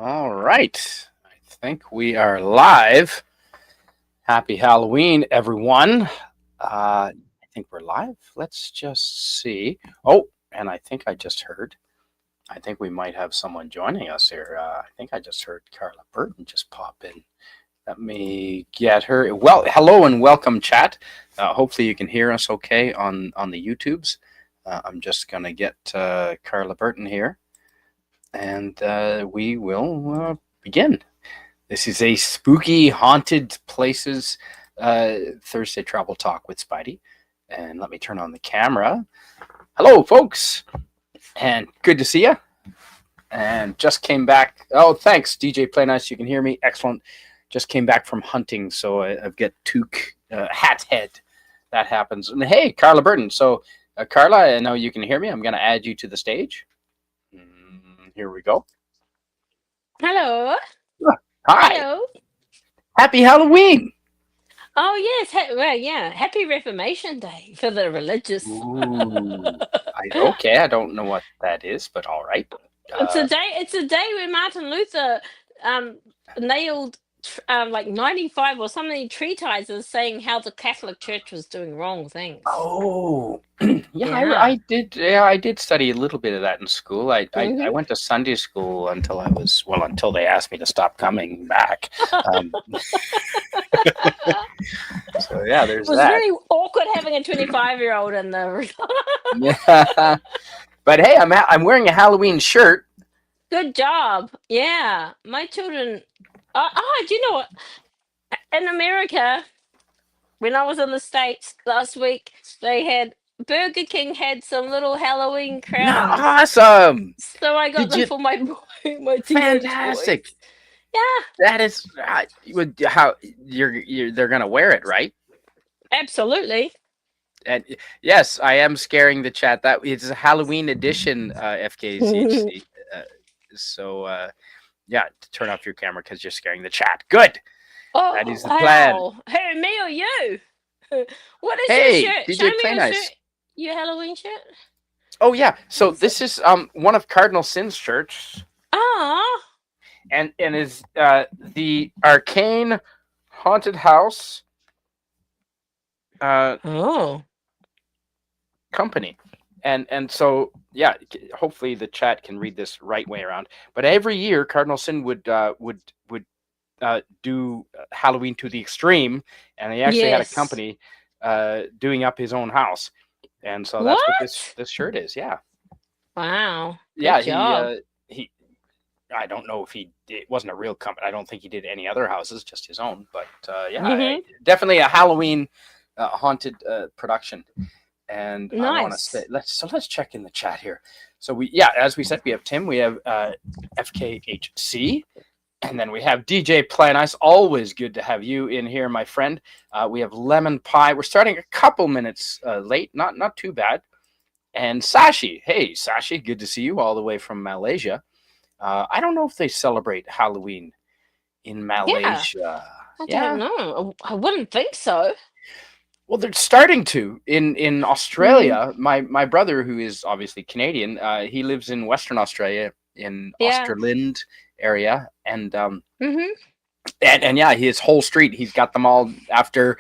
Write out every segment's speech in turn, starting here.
All right. I think we are live. Happy Halloween, everyone. I think we're live. Let's just see. Oh, and I think I just heard. I think we might have someone joining us here. I think I just heard Carla Burton just pop in. Let me get her. Well, hello and welcome, chat. Hopefully, you can hear us okay on the YouTubes. I'm just going to get Carla Burton here, and we will begin. This is a spooky, haunted places Thursday travel talk with Spidey. And let me turn on the camera. Hello, folks, and good to see you. And just came back. Oh, thanks, DJ Play Nice. You can hear me. Excellent. Just came back from hunting, so I've got toque hat head. That happens. And hey, Carla Burton. So, Carla, I know you can hear me. I'm going to add you to the stage. Here we go. Hello. Hi. Hello. Happy Halloween. Oh yes, well yeah. Happy Reformation Day for the religious. Ooh. Okay, I don't know what that is, but all right. It's a day. It's a day when Martin Luther nailed like 95 or something treatises saying how the Catholic Church was doing wrong things. Oh, Yeah. I did. Yeah, I did study a little bit of that in school. I Mhm. went to Sunday school until they asked me to stop coming back. So yeah, It there's was that. very awkward having a 25-year-old in the. Yeah, but hey, I'm wearing a Halloween shirt. Good job. Yeah, my children. Do you know what? In America, when I was in the States last week, they had Burger King had some little Halloween No, crowns. awesome. So I got Did them you? for my my teenage Fantastic. boys. Yeah, That is how they're gonna wear it, right? absolutely. And yes, I am scaring the chat. That it's a Halloween edition, FKZHC. Uh, so yeah, turn off your camera because you're scaring the chat. Good. That Oh is the plan. wow! Who, me or you? What is your Hey, shirt? Show DJ me Play your shirt. Nice. Your Halloween shirt. Oh yeah. So What's it? this is one of Cardinal Sin's shirts, Ah. and is the Arcane Haunted House uh Oh. company. And so yeah, hopefully the chat can read this right way around. But every year Cardinal Sin would do Halloween to the extreme, and he actually had a Yes. company doing up his own house, and so that's what What? this shirt is. Yeah, Wow. Good yeah. job. He. I don't know if it wasn't a real company. I don't think he did any other houses, just his own. But yeah, Mhm. definitely a Halloween haunted production. And I want to say Nice. let's check in the chat here. So as we said, we have Tim, we have FKHC, and then we have DJ Play Nice. Always good to have you in here, my friend. We have Lemon Pie. We're starting a couple minutes late, not too bad. And Sashi, hey Sashi, good to see you all the way from Malaysia. I don't know if they celebrate Halloween in Yeah. Malaysia. I don't Yeah, know. I wouldn't think so. well, they're starting to in Mm. Australia. My brother, who is obviously Canadian, he lives in Western Australia in Yeah. Austerland area, Mhm. and yeah, his whole street, he's got them all after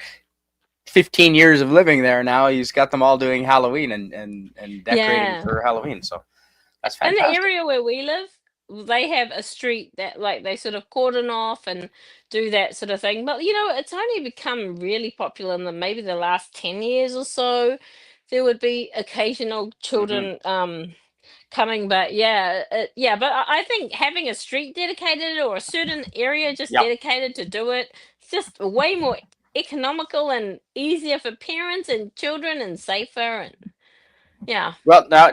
15 years of living there. Now he's got them all doing Halloween and decorating Yeah. for Halloween. So that's In the fantastic. area where we live, they have a street that like they sort of cordon off and do that sort of thing. But it's only become really popular in maybe the last 10 years or so. There would be occasional Hmm. children coming, but yeah, yeah, but I think having a street dedicated or a certain area just Yep. dedicated to do it, it's just way more economical and easier for parents and children and safer and yeah. Well, now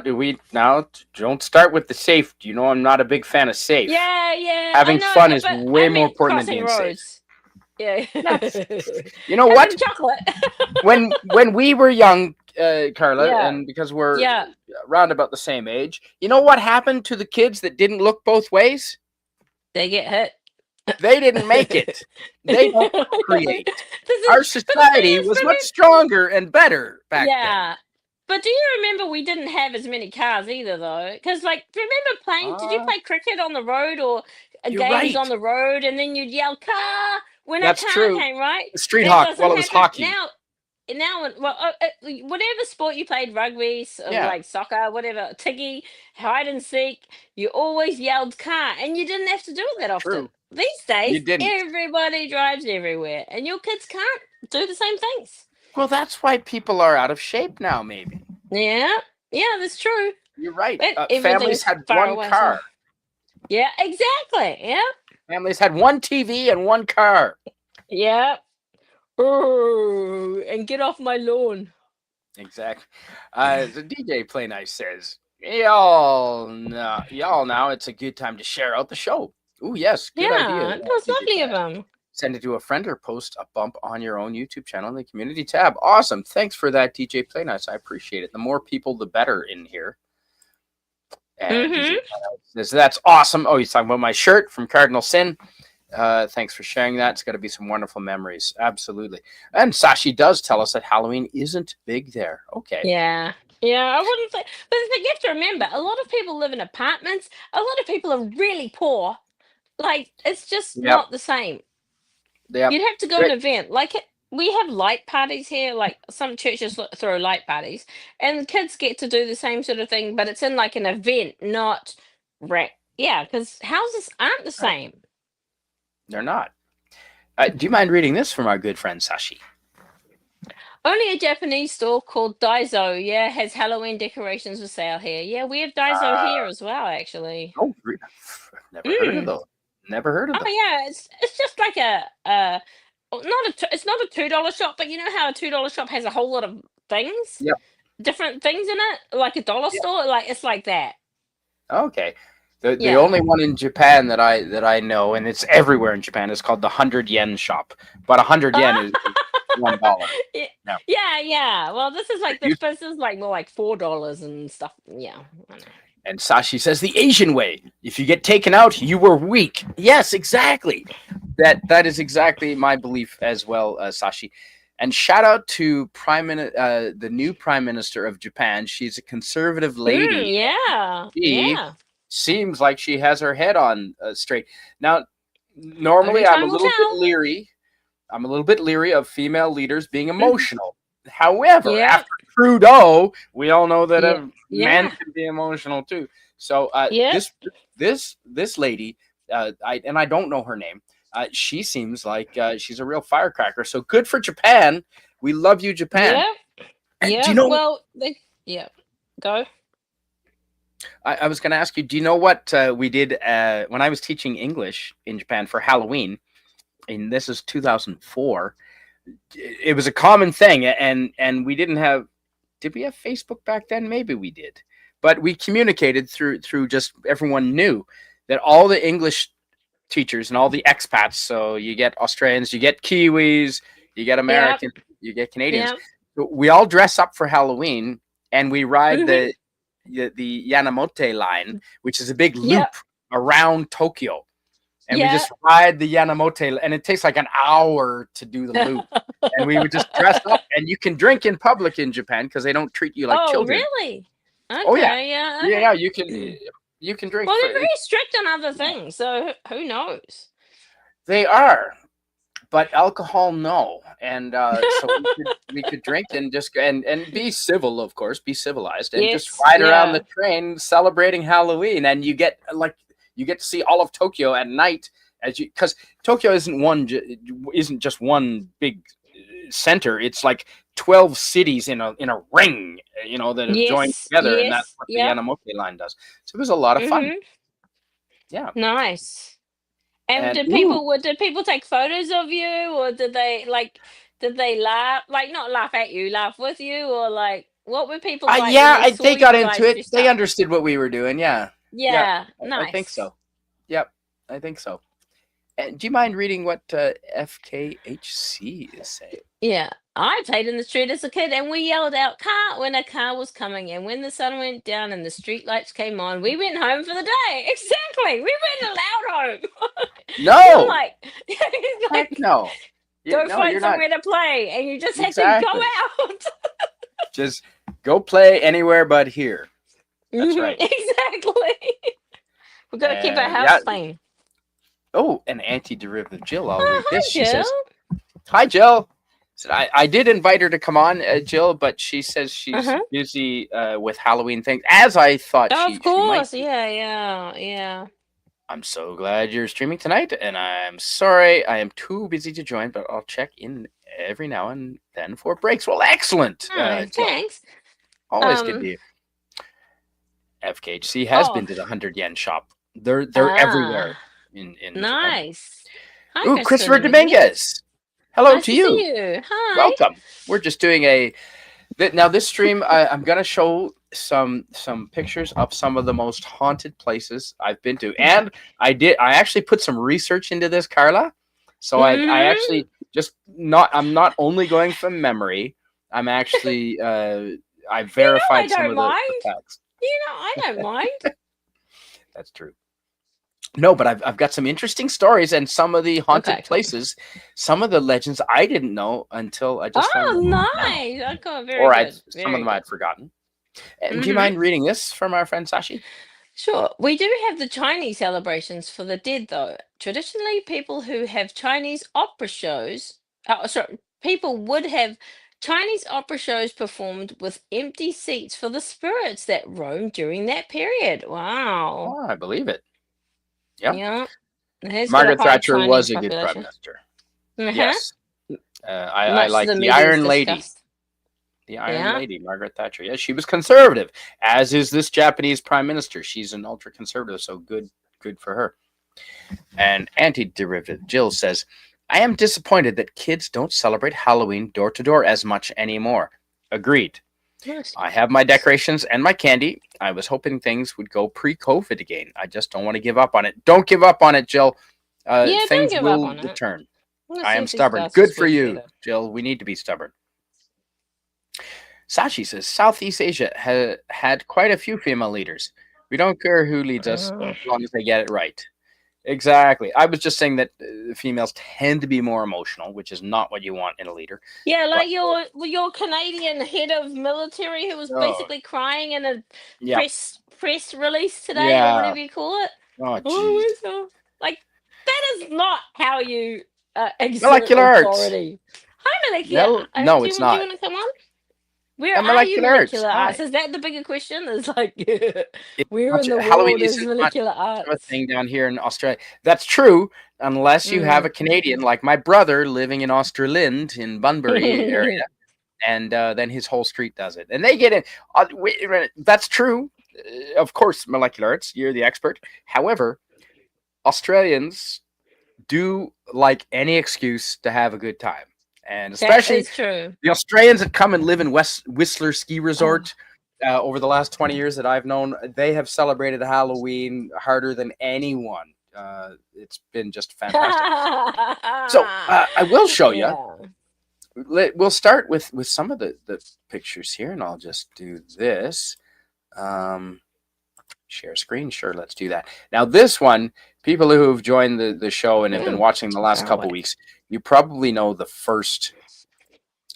don't start with the safe. You know I'm not a big fan of safe. Yeah, yeah, I Having know, fun is but way I more meant important than crossing being safe. roads. Yeah. That's you know Having what? chocolate. When we were young, Carla, Yeah, and because we're yeah. around about the same age, you know what happened to the kids that didn't look both ways? They get hit. They didn't make it. They don't But create. Our the thing society is, was much remember, stronger and better back then. yeah. But do you remember we didn't have as many cars either, though? Because, like, remember playing? Did you Uh, play cricket on the road or You're games right. on the road, and then you'd yell "car" when a That's car true. came. Right? Street That hockey. Well, doesn't it was happen hockey. now. Now, well, whatever sport you played, rugby, Yeah, like soccer, whatever, tiggy, hide and seek, you always yelled "car," and you didn't have to do it that that's often. true. These You days, didn't. everybody drives everywhere, and your kids can't do the same things. Well, that's why people are out of shape now. Maybe Yeah, yeah, that's true. you're right. But Families everything's had far one away, so car. yeah, exactly. Yeah, Families had one TV and one car. yeah. Oh, and get off my lawn. Exactly. The DJ Play Nice says, y'all now, it's a good time to share out the show. Ooh, yes, good idea, Yeah, that was DJ lovely Play of Nice. him. Send it to a friend or post a bump on your own YouTube channel in the community tab. Awesome. Thanks for that, DJ Play Nice. I appreciate it. The more people, the better in here. And DJ Mm-hmm. Play Nice says, that's awesome. Oh, he's talking about my shirt from Cardinal Sin. Thanks for sharing that. It's got to be some wonderful memories. Absolutely. And Sashi does tell us that Halloween isn't big there. Okay. Yeah. Yeah, I wouldn't say, but you have to remember, a lot of people live in apartments. A lot of people are really poor. Like, it's just Yep. not the same. Yep. You'd have to go to Great. an event. Like, we have light parties here. Like, some churches throw light parties, and the kids get to do the same sort of thing, but it's in like an event, not Yeah, because houses aren't the Right. same. They're not. Do you mind reading this from our good friend Sashi? Only a Japanese store called Daiso, yeah, has Halloween decorations for sale here. Yeah, we have Daiso here as well, actually. Oh, never heard of Mm. those. Never heard of Oh them. yeah, it's just like it's not a $2 shop, but you know how a $2 shop has a whole lot of things, Yep. different things in it, like a dollar Yep. store, like it's like that. Okay. The Yeah. only one in Japan that I know, and it's everywhere in Japan, is called the 100 yen shop. But 100 yen is $1. Yeah, No. yeah. Well, this is like You- this is like more like $4 and stuff. Yeah, I know. And Sashi says the Asian way. If you get taken out, you were weak. Yes, exactly. That is exactly my belief as well, Sashi. And shout out to the new Prime Minister of Japan. She's a conservative lady. Yeah, She yeah. seems like she has her head on straight. Now, normally Only I'm a time will little bit tell. leery. I'm a little bit leery of female leaders being emotional. However, Yeah, after Trudeau, we all know that yeah, men yeah, can be emotional too. So yeah, this lady, I don't know her name. She seems like she's a real firecracker. So good for Japan. We love you, Japan. yeah, And do yeah. you know? Well, yeah. Go. I was going to ask you. Do you know what we did when I was teaching English in Japan for Halloween? And this is 2004. It was a common thing, and we didn't have. Did we have Facebook back then? Maybe we did, but we communicated through just everyone knew that all the English teachers and all the expats. So you get Australians, you get Kiwis, you get Yeah, Americans, you get Canadians. yeah. We all dress up for Halloween and we ride Mhm. the Yanamote line, which is a big loop Yep. around Tokyo. And we Yeah. just ride the Yanamote, and it takes like an hour to do the loop. And we would just dress up, and you can drink in public in Japan because they don't treat you like Oh, children. really? Okay. Oh yeah, Yeah. yeah, Okay. you can drink. Well, they're very strict on other things, so who knows? They are, but alcohol, no. And so we could drink and just and be civil, of course, be civilized, and just Yes. ride around the Yeah. train celebrating Halloween. And you get to see all of Tokyo at night because Tokyo isn't just one big center. It's like 12 cities in a ring, that have joined Yes. together, and that's Yes. what the Yep. Yanamote line does. So it was a lot of fun. Mhm. Yeah. Nice. And And did people take photos of you, or did they laugh, like not laugh at you, laugh with you, or like what were people like when they saw they got you into guys it. dressed They up? understood what we were doing. Yeah. Yeah. Yeah. I think Nice. so. Yep. I think so. Do you mind reading what FKHC is saying? Yeah. I played in the street as a kid, and we yelled out "car" when a car was coming, and when the sun went down and the street lights came on, we went home for the day. Exactly. We weren't allowed home. No. You're like, Heck like no. go No, find you're not. somewhere to play, and you just had to Exactly. go out. Just go play anywhere but here. That's Mhm, right. exactly. We've got to keep our And house clean. Oh, an anti-derivative Jill. I'll Oh, read this. hi, She Jill. says, "Hi, Jill." Said, I did invite her to come on, Jill, but she says she's Uh-huh. busy with Halloween things, as I thought Oh, of she might course. be. Yeah, yeah, yeah. I'm so glad you're streaming tonight, and I'm sorry I am too busy to join, but I'll check in every now and then for breaks. Well, excellent, Oh, Jill. thanks. Always good to Um, hear. FKHC has oh, been to the 100 yen shop. They're ah, everywhere in Japan. nice. Hi, Ooh, Christopher Christopher Dominguez. Dominguez. Hello Nice to to see you. you. Hi. Welcome. We're just doing now this stream. I'm gonna show some pictures of some of the most haunted places I've been to, and I actually put some research into this, Carla. So I Mm-hmm. actually just not I'm not only going from memory. I'm actually I I verified some don't of the mind. facts. I don't mind. That's true. No, but I've got some interesting stories and some of the haunted Okay, cool. places, some of the legends I didn't know until I just learned Oh, them now, nice. Okay, very or I good. some of Very them good. I'd forgotten. Do you Mm-hmm. mind reading this from our friend Sashi? Sure. We do have the Chinese celebrations for the dead, though. Traditionally, people who have Chinese opera shows, sorry, people would have Chinese opera shows performed with empty seats for the spirits that roam during that period. Wow. Oh, I believe it. Yeah, Yeah. It has got a Margaret high Thatcher Chinese was a good prime population. minister. Uh-huh. Yes, I Much to like the the media's Iron Lady. disgust. The Iron Yeah. Lady, Margaret Thatcher. Yes, she was conservative, as is this Japanese prime minister. She's an ultra conservative, so good for her. And anti-derivative Jill says, I am disappointed that kids don't celebrate Halloween door to door as much anymore. Agreed. Nice. I have my decorations and my candy. I was hoping things would go pre-COVID again. I just don't want to give up on it. Don't give up on it, Jill. Yeah, don't Things give up will on it. return. Let's I see am if these stubborn. glasses Good for work you, together. Jill. We need to be stubborn. Sashi says Southeast Asia had quite a few female leaders. We don't care who leads us Mm. as long as they get it right. Exactly. I was just saying that females tend to be more emotional, which is not what you want in a leader. Yeah, But like your Canadian head of military who was oh, basically crying in a yeah, press release today or yeah. whatever you call it. Oh, Oh, jeez. where's the like that is not how you exert Molecular arts. authority. Hi, molecular. No, no, it's Do you not. want to come on? Where A are you, molecular arts. molecular arts? Hi. Is that the bigger question? It's like, It's where not in the Halloween world is isn't much molecular of a arts? thing down here in Australia. That's true, unless you have Mm. a Canadian like my brother living in Australind in Bunbury area, and then his whole street does it, and they get in. That's true, of course. Molecular arts, you're the expert. However, Australians do like any excuse to have a good time, and That especially is true. the Australians that come and live in West Whistler Ski Resort. Over the last 20 years that I've known, they have celebrated Halloween harder than anyone. It's been just fantastic. So I will show you. Yeah. We'll start with some of the pictures here, and I'll just do this. Share screen, sure, let's do that. Now, this one, people who have joined the show and have been Mm, watching the last far couple away. weeks, you probably know the first.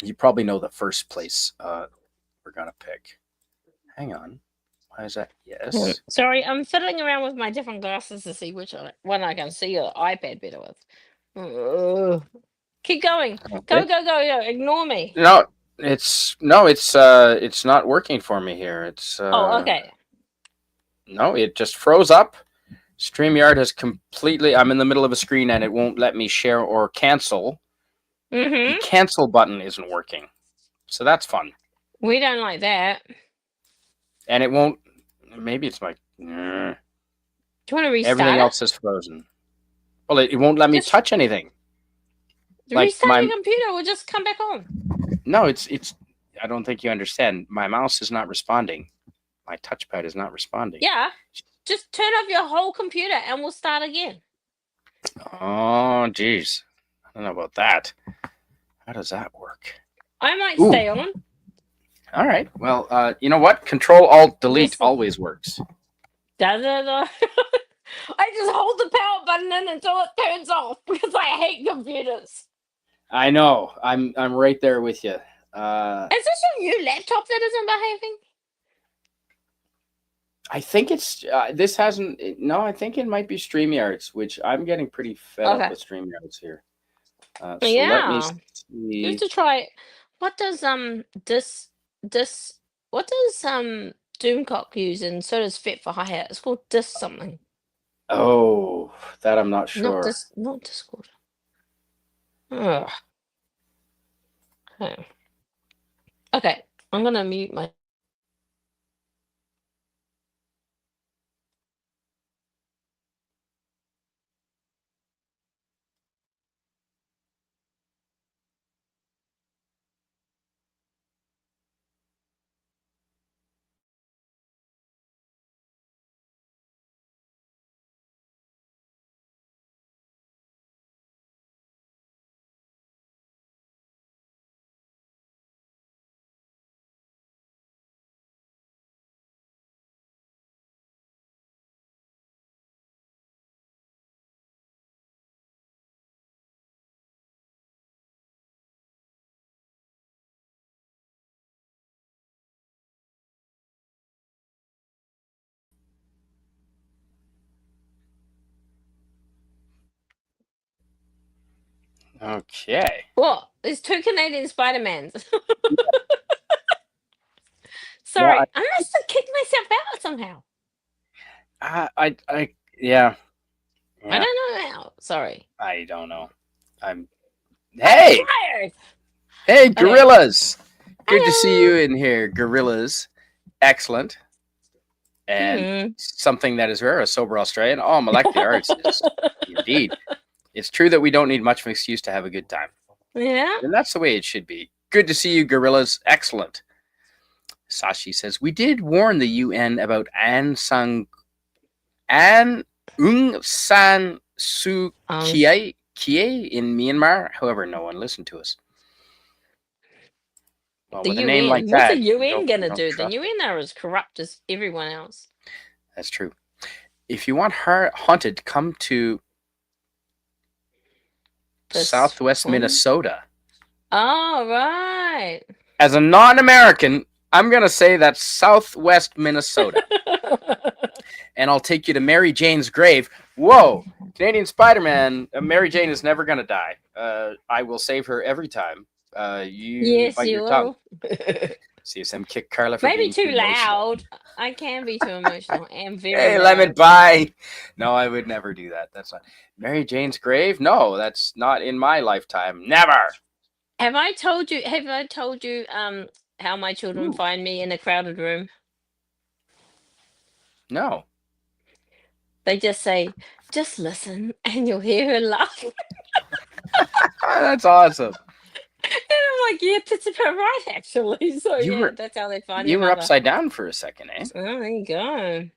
You probably know the first place we're gonna pick. Hang on, why is that? Yes. Sorry, I'm fiddling around with my different glasses to see which one I can see your iPad better with. Ugh. Keep going. Okay. Go, go, go, go. Ignore me. No, it's not working for me here. It's Oh, okay. no, it just froze up. StreamYard has completely. I'm in the middle of a screen and it won't let me share or cancel. The Mm-hmm. cancel button isn't working, so that's fun. We don't like that. And it won't. Maybe it's like Do you want to everything restart it? else is frozen. Well, it won't let me Just touch anything. Like restart your computer. We'll just come back on. no, it's. I don't think you understand. My mouse is not responding. My touchpad is not responding. Yeah. Just turn off your whole computer and we'll start again. Oh, geez. I don't know about that. How does that work? I might Ooh. stay on. All right. Well, you know what? Control Alt Delete Yes. always works. I just hold the power button in until it turns off because I hate computers. I know. I'm right there with you. Is this your new laptop that isn't behaving? I think it's this hasn't. No, I think it might be StreamYards, which I'm getting pretty fed up Okay. with StreamYards here. So let me Yeah. You have see. to try. What does this what does Doomcock use, and so does Fit for Hi-Hat? It's called Dis something. Oh, that I'm not sure. Not Discord. Ugh. Okay. Okay. I'm gonna mute my Okay. What? There's two Canadian Spider-Mans. Yeah, Sorry, I must have kicked myself out somehow. yeah, I yeah. don't know how. Sorry. I don't know. I'm. I'm Hey, tired. hey, Okay. gorillas! Good to see Hello. you in here, gorillas. Excellent. And Hmm. something that is rare, a sober Australian. Oh, molecular arts is indeed. It's true that we don't need much of an excuse to have a good time. Yeah. And that's the way it should be. Good to see you, gorillas. Excellent. Sashi says, we did warn the UN about Aung San Suu Um, Kyi in Myanmar. However, no one listened to us. Well, the with a name like UN. What's the that, UN you gonna don't do? The trust it. UN are as corrupt as everyone else. That's true. If you want her haunted, come to This Southwest one. Minnesota. Oh right. As a non-American, I'm gonna say that's Southwest Minnesota, and I'll take you to Mary Jane's grave. Whoa, Canadian Spider-Man. Mary Jane is never gonna die. I will save her every time. You Yes, bite you your tongue. will. CSM kicked Carla for Maybe being too too emotional. loud. I can be too emotional. I am very Hey, lemon loud. pie. No, I would never do that. That's not Mary Jane's grave. No, that's not in my lifetime. Never. Have I told you how my children Ooh, find me in a crowded room? no. They just say, just listen and you'll hear her laugh. That's awesome. And I'm like, yeah, that's about right, actually. So You yeah, were that's how they find you their were mother. upside down for a second, eh? Oh, there you go.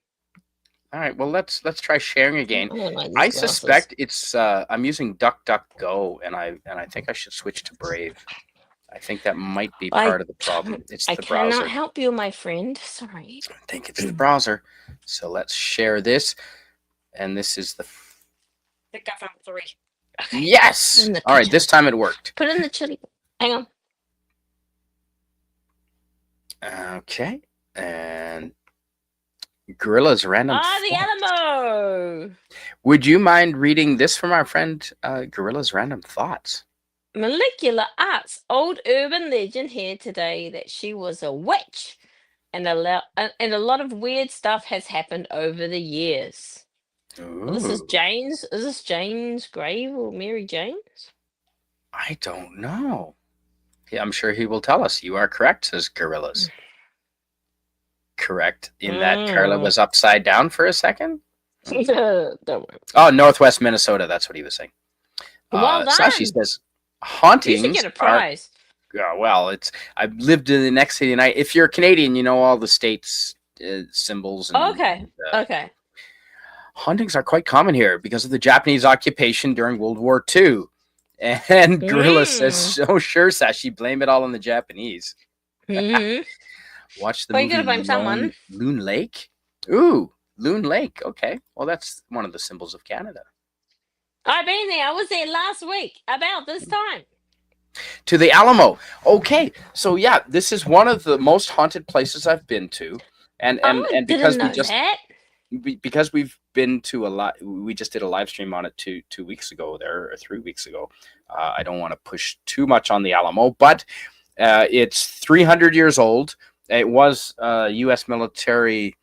All right. Well, let's try sharing again. I don't like these I glasses. suspect it's I'm using DuckDuckGo, and I think I should switch to Brave. I think that might be I part of the problem. It's I the cannot browser. help you, my friend. Sorry. I think it's the browser. So let's share this, and this is the Pick up from 3. Okay. yes. In the All right. kitchen. This time it worked. Put in the chili. Hang on. Okay. And Gorilla's random Ah, the thoughts. Alamo. Would you mind reading this from our friend Gorilla's random thoughts? Molecular arts. Old urban legend here today that she was a witch, and a lot of weird stuff has happened over the years. Well, this is Ooh, Jane's. Is this Jane's grave or Mary Jane's? I don't know. Yeah, I'm sure he will tell us. You are correct, says Gorillas. Correct in that Carla Mm. was upside down for a second. Don't worry. Oh, Northwest Minnesota. That's what he was saying. Well Sashi done. says You should get hauntings a are. prize. Well, it's. I've lived in the next city, and if you're Canadian, you know all the states' symbols and. Okay. Okay. Hauntings are quite common here because of the Japanese occupation during World War II. And Gorilla says, Mm. so sure, Sashi, blame it all on the Japanese. Hmm. Watch the Well, you gotta movie blame someone. Loon Lake. Ooh, Loon Lake. Okay. Well, that's one of the symbols of Canada. I've been there. I was there last week about this time. To the Alamo. Okay. So, yeah, this is one of the most haunted places I've been to. and Oh, and I and didn't because know that. because we've been to a lot, we just did a live stream on it 2 weeks ago there, or 3 weeks ago. I don't want to push too much on the Alamo, but it's 300 years old. It was U.S. military.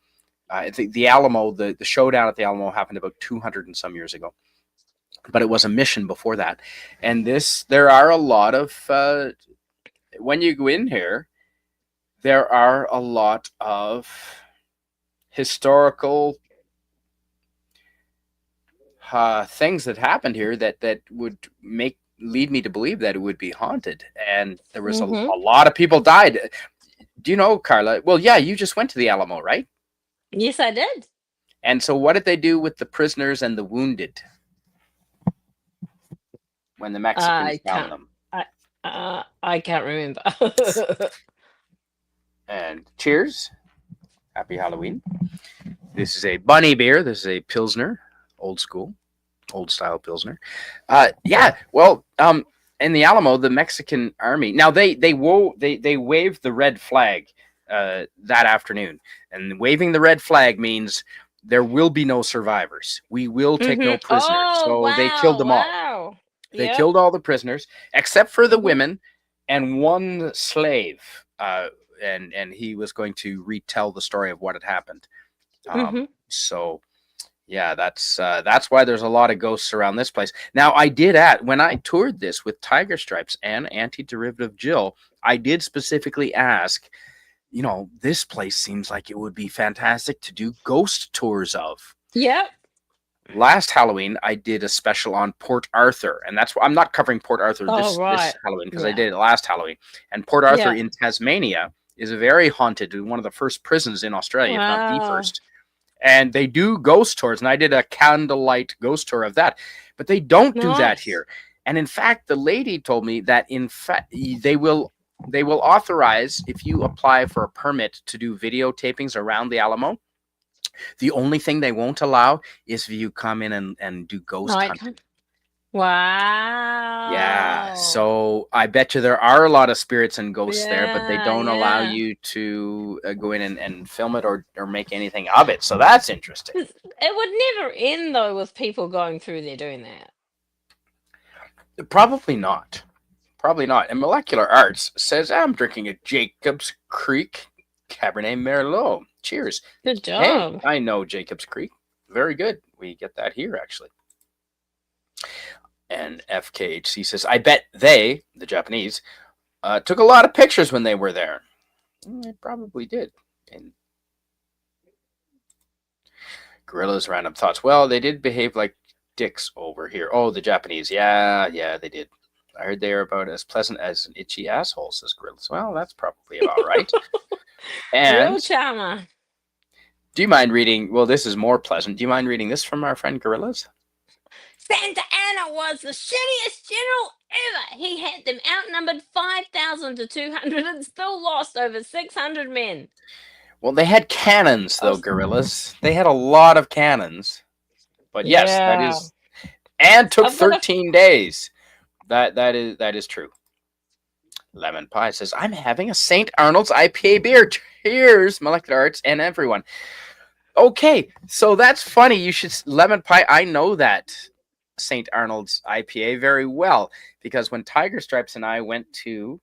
I think the Alamo, the showdown at the Alamo happened about 200 and some years ago, but it was a mission before that. And there are a lot of when you go in here, there are a lot of historical things that happened here that would make lead me to believe that it would be haunted. And there was Mm-hmm. a lot of people died. Do you know, Carla? Well, yeah, you just went to the Alamo, right? Yes, I did. And so, what did they do with the prisoners and the wounded when the Mexicans I found can't. them? I can't remember. And cheers, happy Halloween. This is a bunny beer. This is a Pilsner, old school, old style Pilsner. Yeah, well, in the Alamo, the Mexican army. Now they waved the red flag that afternoon, and waving the red flag means there will be no survivors. We will take Mm-hmm. no prisoners. Oh, So they killed wow, them all. wow. They Yep. killed all the prisoners except for the Mm-hmm. women and one slave. And he was going to retell the story of what had happened. Mm-hmm. So yeah, that's why there's a lot of ghosts around this place. Now, I did when I toured this with Tiger Stripes and Anti-Derivative Jill, I did specifically ask, this place seems like it would be fantastic to do ghost tours of. Yep. Last Halloween, I did a special on Port Arthur, and that's why I'm not covering Port Arthur Oh, this right. Halloween because I Yeah. did it last Halloween. And Port Arthur Yeah. in Tasmania is a very haunted, one of the first prisons in Australia, if not the Wow. first. And they do ghost tours, and I did a candlelight ghost tour of that. But they don't do that Nice. here. And in fact, the lady told me that in fact they will authorize if you apply for a permit to do videotapings around the Alamo. The only thing they won't allow is if you come in and do ghost Nighttime. hunting. Yeah, Wow. so I bet you there are a lot of spirits and ghosts there, but they Yeah, don't allow yeah. you to go in and film it or make anything of it. So that's interesting. It would never end though with people going through there doing that. Probably not. Probably not. And Molecular Arts says, I'm drinking a Jacobs Creek Cabernet Merlot. Cheers. Good Hey, job. I know Jacobs Creek. Very good. We get that here, actually. And FKHC says, I bet they, the Japanese, took a lot of pictures when they were there. They probably did. And Gorilla's Random Thoughts. Well, they did behave like dicks over here. Oh, the Japanese. Yeah, they did. I heard they are about as pleasant as an itchy asshole, says Gorillas. Well, that's probably about right. Real And charmer. do you mind reading? Well, this is more pleasant. Do you mind reading this from our friend Gorillas? Santa Anna was the shittiest general ever. He had them outnumbered 5,000 to 200 and still lost over 600 men. Well, they had cannons, though, Oh, Gorillas. They had a lot of cannons. But yes, that yeah. is, and took I've got a 13 days. That is true. Lemon Pie says, I'm having a St. Arnold's IPA beer. Cheers, Molecular Arts and everyone. Okay, so that's funny. You should, Lemon Pie, I know that St. Arnold's IPA very well because when Tiger Stripes and I went to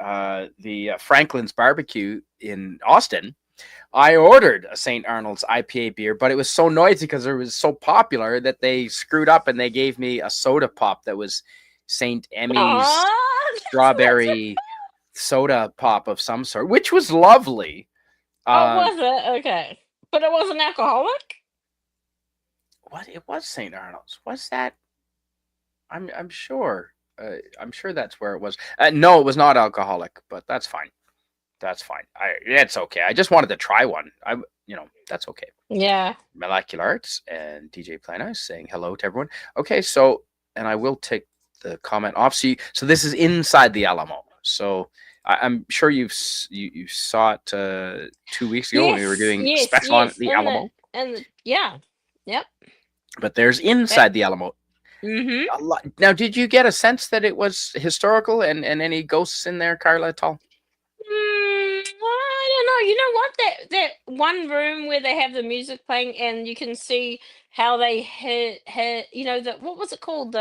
the Franklin's Barbecue in Austin, I ordered a St. Arnold's IPA beer, but it was so noisy because it was so popular that they screwed up and they gave me a soda pop that was St. Emmy's that's strawberry soda pop of some sort, which was lovely. oh, was it? Okay. But it wasn't alcoholic? What it was St. Arnold's? Was that? I'm sure. I'm sure that's where it was. No, it was not alcoholic, but that's fine. That's fine. It's okay. I just wanted to try one. That's okay. Yeah. Molecular Arts and DJ Plana saying hello to everyone. Okay, so and I will take the comment off. So this is inside the Alamo. So I'm sure you saw it 2 weeks ago when we were Yes, doing yes, special on yes. the And Alamo. yeah. Yep. But there's inside the Alamo. Mm-hmm. A lot. Now, did you get a sense that it was historical and any ghosts in there, Carla, at all? I don't know. You know what? That one room where they have the music playing and you can see how they hit you know, what was it called?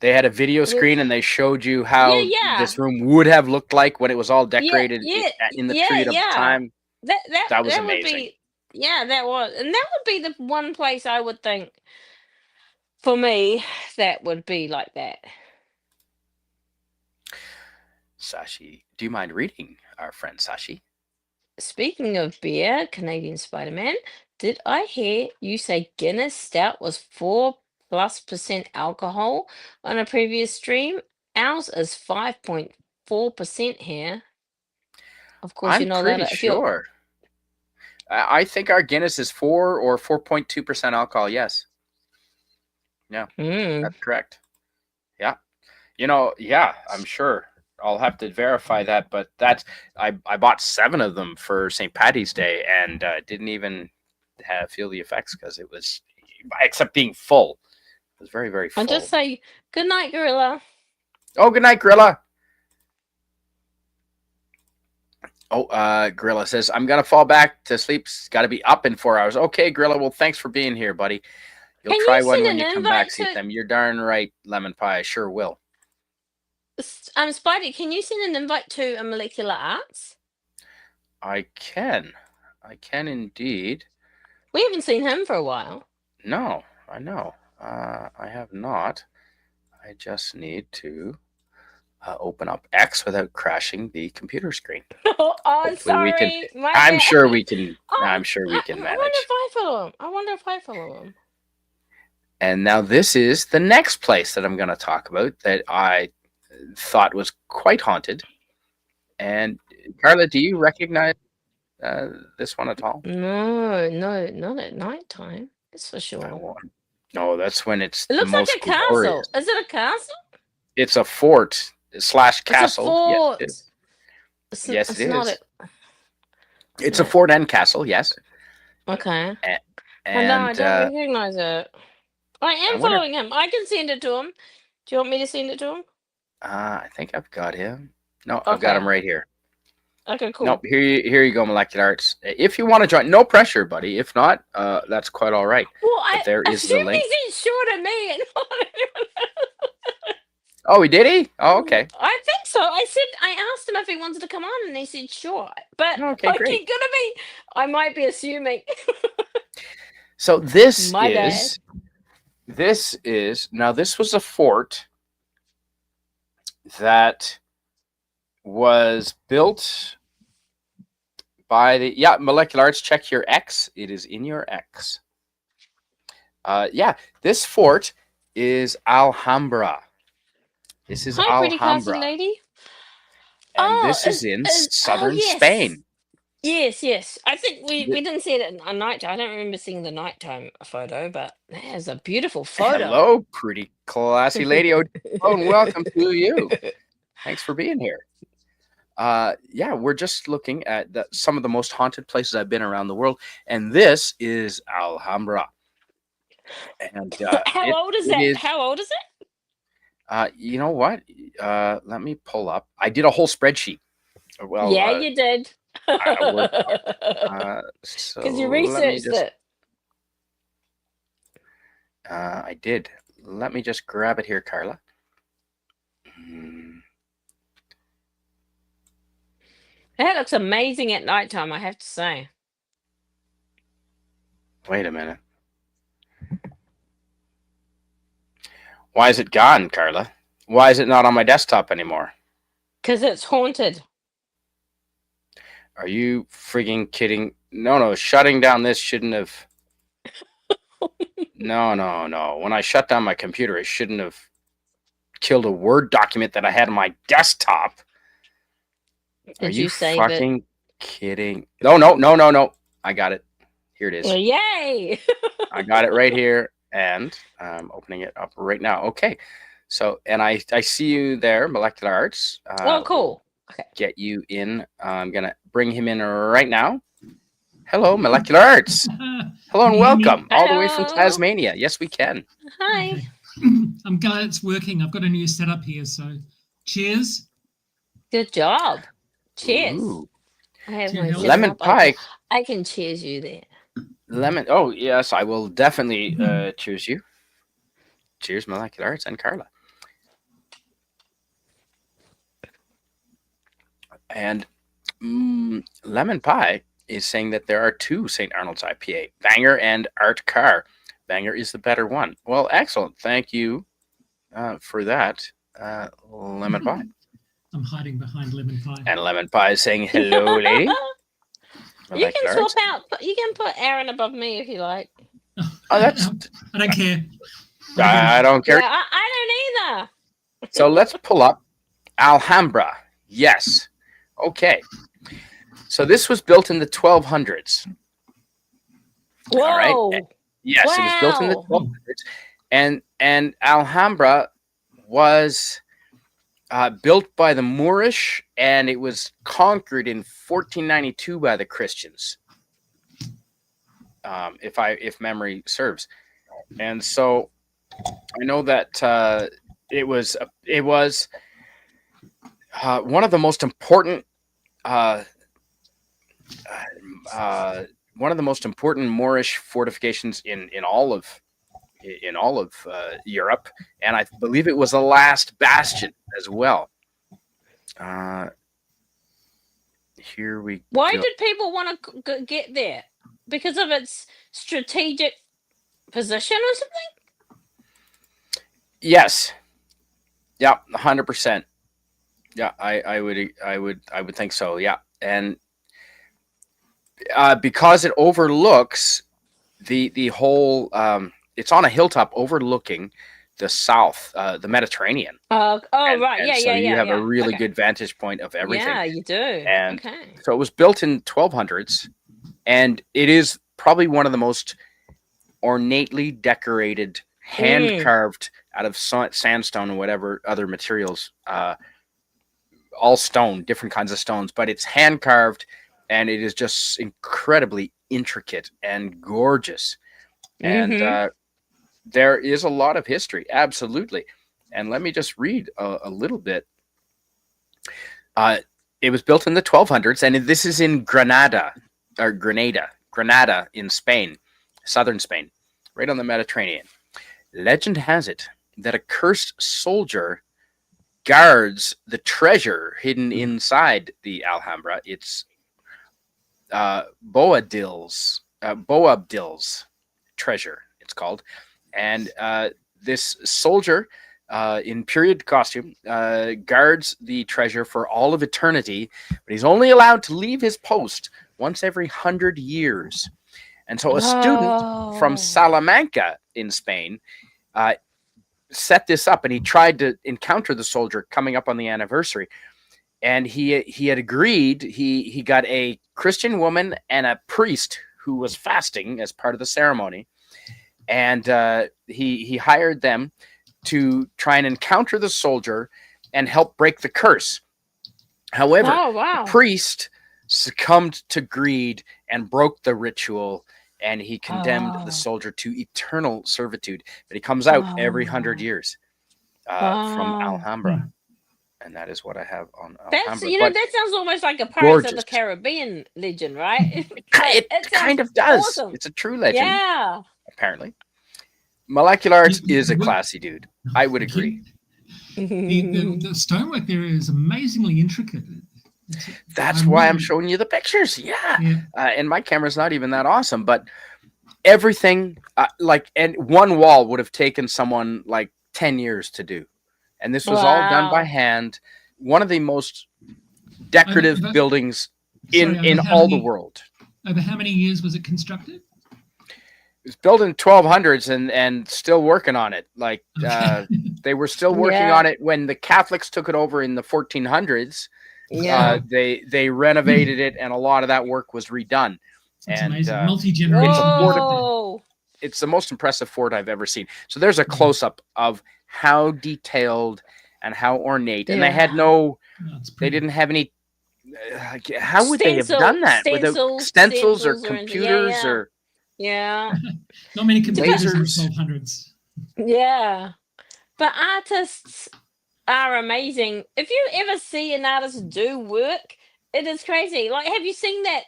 They had a video With screen and they showed you Yeah, how yeah. this room would have looked like when it was all Yeah, decorated yeah, in the yeah, period of yeah. time. That That was that would amazing. be Yeah, that was. And that would be the one place I would think for me that would be like that. Sashi, do you mind reading our friend Sashi? Speaking of beer, Canadian Spider-Man, did I hear you say Guinness Stout was 4+% alcohol on a previous stream? Ours is 5.4% here. Of course, I'm you're not allowed pretty to, if you're. sure. I think our Guinness is 4 or 4.2% alcohol. Yes. Yeah, Mm. that's correct. Yeah. Yeah, I'm sure. I'll have to verify that, but I bought 7 of them for St. Patty's Day and didn't even feel the effects because it was, except being full, it was very, very I'll just full. say good night, Gorilla. Oh, good night, Grilla. Oh, Grilla says, I'm going to fall back to sleep. Got to be up in 4 hours. Okay, Grilla. Well, thanks for being here, buddy. You'll Can you try one when send you an come back, invite see to them. You're darn right, Lemon Pie. I sure will. Spidey? Can you send an invite to a Molecular Arts? I can. I can indeed. We haven't seen him for a while. No, I know. I have not. I just need to open up X without crashing the computer screen. Oh, Hopefully we can. sorry, my I'm bad. sure we can. Oh, I'm sure we I can wonder if manage. I follow him. I wonder if I follow him. And now this is the next place that I'm going to talk about that I thought was quite haunted. And Carla, do you recognize this one at all? No, no, not at nighttime. That's for sure. No, that's when it's It the looks like most a castle. glorious. Is it a castle? It's a fort slash It's a castle. Yes, fort. it is. Yes, it It's not is. a. It's a fort and castle. Yes. Okay. And No, I don't recognize it. I am wonder. following him. I can send it to him. Do you want me to send it to him? I think I've got him. No, I've got him right here. Okay, cool. Nope, here you go, Molecular Arts. If you want to join, no pressure, buddy. If not, that's quite all right. Well, But there I is the assume link. he said sure to me and not anyone else. Oh, he did he? Oh, okay. I think so. I asked him if he wanted to come on, and he said sure. But Okay, like, great. I might be assuming. So this My bad. now this was a fort that was built by the Molecular Arts. Check your X. It is in your X. This fort is Alhambra. This is Hi, pretty classy Alhambra. lady. And this is in southern Spain. Yes. I think we didn't see it at night. I don't remember seeing the nighttime photo, but that is a beautiful photo. Hello, pretty classy lady. Hello and welcome to you. Thanks for being here. We're just looking at some of the most haunted places I've been around the world, and this is Alhambra. And How old is that? How old is it? You know what? Let me pull up. I did a whole spreadsheet. Well, yeah, you did. Because you researched it. I did. Let me just grab it here, Carla. That looks amazing at nighttime, I have to say. Wait a minute. Why is it gone, Carla? Why is it not on my desktop anymore? Because it's haunted. Are you frigging kidding? No. Shutting down this shouldn't have. No. When I shut down my computer, it shouldn't have killed a Word document that I had on my desktop. Are you fucking kidding? No. I got it. Here it is. Well, yay! I got it right here, and I'm opening it up right now. Okay. So, and I see you there, Molecular Arts. Oh, cool. Okay. Get you in. I'm going to bring him in right now. Hello, Molecular Arts. Hello and welcome. All the way from Tasmania. Yes, we can. Hi. Okay. I'm glad it's working. I've got a new setup here, so cheers. Good job. Cheers. Ooh, I have To my your health. seven lemon up. pie. I can cheers you there. Lemon. Oh yes, I will definitely cheers you. Cheers, Molecular Arts and Carla. And lemon pie is saying that there are two St. Arnold's IPA, Banger and Art Car. Banger is the better one. Well, excellent. Thank you for that, lemon pie. I'm hiding behind lemon pie. And lemon pie is saying hello, lady. You can swap out. You can put Aaron above me if you like. Oh, that's. I don't care. I don't care. Yeah, I don't either. So let's pull up Alhambra. Yes. Okay. So this was built in the 1200s. Whoa. All right. Yes, it was built in the Wow. 1200s, and Alhambra was built by the Moorish, and it was conquered in 1492 by the Christians, if memory serves. And so I know that it was one of the most important Moorish fortifications in all of Europe, and I believe it was the last bastion as well. Here we Why go. did people want to get there? Because of its strategic position or something? Yes. Yeah, 100%. Yeah, I would think so. Yeah, and because it overlooks the whole, it's on a hilltop overlooking the south, the Mediterranean. Right. And Yeah, so yeah, you yeah. have yeah. a really Okay. good vantage point of everything. Yeah, you do. And okay. so it was built in 1200s, and it is probably one of the most ornately decorated, hand carved out of sandstone and whatever other materials, all stone, different kinds of stones, but it's hand carved, and it is just incredibly intricate and gorgeous. And there is a lot of history, absolutely. And let me just read a little bit. It was built in the 1200s, and this is in Granada in Spain, southern Spain, right on the Mediterranean. Legend has it that a cursed soldier guards the treasure hidden inside the Alhambra. It's Boabdil's treasure, it's called. And this soldier in period costume guards the treasure for all of eternity, but he's only allowed to leave his post once every 100 years. And so a student from Salamanca in Spain set this up, and he tried to encounter the soldier coming up on the anniversary. And he had agreed. He got a Christian woman and a priest who was fasting as part of the ceremony. And he hired them to try and encounter the soldier and help break the curse. However, the priest succumbed to greed and broke the ritual, and he condemned the soldier to eternal servitude. But he comes out every 100 years from Alhambra. And that is what I have on Alhambra. That sounds almost like a Pirates of the Caribbean legend, right? It kind of does. Awesome. It's a true legend. Yeah. Apparently. Molecular Arts is a classy dude. I would agree. The stonework there is amazingly intricate. That's why I'm showing you the pictures. Yeah. And my camera's not even that awesome, but everything, and one wall would have taken someone like 10 years to do. And this was all done by hand. One of the most decorative buildings in all the world. Over how many years was it constructed? It was built in 1200s and still working on it. They were still working on it when the Catholics took it over in the 1400s. Yeah. They renovated it, and a lot of that work was redone. That's and amazing. Multi-generational. It's the most impressive fort I've ever seen. So there's a close-up of how detailed and how ornate. And they had they didn't have any. How would they have done that without stencils or computers or? Yeah. Not many computers in the 1200s. Yeah. But artists are amazing. If you ever see an artist do work, It is crazy. Like, have you seen that?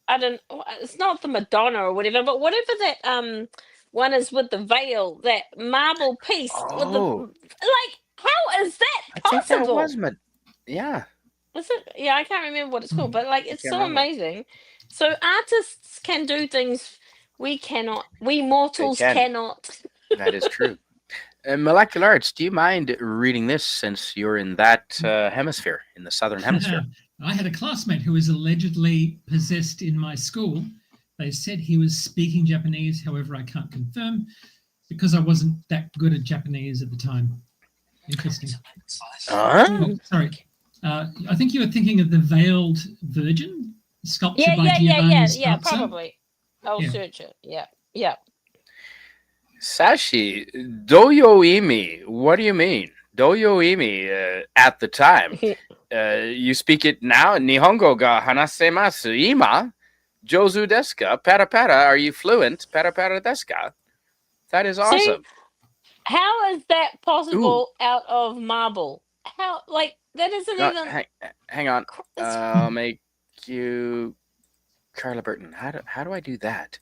I don't. It's not the Madonna or whatever, but whatever that one is with the veil, that marble piece with the Oh, like. How is that I think that was possible? yeah, Is it? Yeah, I can't remember what it's called, but like, I it's can't so remember. amazing. So artists can do things we cannot. We They mortals can. cannot. That is true. Molecular arts. Do you mind reading this since you're in that hemisphere, in the southern hemisphere? I had a classmate who was allegedly possessed in my school. They said he was speaking Japanese, however, I can't confirm because I wasn't that good at Japanese at the time. Interesting. Huh? Oh, sorry. I think you were thinking of the Veiled Virgin, sculpture Yeah, by yeah, yeah, Giovanni yeah, yeah. Scarpza. Probably. I'll Yeah. search it. Yeah, yeah. Sashi, doyoimi. What do you mean? Doyoimi at the time. You speak it now? Nihongo ga hanasemasu ima? Jozu desu ka? Para para, are you fluent? Para para desu ka? That is See, awesome. how is that Ooh, possible out of marble? How, like, that isn't no, even. hang on. It's, I'll make you Carla Burton. How do I do that?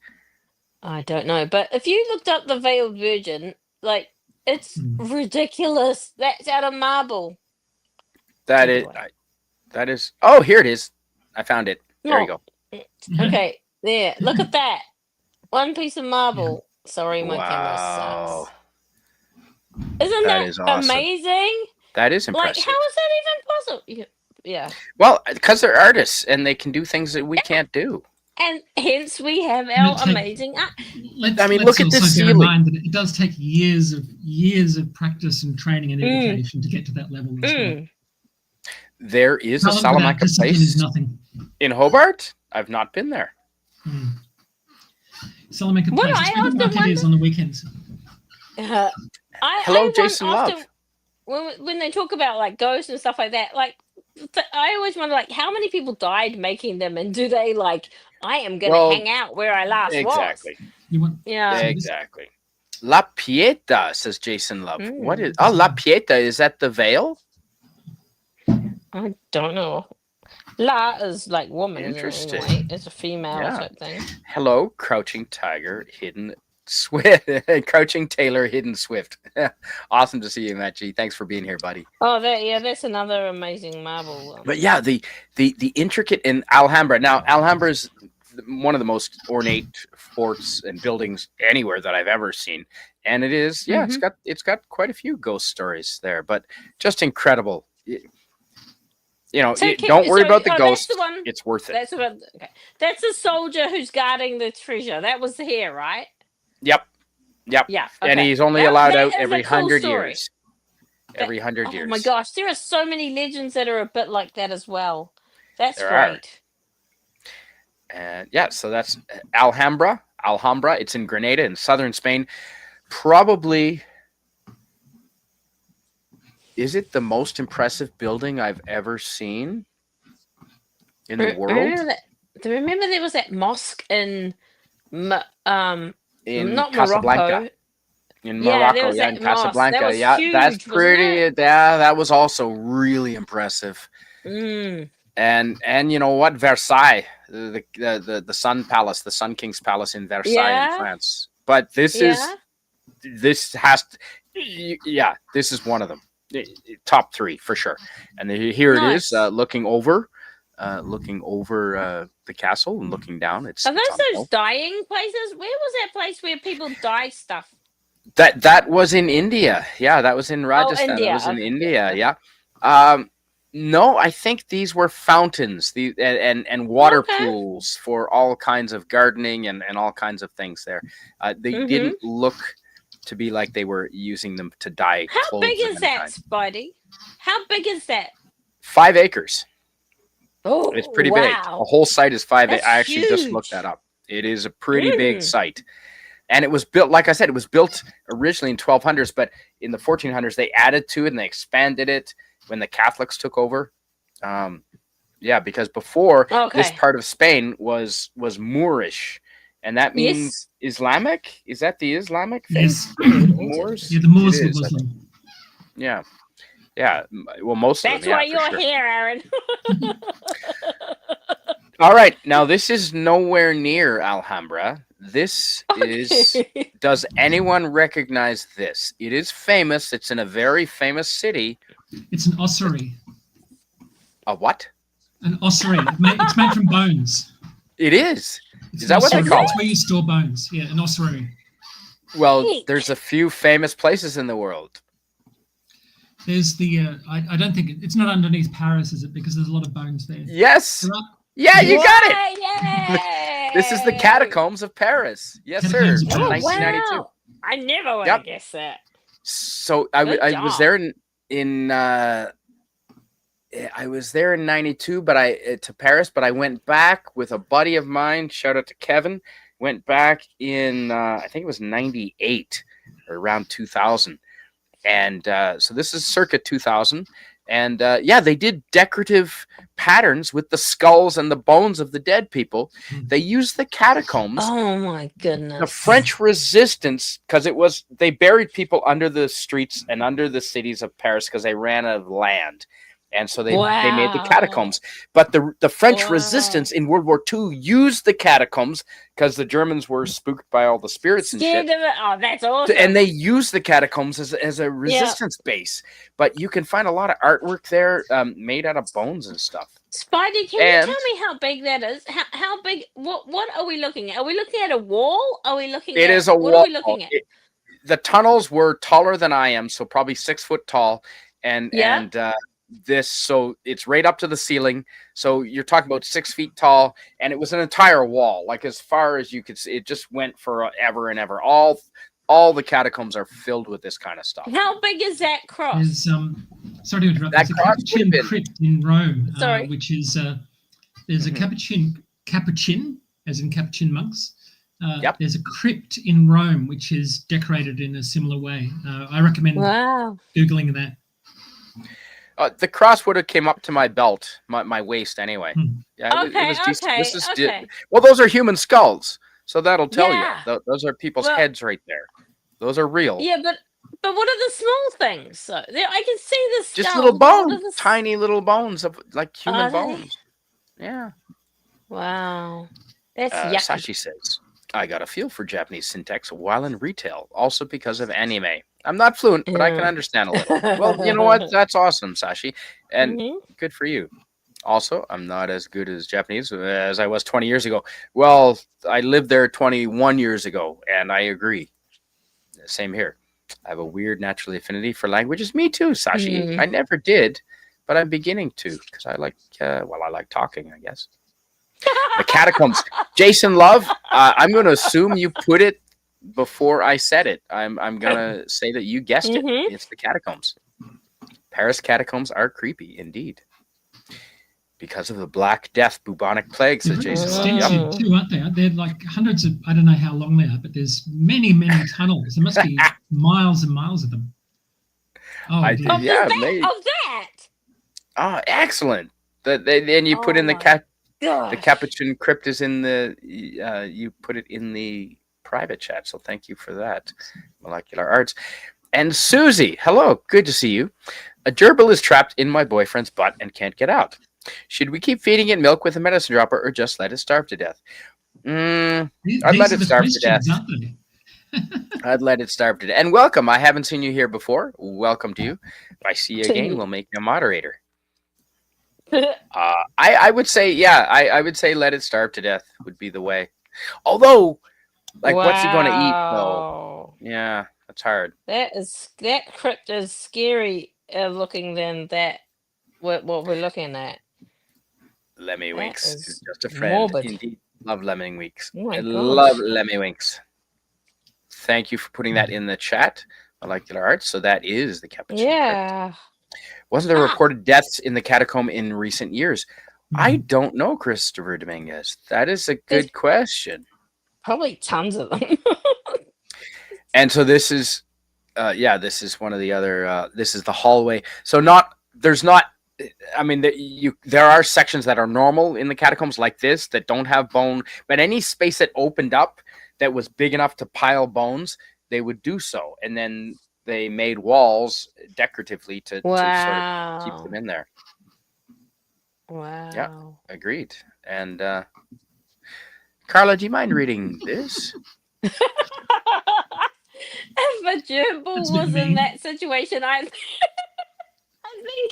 I don't know, but if you looked up the Veiled Virgin, like, it's ridiculous. That's out of marble. That is. Oh, here it is. I found it. There you Oh, go. okay. There. Look at that. One piece of marble. Sorry, my camera Wow, sucks. Isn't that that is awesome. amazing? That is Like, impressive. how is that even possible? Yeah. Well, because they're artists and they can do things that we can't do. And hence we have And our amazing art. Look at this also bear in ceiling. mind that it does take years of practice and training and education to get to that level as well. There is a Talent without Salamanca discipline place is nothing. in Hobart. I've not been there. Salamanca Well, place. I It's where the often market is on the weekends. Hello, Jason Love. When they talk about like ghosts and stuff like that, like I always wonder, like, how many people died making them, and do they like? I am going to Well, hang out where I last exactly. You want? Yeah. Exactly. La Pieta, says Jason Love. What is? Mm. Oh, La Pieta. Is that the veil? I don't know. La is like woman. Interesting. Anyway. It's a female Yeah. type thing. Hello, Crouching Tiger, Hidden Swift, Crouching Taylor, Hidden Swift. Awesome to see you, Matt G. Thanks for being here, buddy. Oh, that's another amazing marble. But yeah, the intricate in Alhambra. Now, Alhambra is one of the most ornate forts and buildings anywhere that I've ever seen, and it is. Yeah, it's got quite a few ghost stories there, but just incredible. You know, don't worry about the ghost. That's the one. It's worth it. That's the one. Okay. That's the soldier who's guarding the treasure. That was here, right? Yep. Yeah. Okay. And he's only allowed out every 100 years. Every 100 years. Oh my gosh, there are so many legends that are a bit like that as well. That's There great. And yeah, so that's Alhambra. It's in Granada in southern Spain. Probably, is it the most impressive building I've ever seen in the world? Remember there was that mosque in not Casablanca. Morocco. In Morocco, in Casablanca. That huge, that's pretty. Yeah, that was also really impressive. And you know what? Versailles, the Sun Palace, the Sun King's Palace in Versailles in France. But this is one of them. Top 3 for sure. And here it is, looking over the castle and looking down. Are those dying places? Where was that place where people die stuff? That was in India. Yeah, that was in Rajasthan. India. That was in India. Yeah. No, I think these were fountains, and water pools for all kinds of gardening and all kinds of things there. They didn't look to be like they were using them to dye clothes. How big is that, Spidey? How big is that? 5 acres. Oh, it's pretty big. The whole site is 5 acres. I actually just looked that up. It is a pretty big site. And it was built, like I said, it was built originally in 1200s, but in the 1400s, they added to it and they expanded it when the Catholics took over. Because before this part of Spain was Moorish. And that means Islamic? Is that the Islamic thing? Yes. Moors? Yeah, the Moors were Muslim. Yeah. Yeah. Well, most of them. That's why you're here, Aaron. All right, now this is nowhere near Alhambra. This is. Okay. Does anyone recognize this? It is famous. It's in a very famous city. It's an ossuary. A what? An ossuary. It's made from bones. It is. It's Is an that what they ossuary. call It's it? where you store bones. Yeah, an ossuary. Well, Neat. there's a few famous places in the world. There's the. I don't think it's not underneath Paris, is it? Because there's a lot of bones there. Yes. There are Yeah, you got it. Yay! This is the catacombs of Paris. Yes, sir. Catacombs of From Oh, Paris. 1992. wow. I never would Yep. have guessed that. So Good I was job. there in I was there in 92, but to Paris, but I went back with a buddy of mine. Shout out to Kevin. Went back in I think it was 98 or around 2000. And so this is circa 2000. And yeah, they did decorative patterns with the skulls and the bones of the dead people. They used the catacombs. Oh my goodness. The French resistance, because they buried people under the streets and under the cities of Paris because they ran out of land. And so they made the Wow. catacombs. But the French Wow. resistance in World War II used the catacombs because the Germans were spooked by all the spirits and Scared shit. of it. Oh, that's awesome. And they used the catacombs as a resistance base. But you can find a lot of artwork there made out of bones and stuff. Spidey, can And- you tell me how big that is? How big? What are we looking at? Are we looking at a wall? Are we looking It at is a what wall. are we looking at? The tunnels were taller than I am, so probably 6 foot tall. Yeah. So it's right up to the ceiling. So you're talking about 6 feet tall, and it was an entire wall, like as far as you could see. It just went forever and ever. All the catacombs are filled with this kind of stuff. How big is that cross? There's sorry to interrupt. That There's a cross would Capuchin have been- crypt in Rome, Sorry. which is there's a Capuchin, as in Capuchin monks. Yep. There's a crypt in Rome which is decorated in a similar way. I recommend Wow. googling that. The cross would have came up to my belt, my waist anyway. Yeah, it Okay. was decent. Okay. This is Okay. well, those are human skulls, so that'll tell Yeah. you. Those are people's Well- heads right there. Those are real. Yeah, but what are the small things? So I can see the skull. Just little but what are bones, the tiny little bones of like human Are they? bones. Yeah. Wow. That's yucky. Sashi says, I got a feel for Japanese syntax while in retail, also because of anime. I'm not fluent, but I can Yeah. understand a little. Well, you know what? That's awesome, Sashi. And Mhm. good for you. Also, I'm not as good as Japanese as I was 20 years ago. Well, I lived there 21 years ago, and I agree. Same here. I have a weird natural affinity for languages. Me too, Sashi. Mhm. I never did, but I'm beginning to because I like, I like talking, I guess. The catacombs. Jason Love, I'm going to assume you put it before I said it. I'm going to say that you guessed it. Mhm. It's the catacombs. Paris catacombs are creepy, indeed. Because of the Black Death bubonic plague, says They're very Jason. Love. extensive Yep. too, aren't they? They're like hundreds of, I don't know how long they are, but there's many, many tunnels. There must be miles and miles of them. Oh, I dear. did. Yeah, of that. maybe. Of that. Oh, excellent. Then you put Oh in the my the Gosh. Capuchin crypt is in the you put it in the private chat, so thank you for that. Molecular Arts. And Susie, hello, good to see you. A gerbil is trapped in my boyfriend's butt and can't get out. Should we keep feeding it milk with a medicine dropper or just let it starve to death? I'd These let are it the starve to death. questions, aren't they? I'd let it starve to death. And welcome. I haven't seen you here before. Welcome to you. If I see you again, we'll make you a moderator. I would say, yeah, I would say let it starve to death would be the way. Although, like, what's he going to eat, though? Wow. Yeah, that's hard. That crypt is scary looking than that. What we're looking at. Lemmy That Winks is is just a friend. morbid. Indeed. Love Lemmy Winks. Oh my I gosh. love Lemmy Winks. Thank you for putting that in the chat. Molecular Arts. So that is the Capuchin crypt. Yeah. Wasn't there Ah. reported deaths in the catacomb in recent years? Hmm. I don't know, Christopher Dominguez. That is a There's- good question. Probably tons of them. And so this is, this is one of the other. This is the hallway. So I mean, there are sections that are normal in the catacombs like this that don't have bone, but any space that opened up that was big enough to pile bones, they would do so, and then they made walls decoratively to sort of keep Wow. them in there. Wow. Agreed. And Carla, do you mind reading this? If a gerbil That's a bit was in mean. that situation, I think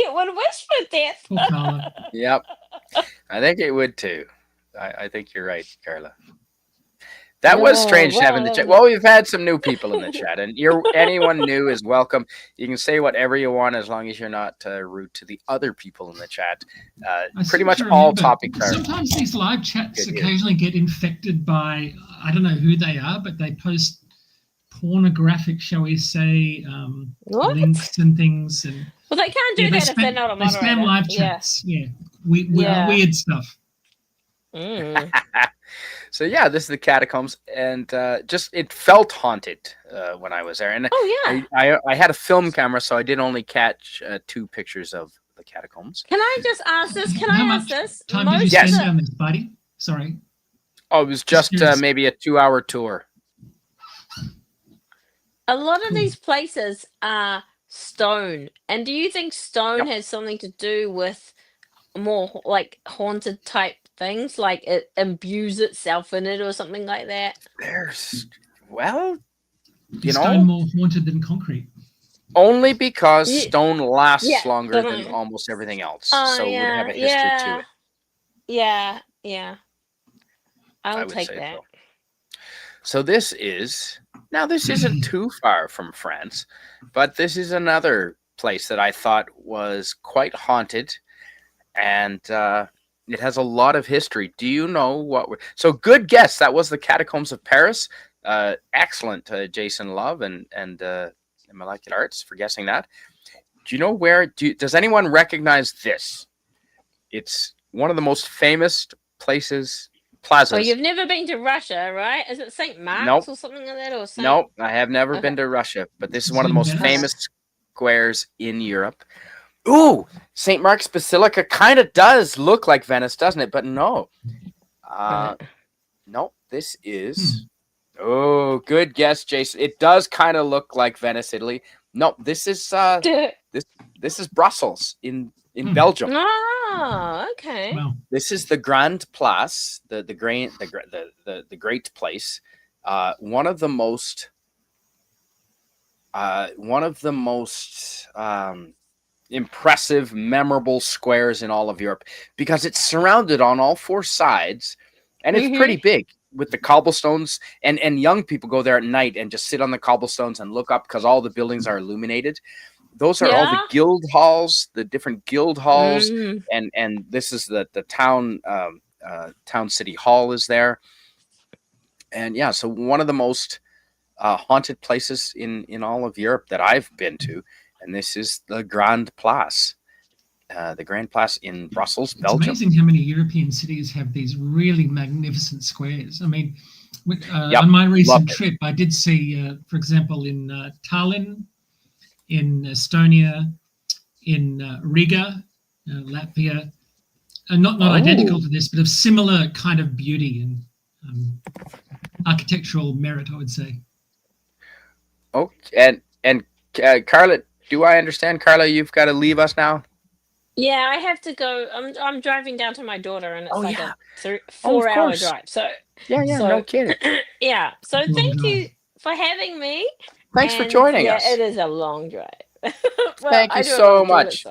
it would wish for death. Poor Carla. Yep. I think it would too. I think you're right, Carla. That was strange to have in the chat. Well, we've had some new people in the chat, and anyone new is welcome. You can say whatever you want as long as you're not rude to the other people in the chat. Pretty much all topics are. Sometimes these live chats good occasionally get infected by, I don't know who they are, but they post pornographic, shall we say, What? links and things. And Well, they can't do that if they're not a they moderator. spam live Yeah. chats. Yeah. Weird stuff. Mm. So yeah, this is the catacombs, and it felt haunted when I was there. And Oh yeah. I had a film camera, so I did only catch 2 pictures of the catacombs. Can I just ask this? Can How I much ask this? time did you Yes. spend down there, Spidey? Sorry. Oh, it was just Curious. maybe a 2-hour tour. A lot of Cool. these places are stone, and do you think stone Yep. has something to do with more like haunted type things, like it imbues itself in it or something like that? There's well, Is stone more haunted than concrete? only because Yeah. stone lasts Yeah, longer but, than almost everything else, Oh, so it would have a history to it. Yeah. I I'll would take say that. So this isn't too far from France, but this is another place that I thought was quite haunted, and it has a lot of history. Do you know what? So good guess. That was the Catacombs of Paris. Excellent, Jason Love and Molecular Arts for guessing that. Do you know where? Does anyone recognize this? It's one of the most famous plazas. Oh, you've never been to Russia, right? Is it St. Mark's Nope. or something like that? Or St. Nope, I have never Okay. been to Russia, but this is Is one of it the most Venice? famous squares in Europe. Ooh, St. Mark's Basilica kind of does look like Venice, doesn't it? But no. Right. No, this is... Oh, good guess, Jason. It does kind of look like Venice, Italy. No, this is this is Brussels in Belgium. Oh, okay. Wow. This is the Grand Place, the great place. One of the most impressive, memorable squares in all of Europe, because it's surrounded on all 4 sides, and it's pretty big with the cobblestones. And young people go there at night and just sit on the cobblestones and look up because all the buildings are illuminated. Those are all the guild halls, the different guild halls, and this is the town city hall is there. And yeah, so one of the most haunted places in all of Europe that I've been to, and this is the Grand Place. The Grand Place in Brussels, Belgium. It's amazing how many European cities have these really magnificent squares. I mean, on my recent trip, I did see, for example, in Tallinn, in Estonia, in Riga, Latvia, not identical to this, but of similar kind of beauty and architectural merit, I would say. Okay, and Carla, do I understand, Carla, you've got to leave us now? Yeah, I have to go. I'm driving down to my daughter, and it's a 4-hour course. drive. So no kidding. Yeah. So Long thank drive. you for having me. Thanks for joining us. Yeah, it is a long drive. Thank you so much.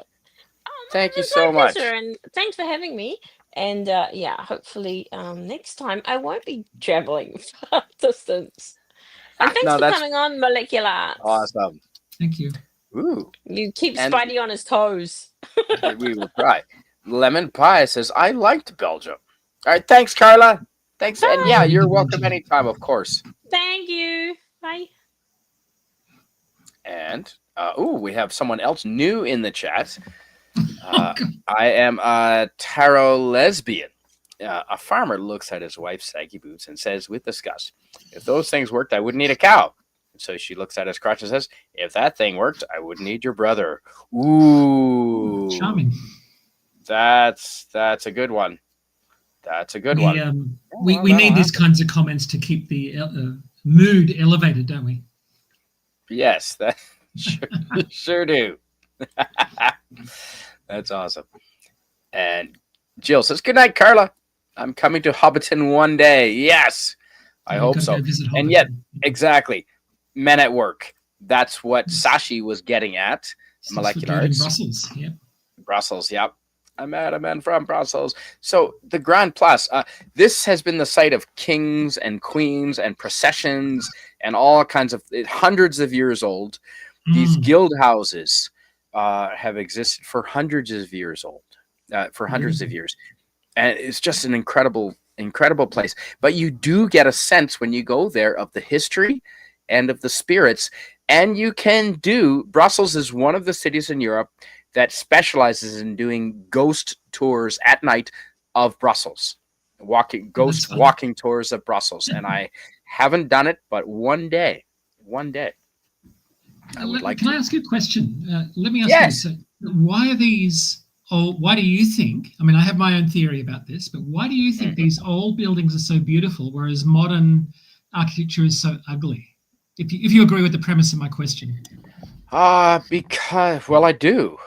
Thank you so much. And thanks for having me. And hopefully next time I won't be traveling far distance. And thanks for coming on, Molecular Arts. Awesome. Thank you. Ooh. You keep Spidey on his toes. We will try. Lemon Pie says, I liked Belgium. All right, thanks, Carla. Thanks. Bye. And yeah, you're welcome anytime, of course. Thank you. Bye. And we have someone else new in the chat. I am a tarot lesbian. A farmer looks at his wife's saggy boots and says with disgust, if those things worked, I wouldn't need a cow. And so she looks at his crotch and says, if that thing worked, I wouldn't need your brother. Ooh. Charming. That's a good one. That's a good one. We need these kinds of comments to keep the mood elevated, don't we? Yes, that sure do. That's awesome. And Jill says, good night, Carla. I'm coming to Hobbiton one day. Yes, I You've hope got to so. go visit And yet, Hobbiton. exactly, Men at Work. That's what Yes. Sashi was getting at. That's Molecular what do it in arts. Brussels. Yep. Brussels, yep. I met a man from Brussels. So the Grand Place, this has been the site of kings and queens and processions and all kinds of hundreds of years old. These guild houses have existed for hundreds of years old, of years. And it's just an incredible place. But you do get a sense when you go there of the history and of the spirits. And you can do, Brussels is one of the cities in Europe that specializes in doing ghost tours at night of Brussels, ghost walking tours of Brussels. And I haven't done it, but one day, I would like Can to. I ask you a question? Let me ask Yes. you this. Why are these old, why do you think, I mean, I have my own theory about this, but why do you think these old buildings are so beautiful, whereas modern architecture is so ugly? If you agree with the premise of my question. Because, well, I do.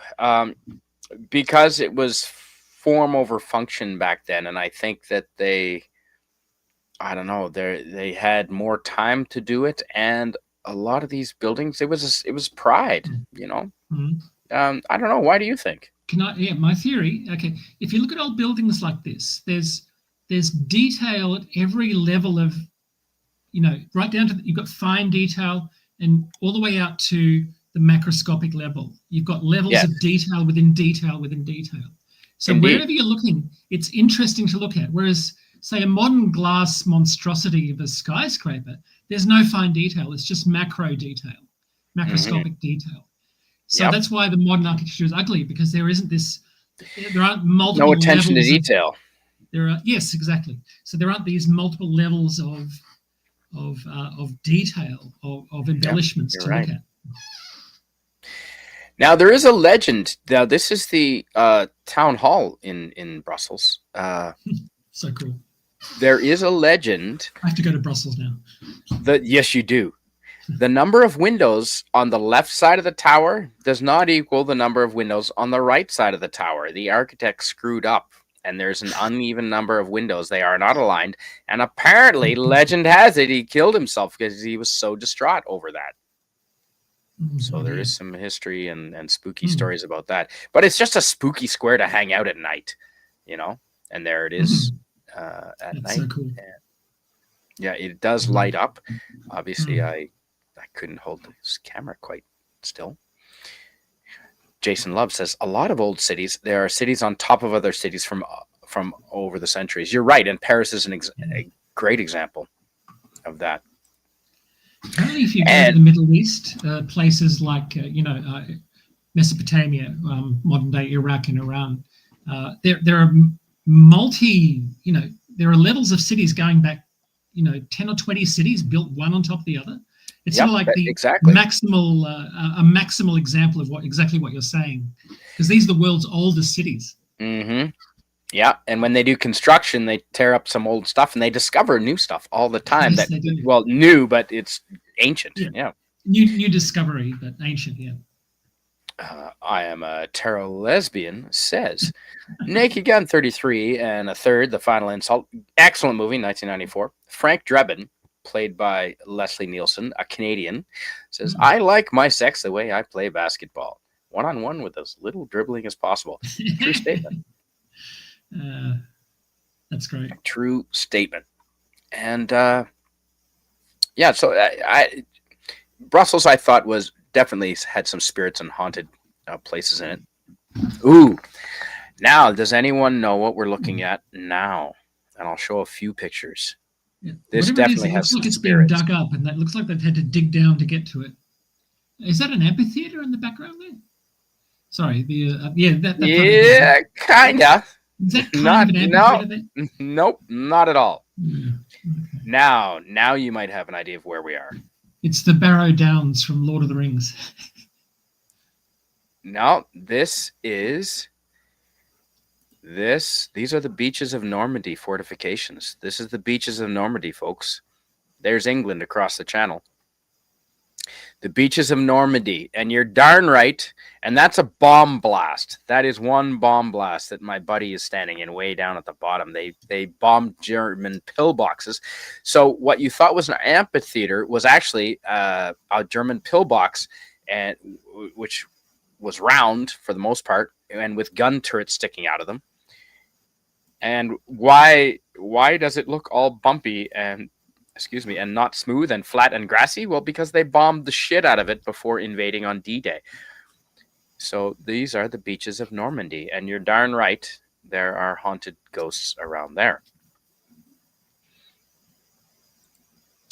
Because it was form over function back then, and I think that I don't know, they had more time to do it, and a lot of these buildings, it was pride, you know. I don't know. Why do you think? Yeah, my theory. Okay, if you look at old buildings like this, there's detail at every level of, right down to you've got fine detail and all the way out to the macroscopic level. You've got levels of detail within detail within detail. So wherever you're looking, it's interesting to look at. Whereas, say, a modern glass monstrosity of a skyscraper, there's no fine detail. It's just macro detail, macroscopic detail. So that's why the modern architecture is ugly, because there aren't multiple attention levels to detail. Yes, exactly. So there aren't these multiple levels of detail, of embellishments to look at. Now, there is a legend. Now, this is the town hall in Brussels. So cool. There is a legend. I have to go to Brussels now. Yes, you do. The number of windows on the left side of the tower does not equal the number of windows on the right side of the tower. The architect screwed up, and there's an uneven number of windows. They are not aligned. And apparently, legend has it, he killed himself because he was so distraught over that. So there is some history and spooky stories about that. But it's just a spooky square to hang out at night, and there it is at night. So cool. Yeah, it does light up. Obviously, I couldn't hold this camera quite still. Jason Love says, a lot of old cities, there are cities on top of other cities from over the centuries. You're right, and Paris is a great example of that. Apparently, if you go to the Middle East, places like Mesopotamia, modern day Iraq and Iran, there are there are levels of cities going back, 10 or 20 cities built one on top of the other. It's sort of like the maximal example of exactly what you're saying, because these are the world's oldest cities. Yeah, and when they do construction, they tear up some old stuff and they discover new stuff all the time. Yes, they do. Well, new, but it's ancient. Yeah. New discovery, but ancient. Yeah. I am a tarot lesbian, says Naked Gun 33 and a third, The Final Insult. Excellent movie, 1994. Frank Drebin, played by Leslie Nielsen, a Canadian, says, I like my sex the way I play basketball. One-on-one with as little dribbling as possible. True statement. That's great. True statement. And so Brussels, I thought, was definitely had some spirits and haunted places in it. Ooh. Now, does anyone know what we're looking at now? And I'll show a few pictures. Yeah. This Whatever definitely has some it's spirits. Being dug up, and that looks like they've had to dig down to get to it. Is that an amphitheater in the background there? Sorry, yeah, kinda. Is that kind of an amphitheater there? Nope, not at all. Yeah. Okay. Now you might have an idea of where we are. It's the Barrow Downs from Lord of the Rings. No, these are the beaches of Normandy fortifications. This is the beaches of Normandy, folks. There's England across the channel. The beaches of Normandy, and you're darn right. And that's a bomb blast. That is one bomb blast that my buddy is standing in way down at the bottom. They bombed German pillboxes. So what you thought was an amphitheater was actually a German pillbox, and which was round for the most part, and with gun turrets sticking out of them. And why does it look all bumpy and not smooth and flat and grassy? Well, because they bombed the shit out of it before invading on D-Day. So these are the beaches of Normandy, and you're darn right, there are haunted ghosts around there.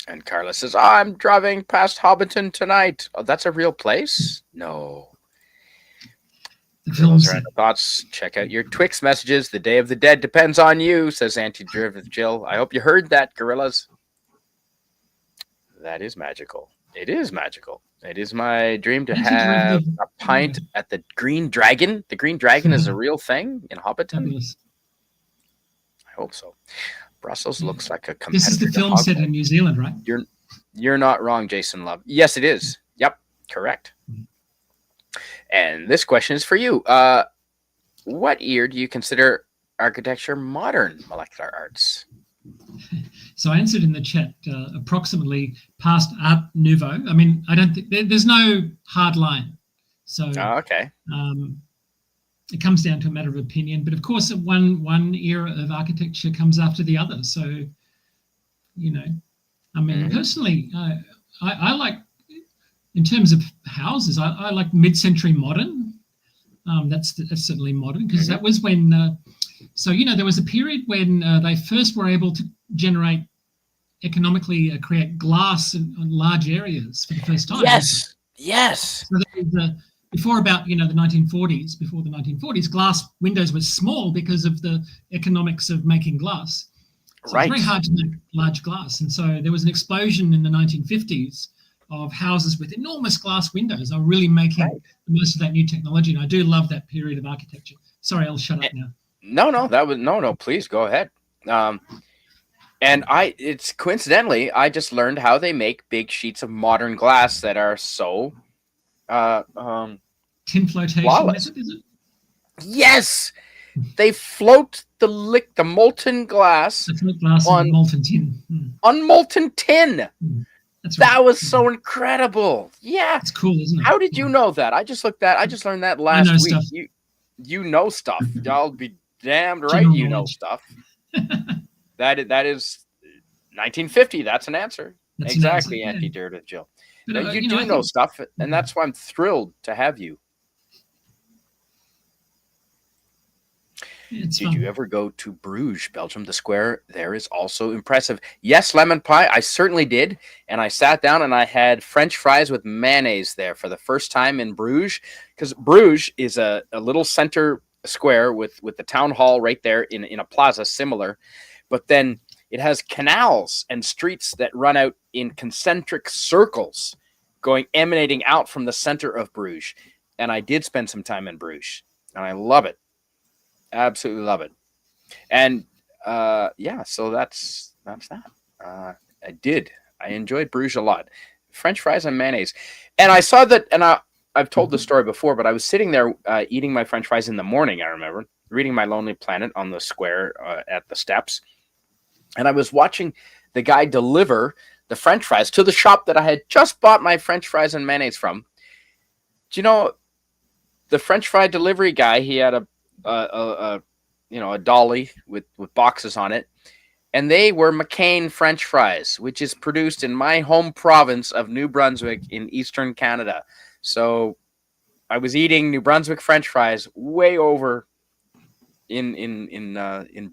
And Carla says, I'm driving past Hobbiton tonight. Oh, that's a real place? No. Those random thoughts. Check out your Twix messages. The Day of the Dead depends on you, says Anti-Derivative Jill. I hope you heard that, gorillas. That is magical. It is magical. It is my dream to have a pint at the Green Dragon. The Green Dragon is a real thing in Hobbiton. Fabulous. I hope so. Brussels looks like a competitor. This is the film set in New Zealand, right? You're not wrong, Jason Love. Yes, it is. Yep, correct. And this question is for you. What year do you consider architecture modern molecular arts? So I answered in the chat approximately past Art Nouveau. I mean, I don't think there's no hard line. So okay. It comes down to a matter of opinion. But of course, one era of architecture comes after the other. So, you know, I mean, personally, I like, in terms of houses, I like mid-century modern. That's certainly modern, because that was when. So, you know, there was a period when they first were able to generate economically create glass in large areas for the first time. Yes, yes. So before about, you know, the 1940s, glass windows were small because of the economics of making glass. So right. It's very hard to make large glass. And so there was an explosion in the 1950s of houses with enormous glass windows. Are really making the most of that new technology. And I do love that period of architecture. Sorry, I'll shut up now. No, please go ahead. And it's coincidentally, I just learned how they make big sheets of modern glass that are so tin flotation flawless. method, is it? Yes, they float the molten glass, on molten tin. On molten tin. That's right. That was so incredible. Yeah, it's cool, isn't it? How did you know that? I just learned that last week. Stuff. You know stuff. I'll be damned right. General you knowledge. Know stuff. That is 1950. That's an answer. That's exactly, an answer, Anti-Derivative Jill. But, you do know stuff, and that's why I'm thrilled to have you. Did you ever go to Bruges, Belgium? The square there is also impressive. Yes, lemon pie. I certainly did. And I sat down and I had French fries with mayonnaise there for the first time in Bruges, because Bruges is a little center square with the town hall right there in a plaza similar. But then it has canals and streets that run out in concentric circles emanating out from the center of Bruges. And I did spend some time in Bruges, and I love it. Absolutely love it. And so that's that. I enjoyed Bruges a lot. French fries and mayonnaise. And I saw that, and I've told the story before, but I was sitting there eating my French fries in the morning, I remember, reading My Lonely Planet on the square at the steps. And I was watching the guy deliver the French fries to the shop that I had just bought my French fries and mayonnaise from. Do you know, the French fry delivery guy, he had a dolly with boxes on it, and they were McCain French fries, which is produced in my home province of New Brunswick in eastern Canada. So I was eating New Brunswick French fries way over in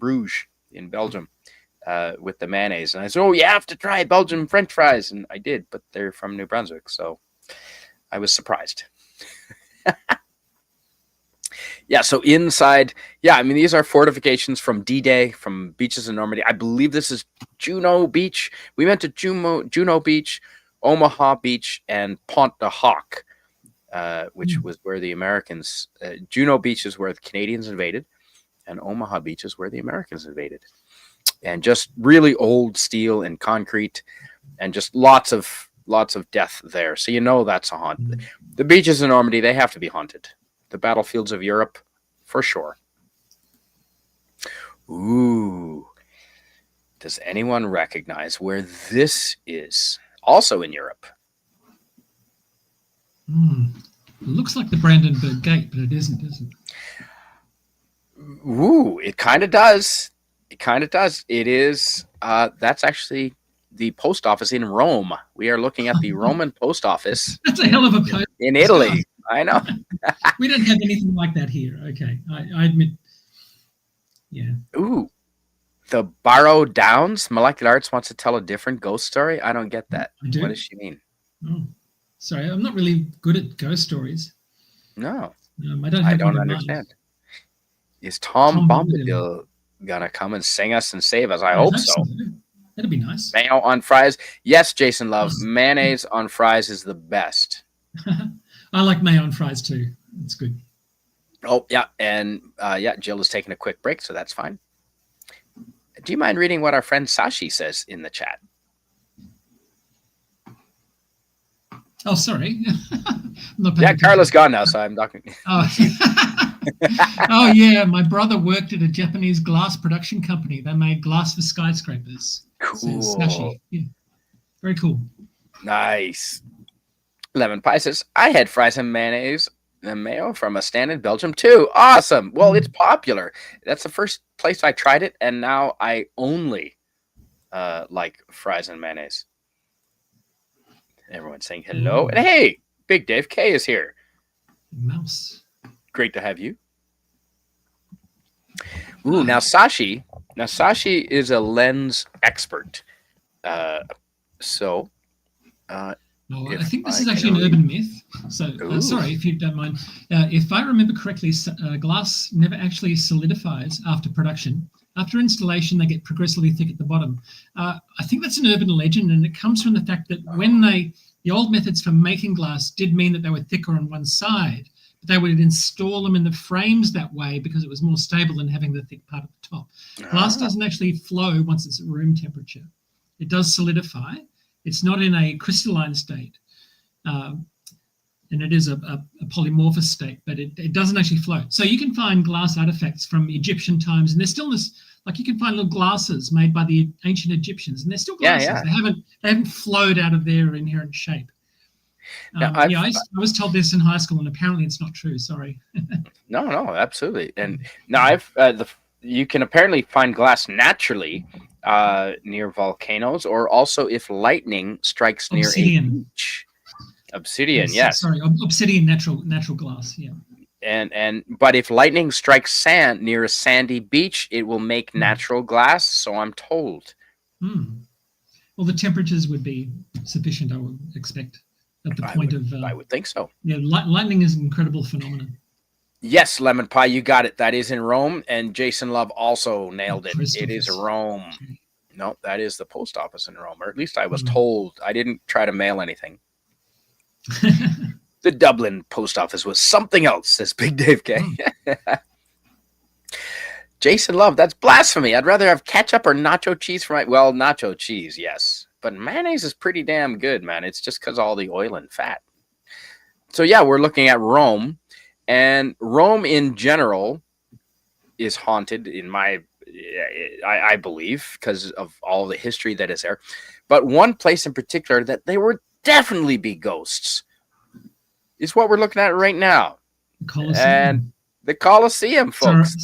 Bruges in Belgium with the mayonnaise, and I said, "Oh, you have to try Belgian French fries," and I did, but they're from New Brunswick, so I was surprised. Yeah, so inside, I mean, these are fortifications from D-Day, from beaches in Normandy. I believe this is Juno Beach. We went to Juno Beach, Omaha Beach, and Pont de Hoc, which was where the Americans, Juno Beach is where the Canadians invaded, and Omaha Beach is where the Americans invaded. And just really old steel and concrete, and just lots of lots of death there. So you know that's a haunt. The beaches in Normandy, they have to be haunted. The battlefields of Europe, for sure. Ooh. Does anyone recognize where this is? Also in Europe. It looks like the Brandenburg Gate, but it isn't, is it? Ooh, it kind of does. It kind of does. It is. That's actually the post office in Rome. We are looking at the Roman post office. That's a hell of a post in Italy. I know. We don't have anything like that here. Okay, I admit. Yeah. Ooh, the Barrow Downs. Molecular Arts wants to tell a different ghost story. I don't get that. I do. What does she mean? Oh, sorry, I'm not really good at ghost stories. No, I don't understand. Is Tom Bombadil gonna come and sing us and save us? I hope so. That'd be nice. Mayo on fries. Yes, Jason Love. Mayonnaise on fries is the best. I like mayo on fries too. It's good. Oh, yeah. And Jill is taking a quick break, so that's fine. Do you mind reading what our friend Sashi says in the chat? Oh, sorry. Carla's gone now, so I'm talking. Oh. Oh, yeah. My brother worked at a Japanese glass production company. They made glass for skyscrapers. Cool. So, yeah. Very cool. Nice. Lemon Pie says, I had fries and mayonnaise and mayo from a stand in Belgium too. Awesome. Well, it's popular. That's the first place I tried it, and now I only like fries and mayonnaise. Everyone's saying hello. And hey, Big Dave K is here. Mouse. Great to have you. Ooh, now Sashi is a lens expert. I think this is actually an urban myth. So, sorry if you don't mind. If I remember correctly, glass never actually solidifies after production. After installation, they get progressively thick at the bottom. I think that's an urban legend, and it comes from the fact that when the old methods for making glass did mean that they were thicker on one side, but they would install them in the frames that way because it was more stable than having the thick part at the top. Glass doesn't actually flow once it's at room temperature. It does solidify. It's not in a crystalline state, and it is a polymorphous state, but it doesn't actually float. So you can find glass artifacts from Egyptian times, and there's still this, like you can find little glasses made by the ancient Egyptians, and they're still glasses. Yeah. They haven't flowed out of their inherent shape. I was told this in high school, and apparently it's not true. Sorry. No, absolutely. And now you can apparently find glass naturally near volcanoes, or also if lightning strikes near a beach. Obsidian, yes. Sorry, obsidian, natural glass. Yeah. But if lightning strikes sand near a sandy beach, it will make natural glass. So I'm told. Well, the temperatures would be sufficient, I would expect. At the point I would think so. Yeah, lightning is an incredible phenomenon. Yes, Lemon Pie, you got it. That is in Rome, and Jason Love also nailed it. It is Rome. No, that is the post office in Rome, or at least I was told. I didn't try to mail anything. The Dublin post office was something else, says Big Dave K. Jason Love, that's blasphemy. I'd rather have ketchup or nacho cheese for nacho cheese, yes. But mayonnaise is pretty damn good, man. It's just because all the oil and fat. So, yeah, we're looking at Rome. And Rome in general is haunted, I believe, because of all the history that is there. But one place in particular that there would definitely be ghosts is what we're looking at right now. And the Colosseum, folks.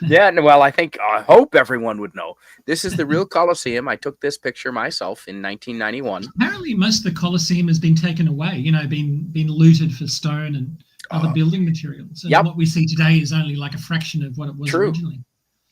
I hope everyone would know. This is the real Colosseum. I took this picture myself in 1991. Apparently, most of the Colosseum has been taken away, been looted for stone and other building materials. And what we see today is only like a fraction of what it was originally.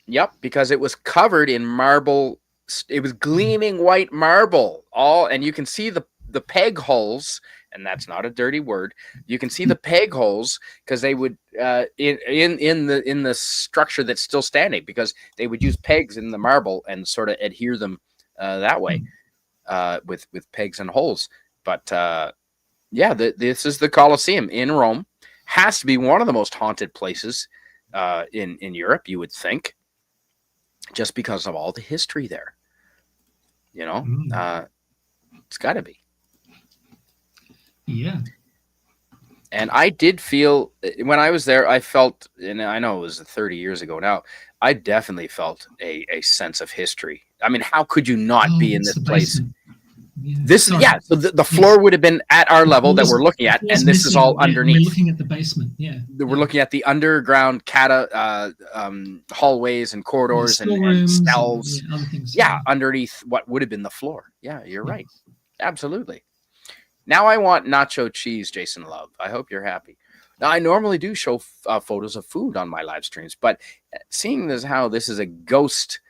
Yep, because it was covered in marble. It was gleaming white marble. And you can see the peg holes. And that's not a dirty word. You can see the peg holes because they would in the structure that's still standing, because they would use pegs in the marble and sort of adhere them that way with pegs and holes. But this is the Colosseum in Rome. Has to be one of the most haunted places in Europe, you would think, just because of all the history there. It's got to be. Yeah. And I did feel when I was there, I felt, and I know it was 30 years ago now, I definitely felt a sense of history. I mean, how could you not be in it's this the place? basement. Yeah. This, Sorry. yeah. So the floor would have been at our level that we're looking at, floor's and this is missing, all and underneath. we're looking at the basement. Yeah. We're looking at the underground hallways and corridors and storerooms cells. and other things. Yeah, underneath what would have been the floor. Yeah, you're right. Absolutely. Now I want nacho cheese, Jason Love. I hope you're happy. Now, I normally do show photos of food on my live streams, but seeing this how this is a ghost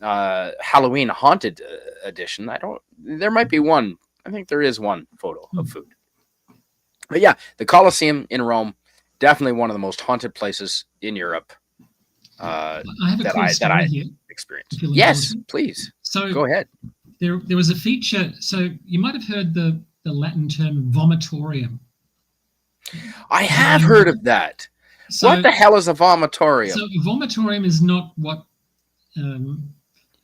Halloween haunted edition, there might be one. I think there is one photo of food. But yeah, the Colosseum in Rome, definitely one of the most haunted places in Europe I have a cool story here. Experienced. Yes, please. So go ahead. There was a feature. So you might have heard the Latin term vomitorium. I have heard of that. So, what the hell is a vomitorium? So a vomitorium is not what a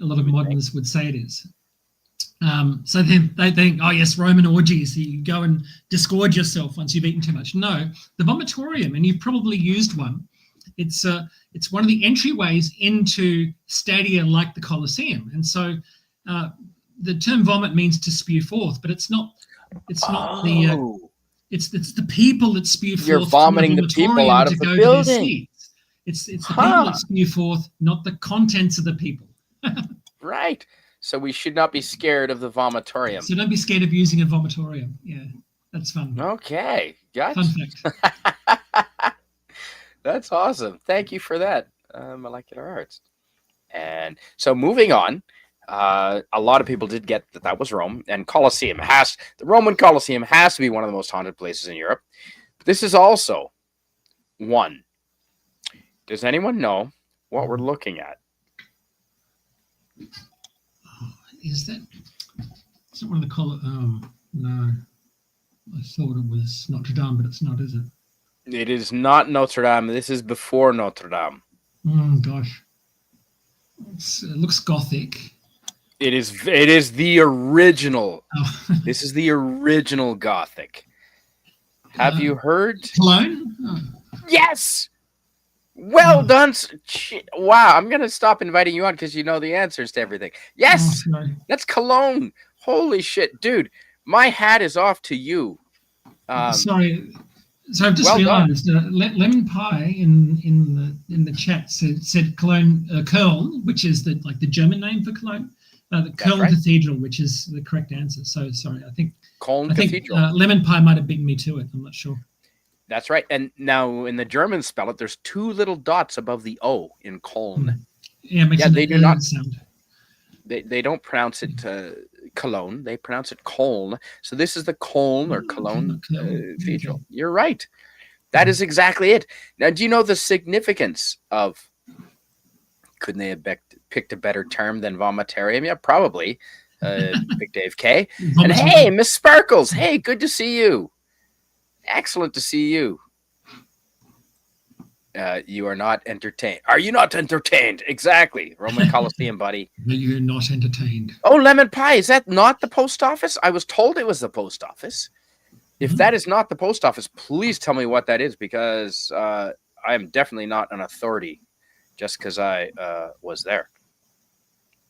lot of moderns would say it is. So then they think, oh yes, Roman orgies, you go and disgorge yourself once you've eaten too much. No, the vomitorium, and you've probably used one, it's one of the entryways into stadia like the Colosseum. And so the term vomit means to spew forth, but it's not it's the people that spew forth. You're vomiting the people out of the building. It's the people that spew forth, not the contents of the people. Right. So we should not be scared of the vomitorium. So don't be scared of using a vomitorium. Yeah, that's fun. Okay, gotcha. Fun fact. That's awesome. Thank you for that, Molecular Arts. And so moving on, a lot of people did get that was Rome, and the Roman Colosseum has to be one of the most haunted places in Europe. But this is also one. Does anyone know what we're looking at? Is that one of the no. I thought it was Notre Dame, but it's not, is it? It is not Notre Dame. This is before Notre Dame. Gosh. It looks Gothic. It is the original. Oh. This is the original Gothic. Have you heard? Cologne? Oh. Yes! Well done. Wow, I'm going to stop inviting you on because you know the answers to everything. Yes! That's Cologne. Holy shit. Dude, my hat is off to you. Sorry. So I've just realized Lemon Pie in the chat said Cologne, Köln, which is the German name for Cologne. The Köln Cathedral, which is the correct answer. So sorry, I think Cathedral. Lemon Pie might have beaten me to it. I'm not sure. That's right. And now in the German spell it, there's two little dots above the O in Köln. Yeah, they do not sound. They don't pronounce it Cologne. They pronounce it Köln. So this is the Köln or Cologne Cathedral. Okay. You're right. That is exactly it. Now, do you know the significance of? Couldn't they have picked a better term than vomitarium? Yeah, probably. Big Dave K. And hey, Miss Sparkles. Hey, good to see you. Excellent to see you. You are not entertained. Are you not entertained? Exactly. Roman Colosseum, buddy. You're not entertained. Oh, Lemon Pie. Is that not the post office? I was told it was the post office. If that is not the post office, please tell me what that is, because I am definitely not an authority just because I was there.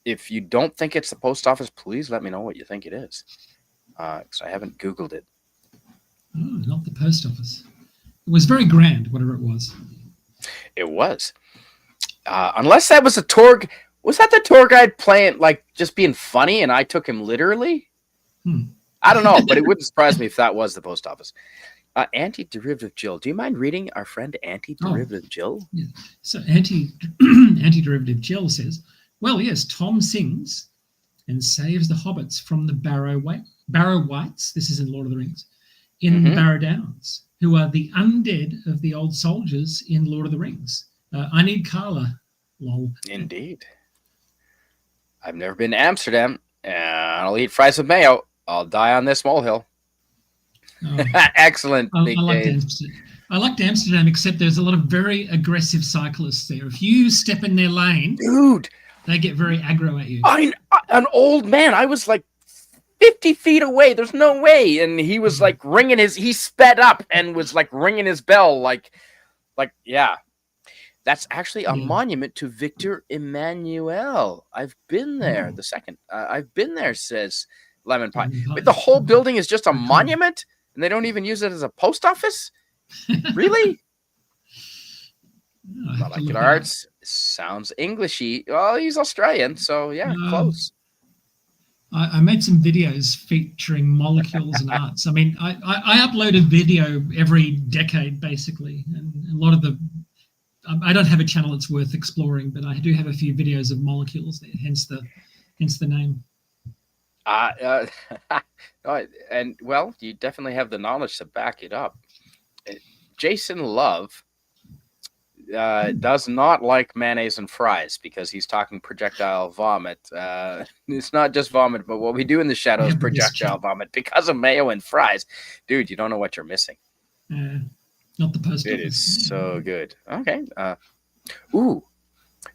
If you don't think it's the post office, please let me know what you think it is, because I haven't Googled it. Oh, not the post office. It was very grand, whatever it was. It was. Unless that was a tour. Was that the tour guide playing, just being funny, and I took him literally? I don't know, but it wouldn't surprise me if that was the post office. Anti-derivative Jill. Do you mind reading our friend Anti-derivative Jill? Yeah. So Anti-derivative Jill says, well, yes, Tom sings and saves the hobbits from the Barrow Wights. This is in Lord of the Rings. In the Barrow Downs, who are the undead of the old soldiers in Lord of the Rings. I need Carla, lol. Indeed. I've never been to Amsterdam, and I'll eat fries with mayo. I'll die on this molehill. Oh. Excellent. I liked Amsterdam, except there's a lot of very aggressive cyclists there. If you step in their lane, dude, they get very aggro at you. An old man. I was like 50 feet away. There's no way. And he was like he sped up and was like ringing his bell. Like, yeah. That's actually a monument to Victor Emmanuel. I've been there. The second. I've been there, says Lemon Pie. Wait, the whole building is just a monument? And they don't even use it as a post office? Really? Molecular arts sounds Englishy. Well, he's Australian, so yeah, close. I made some videos featuring molecules and arts. I mean, I upload a video every decade, basically. And a lot of I don't have a channel that's worth exploring, but I do have a few videos of molecules, hence the name. And well, you definitely have the knowledge to back it up. Jason Love does not like mayonnaise and fries because he's talking projectile vomit. It's not just vomit, but what we do in the shadows is projectile vomit because of mayo and fries. Dude, you don't know what you're missing. Not the post office. It is so good. Okay.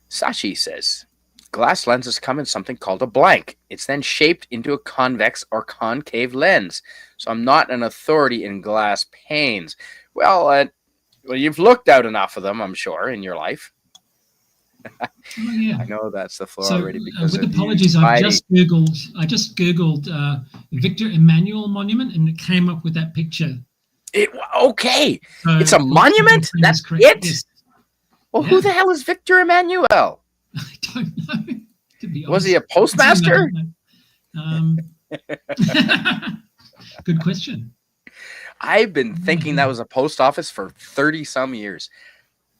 Sashi says, glass lenses come in something called a blank. It's then shaped into a convex or concave lens. So I'm not an authority in glass panes. Well, you've looked out enough of them, I'm sure, in your life. I know that's the floor already. Because with apologies, I just googled Victor Emmanuel Monument, and it came up with that picture. Okay, so it's a monument. That's it. Yes. Well, who the hell is Victor Emmanuel? I don't know. To be honest, was he a postmaster? Good question. I've been thinking that was a post office for 30 some years,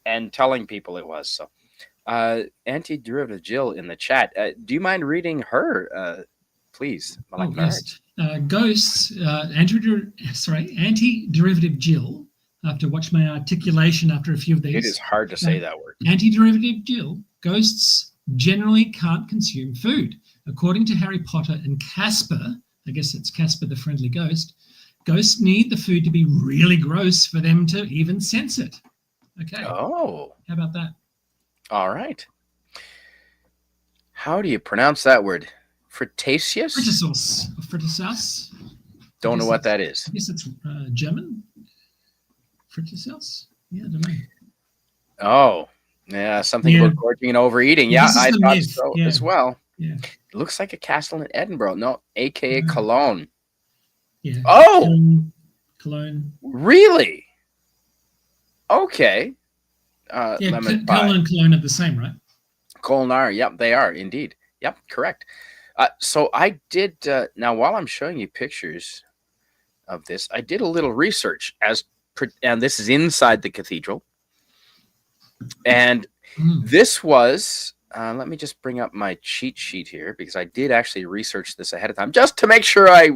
and telling people it was. So, anti-derivative Jill in the chat. Do you mind reading her, please? Yes. Ghosts, anti-derivative Jill. I have to watch my articulation after a few of these. It is hard to say that word. Anti-derivative Jill. Ghosts generally can't consume food. According to Harry Potter and Casper, I guess it's Casper the Friendly Ghost, ghosts need the food to be really gross for them to even sense it. Okay. Oh. How about that? All right. How do you pronounce that word? Fritaceous? Fritasauce. Don't know what that is. I guess it's German. Fritasauce? Yeah, I don't know. Oh, yeah, something about gorging and overeating. Yeah, I thought so as well. Yeah. It looks like a castle in Edinburgh. No, a.k.a. Cologne. Yeah. Oh! Cologne. Really? Okay. Cologne and Cologne are the same, right? Cologne are. Yep, they are indeed. Yep, correct. So I did, now while I'm showing you pictures of this, I did a little research and this is inside the cathedral. And this was, let me just bring up my cheat sheet here because I did actually research this ahead of time just to make sure I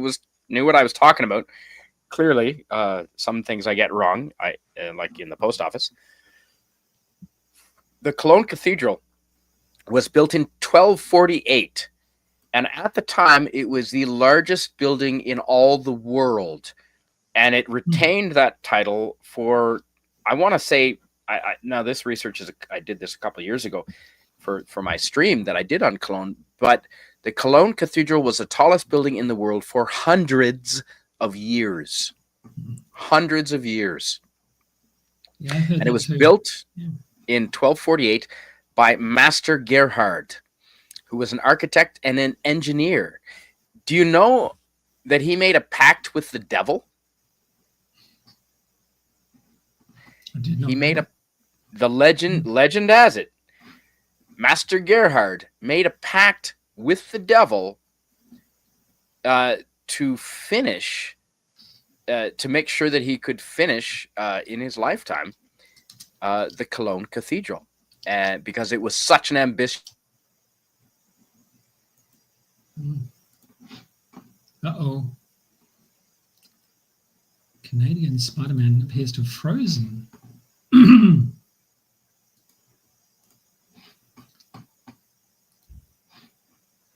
knew what I was talking about. Clearly, some things I get wrong, like in the post office. The Cologne Cathedral was built in 1248. And at the time, it was the largest building in all the world. And it retained that title for, I want to say, now this research I did this a couple of years ago for my stream that I did on Cologne. But the Cologne Cathedral was the tallest building in the world for hundreds of years. Hundreds of years. Yeah, I heard and it was built in 1248 by Master Gerhard, who was an architect and an engineer. Do you know that he made a pact with the devil? I did not. He made the legend has it, Master Gerhard made a pact with the devil to finish, to make sure that he could finish in his lifetime the Cologne Cathedral, because it was such an ambition. Uh-oh. Canadian Spider-Man appears to have frozen.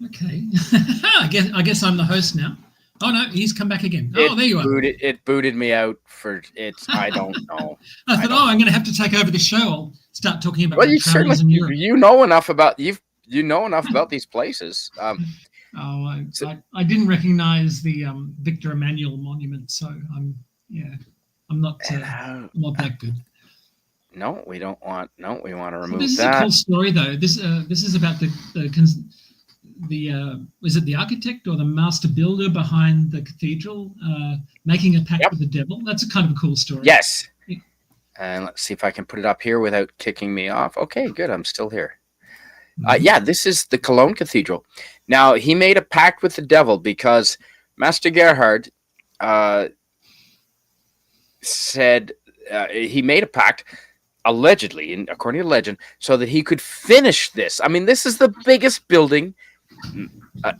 Okay. I guess I'm the host now. Oh no, he's come back again. Oh, there you are. It booted me out for it's. I don't know. I thought, I'm going to have to take over the show. I'll start talking about well, my you travels certainly in Europe. you know enough about these places. Oh, So, I didn't recognize the Victor Emmanuel monument, so I'm not that good. no, we don't want. No, we want to So remove this is a that. cool story, though. This is about the is it the architect or the master builder behind the cathedral making a pact Yep. with the devil? That's a kind of a cool story. Yes. Yeah. And let's see if I can put it up here without kicking me off. Okay, good. I'm still here. Mhm. Yeah, this is the Cologne Cathedral. Now, he made a pact with the devil because Master Gerhard said he made a pact, allegedly, and according to legend, so that he could finish this. I mean, this is the biggest building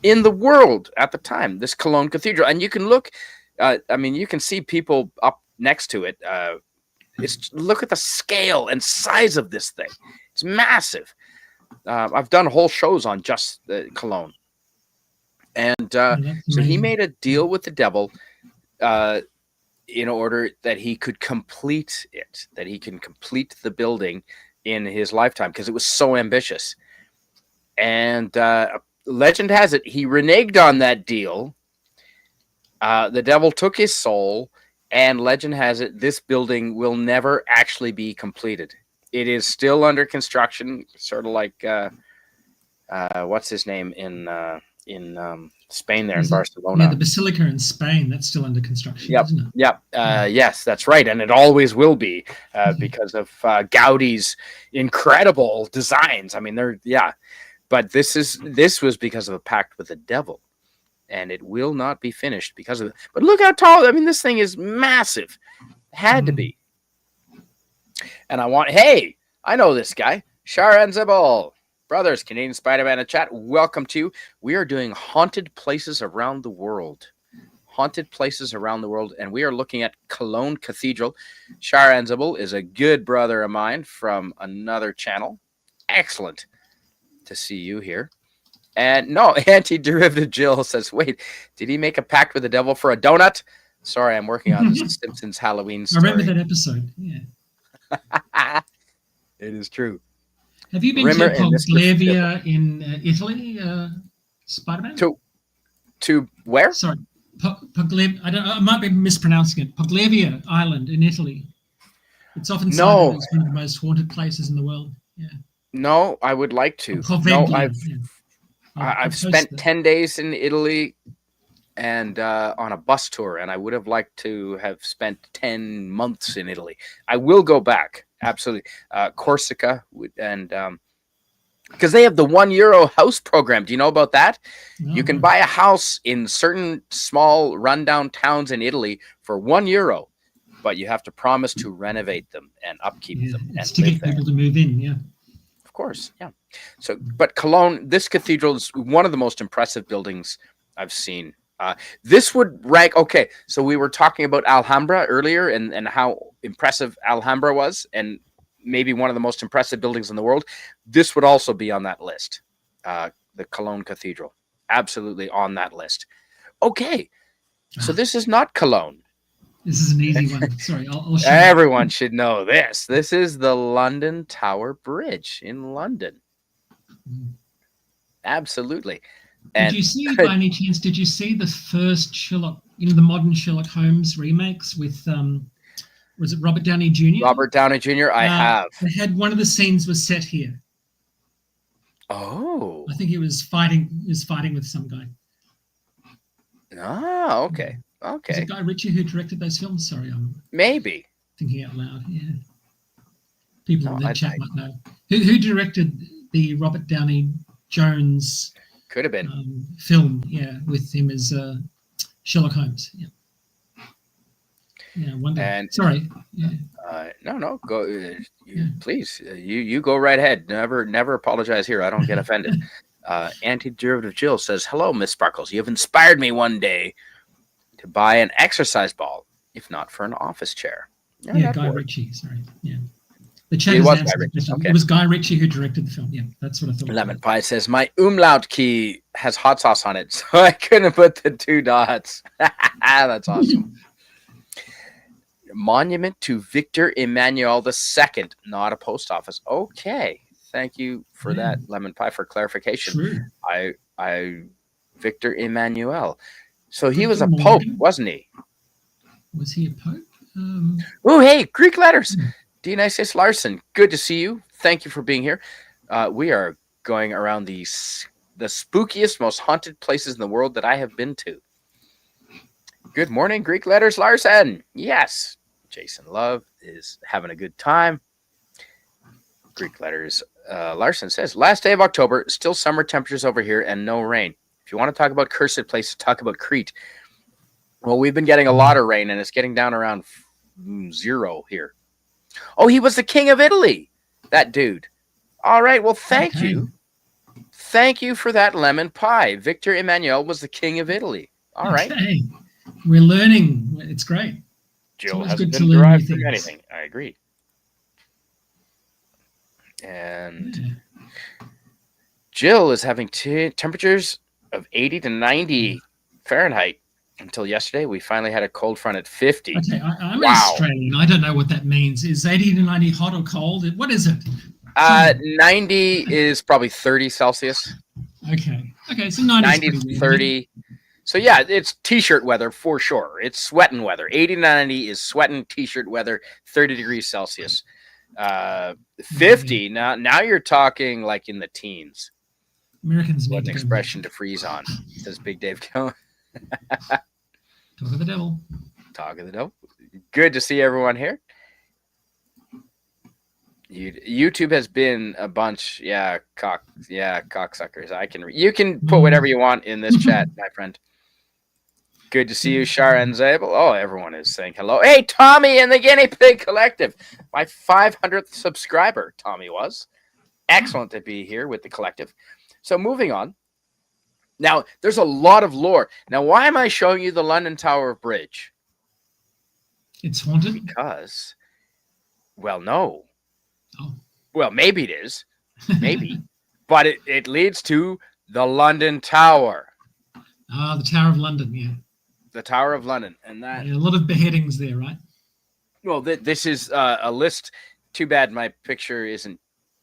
in the world at the time, this Cologne Cathedral. And you can look, I mean, you can see people up next to it. Look at the scale and size of this thing. It's massive. I've done whole shows on just Cologne. And so he made a deal with the devil in order that he could complete it, that he can complete the building in his lifetime because it was so ambitious. And legend has it, he reneged on that deal. The devil took his soul, and legend has it, this building will never actually be completed. It is still under construction, sort of like what's his name in Spain, there in Barcelona. Yeah, the Basilica in Spain, that's still under construction, Yep. isn't it? Yep. Yes, that's right, and it always will be because of Gaudi's incredible designs. I mean, but this was because of a pact with the devil, and it will not be finished because of it. But look how tall! I mean, this thing is massive. Had to be. And hey, I know this guy, Shar and Zabal. Brothers, Canadian Spider-Man in chat, welcome to. We are doing haunted places around the world. Haunted places around the world, and we are looking at Cologne Cathedral. Shar Anzabal is a good brother of mine from another channel. Excellent to see you here. And no, anti-derivative Jill says, wait, did he make a pact with the devil for a donut? Sorry, I'm working on the Simpsons Halloween story. I remember that episode, yeah. It is true. Have you been to Poglavia in Italy, Spider-Man? To where? Sorry, Poglavia. I might be mispronouncing it. Poglavia Island in Italy. It's often cited as one of the most haunted places in the world. Yeah. No, I would like to. No, I've spent 10 days in Italy and on a bus tour, and I would have liked to have spent 10 months in Italy. I will go back. Absolutely. Corsica, and because they have the €1 house program. Do you know about that? No. You can buy a house in certain small rundown towns in Italy for €1, but you have to promise to renovate them and upkeep them. It's to get people to move in, yeah. Of course, yeah. So, but Cologne, this cathedral is one of the most impressive buildings I've seen. This would rank, okay, so we were talking about Alhambra earlier and how impressive Alhambra was, and maybe one of the most impressive buildings in the world. This would also be on that list, the Cologne Cathedral. Absolutely on that list. Okay, so this is not Cologne. This is an easy one. Sorry, I'll show Everyone should know this. This is the London Tower Bridge in London. Absolutely. Did you see, by any chance, did you see the first Sherlock, the modern Sherlock Holmes remakes with, was it Robert Downey Jr.? Robert Downey Jr., I have. They had one of the scenes was set here. Oh. I think he was fighting with some guy. Oh, okay. Okay. Is it Guy Ritchie who directed those films? Sorry, I'm maybe thinking out loud. Yeah. People in the chat might know. Who directed the Robert Downey Jones? Could have been film, with him as Sherlock Holmes. Yeah. Yeah, wonder. And sorry. Yeah. No, go. Please, you go right ahead. Never apologize here. I don't get offended. Anti-derivative Jill says, "Hello, Miss Sparkles. You have inspired me one day to buy an exercise ball, if not for an office chair." Yeah, Guy Ritchie. Sorry. Yeah. The chat is It was Guy Ritchie who directed the film. Yeah, that's what I thought. Lemon Pie says, my umlaut key has hot sauce on it, so I couldn't put the 2 dots. That's awesome. Monument to Victor Emmanuel II, not a post office. Okay. Thank you for that, Lemon Pie, for clarification. True. I Victor Emmanuel. So he was Good a pope, morning. wasn't he? Was he a pope? Oh, hey, Greek letters. Hmm. Dionysius Larson, good to see you. Thank you for being here. We are going around the spookiest, most haunted places in the world that I have been to. Good morning, Greek letters, Larson. Yes, Jason Love is having a good time. Greek letters, Larson says, last day of October, still summer temperatures over here and no rain. If you want to talk about cursed places, talk about Crete. Well, we've been getting a lot of rain, and it's getting down around 0 here. Oh, he was the king of Italy, that dude. All right, well, thank you. Thank you for that lemon pie. Victor Emmanuel was the king of Italy. All right. Okay. We're learning. It's great. Jill always hasn't good to been learn derived new from things. anything. I agree. And Yeah. Jill is having temperatures of 80 to 90 Fahrenheit. Until yesterday, we finally had a cold front at 50. Okay, I'm Wow. Australian. I don't know what that means. Is 80 to 90 hot or cold? What is it? 90 is probably 30 Celsius. Okay. Okay, so 90 is 90 pretty weird. 30. So yeah, it's t-shirt weather for sure. It's sweating weather. 80 to 90 is sweating t-shirt weather, 30 degrees Celsius. 50, now you're talking like in the teens. Americans What need an to go expression to freeze on, says Big Dave. Talk of the devil. Talk of the devil. Good to see everyone here. YouTube has been a bunch, cocksuckers. You can put whatever you want in this chat, my friend. Good to see you, Sharon Zabel. Oh, everyone is saying hello. Hey, Tommy and the Guinea Pig Collective. My 500th subscriber, Tommy was. Excellent to be here with the collective. So moving on. Now, there's a lot of lore. Now, why am I showing you the London Tower Bridge? It's haunted? Because, well, no. Oh. Well, maybe it is. Maybe. But it leads to the London Tower. The Tower of London, yeah. The Tower of London. And that. Yeah, a lot of beheadings there, right? Well, this is a list. Too bad my picture is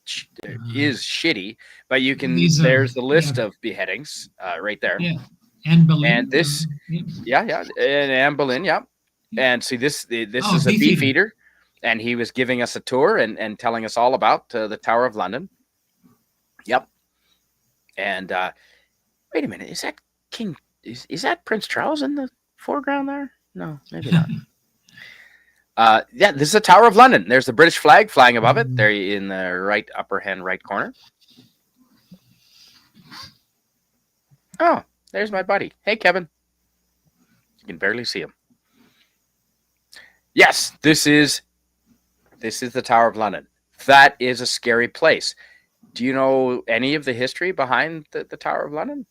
shitty, but you can. There's the list of beheadings right there. Yeah, Anne Boleyn. And this, and Anne Boleyn, yeah. And see, this is a beefeater, and he was giving us a tour and telling us all about the Tower of London. Yep. And wait a minute, is that King? Is that Prince Charles in the foreground there? No, maybe not. Yeah, this is the Tower of London. There's the British flag flying above it. There in the right upper hand right corner. Oh, there's my buddy. Hey, Kevin. You can barely see him. Yes, this is the Tower of London. That is a scary place. Do you know any of the history behind the Tower of London?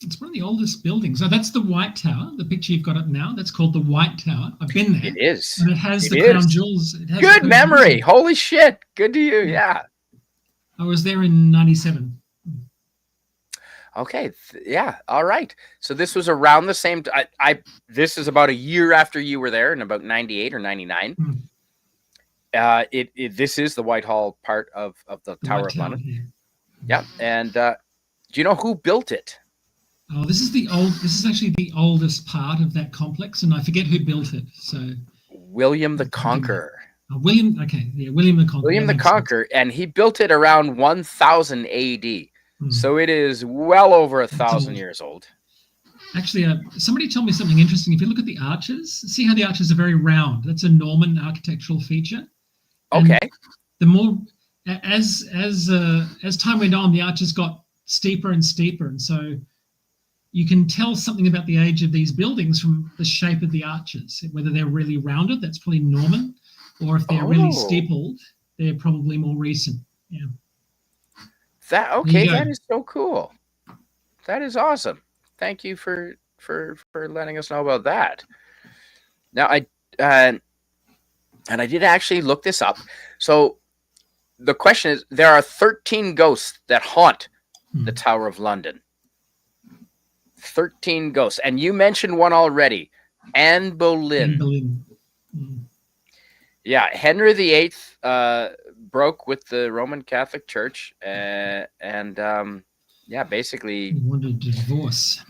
It's one of the oldest buildings. So that's the White Tower. The picture you've got up now, that's called the White Tower. I've been there. It is. And it has the crown jewels. Good memory. Holy shit. Good to you. Yeah. I was there in 97. Okay. Yeah. All right. So this was around the same time. This is about a year after you were there in about 98 or 99. This is the Whitehall part of the Tower of London. Yeah. And do you know who built it? Oh, this is actually the oldest part of that complex, and I forget who built it. So William the Conqueror. William the Conqueror. William the Conqueror, and he built it around 1000 AD. So it is well over 1,000 years old. Actually, somebody told me something interesting. If you look at the arches, see how the arches are very round. That's a Norman architectural feature. Okay. And the more as time went on, the arches got steeper and steeper, and so you can tell something about the age of these buildings from the shape of the arches. Whether they're really rounded, that's probably Norman, or if they're really steepled, they're probably more recent. Yeah. That is so cool. That is awesome. Thank you for letting us know about that. Now I did actually look this up. So the question is, there are 13 ghosts that haunt the Tower of London. 13 ghosts. And you mentioned one already, Anne Boleyn. Yeah, Henry VIII broke with the Roman Catholic Church, and yeah, basically, He wanted a divorce.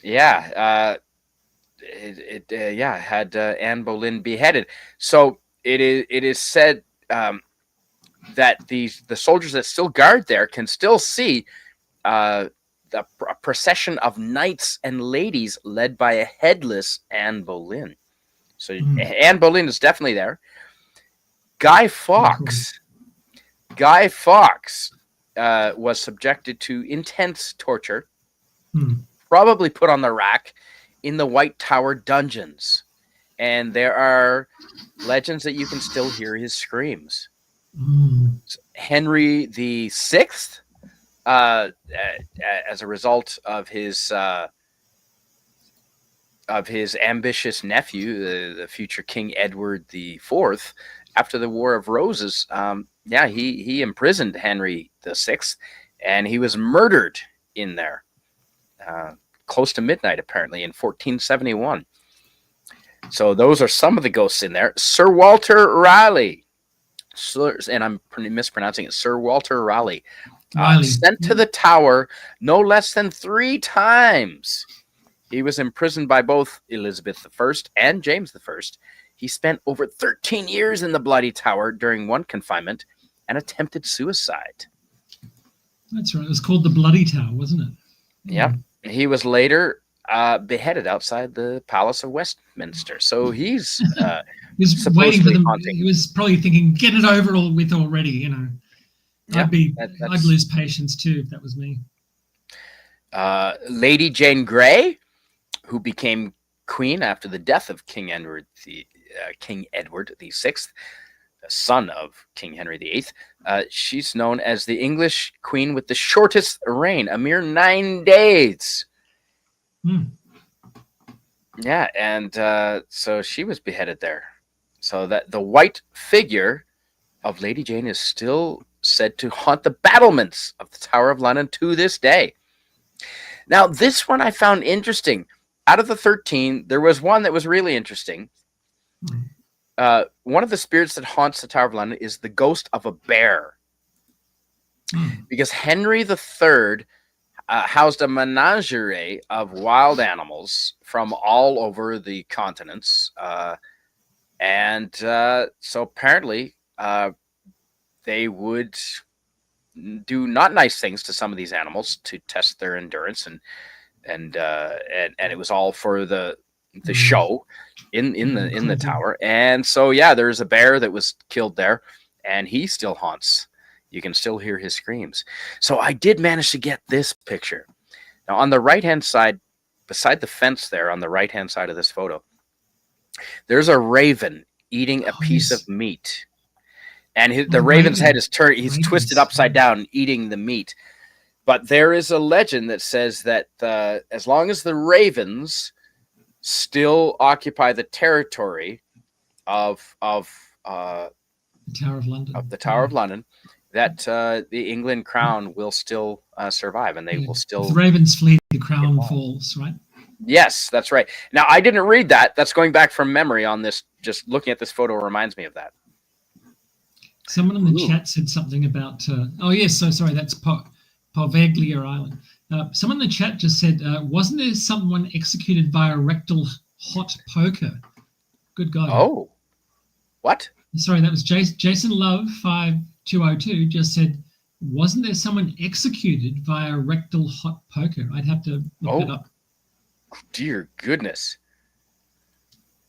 yeah, had Anne Boleyn beheaded. So it is said that the soldiers that still guard there can still see a procession of knights and ladies led by a headless Anne Boleyn. So Anne Boleyn is definitely there. Guy Fawkes. Guy Fawkes was subjected to intense torture, probably put on the rack in the White Tower dungeons. And there are legends that you can still hear his screams. Henry the Sixth, as a result of his ambitious nephew, the future King Edward the Fourth, after the War of Roses, he imprisoned Henry the Sixth, and he was murdered in there, close to midnight, apparently, in 1471. So those are some of the ghosts in there. Sir Walter Raleigh, and I'm mispronouncing it, Sir Walter Raleigh, sent to the Tower no less than 3 times. He was imprisoned by both Elizabeth I and James I. He spent over 13 years in the Bloody Tower during one confinement and attempted suicide. That's right. It was called the Bloody Tower, wasn't it? Yeah. He was later beheaded outside the Palace of Westminster. So he's was waiting for them. He was probably thinking, get it over with already, you know. Yeah, I'd lose patience too if that was me. Lady Jane Grey, who became queen after the death of King Edward VI, the son of King Henry VIII. She's known as the English queen with the shortest reign, a mere 9 days. Yeah, and so she was beheaded there. So that the white figure of Lady Jane is still said to haunt the battlements of the Tower of London to this day. Now, this one I found interesting. Out of the 13, there was one that was really interesting. One of the spirits that haunts the Tower of London is the ghost of a bear. Because Henry III housed a menagerie of wild animals from all over the continents. So apparently they would do not nice things to some of these animals to test their endurance, and it was all for the show in the tower. And so there's a bear that was killed there, and he still haunts. You can still hear his screams. So I did manage to get this picture. Now on the right hand side, beside the fence there, on the right hand side of this photo, there's a raven eating a piece of meat. And the raven's head is turned, he's twisted upside down, eating the meat. But there is a legend that says that as long as the ravens still occupy the territory of the Tower of London, that the England crown will still survive, and they will still. If the ravens flee, the crown falls, right? Yes, that's right. Now, I didn't read that. That's going back from memory on this. Just looking at this photo reminds me of that. Someone in the chat said something about. Oh yes, so sorry. That's Poveglia Island. Someone in the chat just said, wasn't there someone executed via rectal hot poker? Good God. Oh, what? Sorry, that was Jason Love 5202 just said, wasn't there someone executed via rectal hot poker? I'd have to look that up. Dear goodness.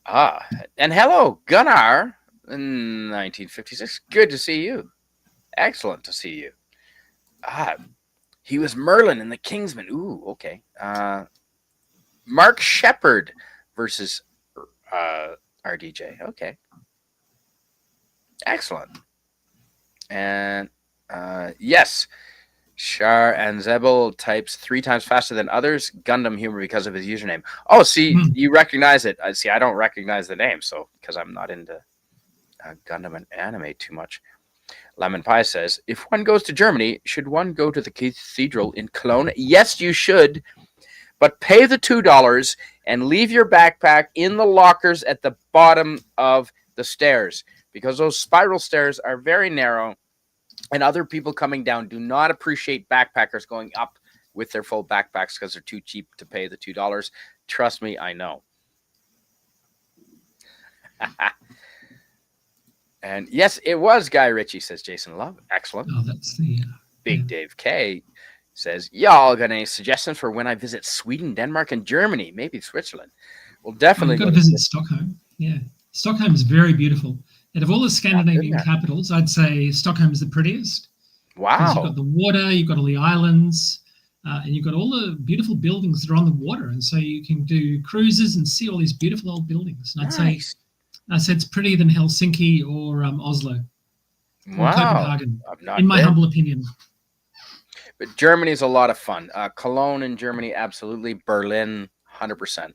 And hello, Gunnar in 1956. Good to see you. Excellent to see you. He was Merlin in The Kingsman. Ooh, okay. Mark Shepard versus RDJ. Okay. Excellent. And yes, Shar and Zebel types 3 times faster than others. Gundam humor because of his username. Oh, see, you recognize it. See, I don't recognize the name, so because I'm not into Gundam and anime too much. Lemon Pie says, if one goes to Germany, should one go to the cathedral in Cologne? Yes, you should, but pay the $2 and leave your backpack in the lockers at the bottom of the stairs, because those spiral stairs are very narrow, and other people coming down do not appreciate backpackers going up with their full backpacks because they're too cheap to pay the $2. Trust me, I know. And yes, it was Guy Ritchie, says Jason Love. Excellent. Oh, that's the Big Dave K says, y'all got any suggestions for when I visit Sweden, Denmark, and Germany? Maybe Switzerland. We'll definitely You've got to visit Stockholm. Yeah, Stockholm is very beautiful. Out of all the Scandinavian capitals, I'd say Stockholm is the prettiest. Because you've Wow. got the water, you've got all the islands, and you've got all the beautiful buildings that are on the water. And so you can do cruises and see all these beautiful old buildings. And Nice. I'd say it's prettier than Helsinki or Oslo or Wow. Copenhagen, I'm not in my there. humble opinion. But Germany is a lot of fun. Cologne in Germany, absolutely. Berlin, 100%.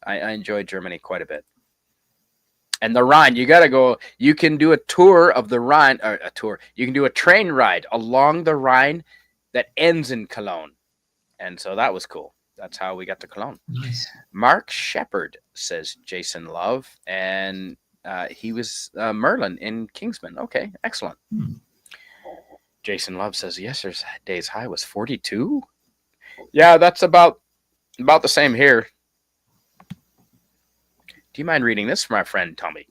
I enjoy Germany quite a bit. And the Rhine, you got to go. You can do a tour of the Rhine, or a tour. You can do a train ride along the Rhine that ends in Cologne. And so that was cool. That's how we got to Cologne. Nice. Mark Shepard, says Jason Love. And he was Merlin in Kingsman. Okay, excellent. Jason Love says yesterday's high was 42. Yeah, that's about the same here. Do you mind reading this from our friend Tommy?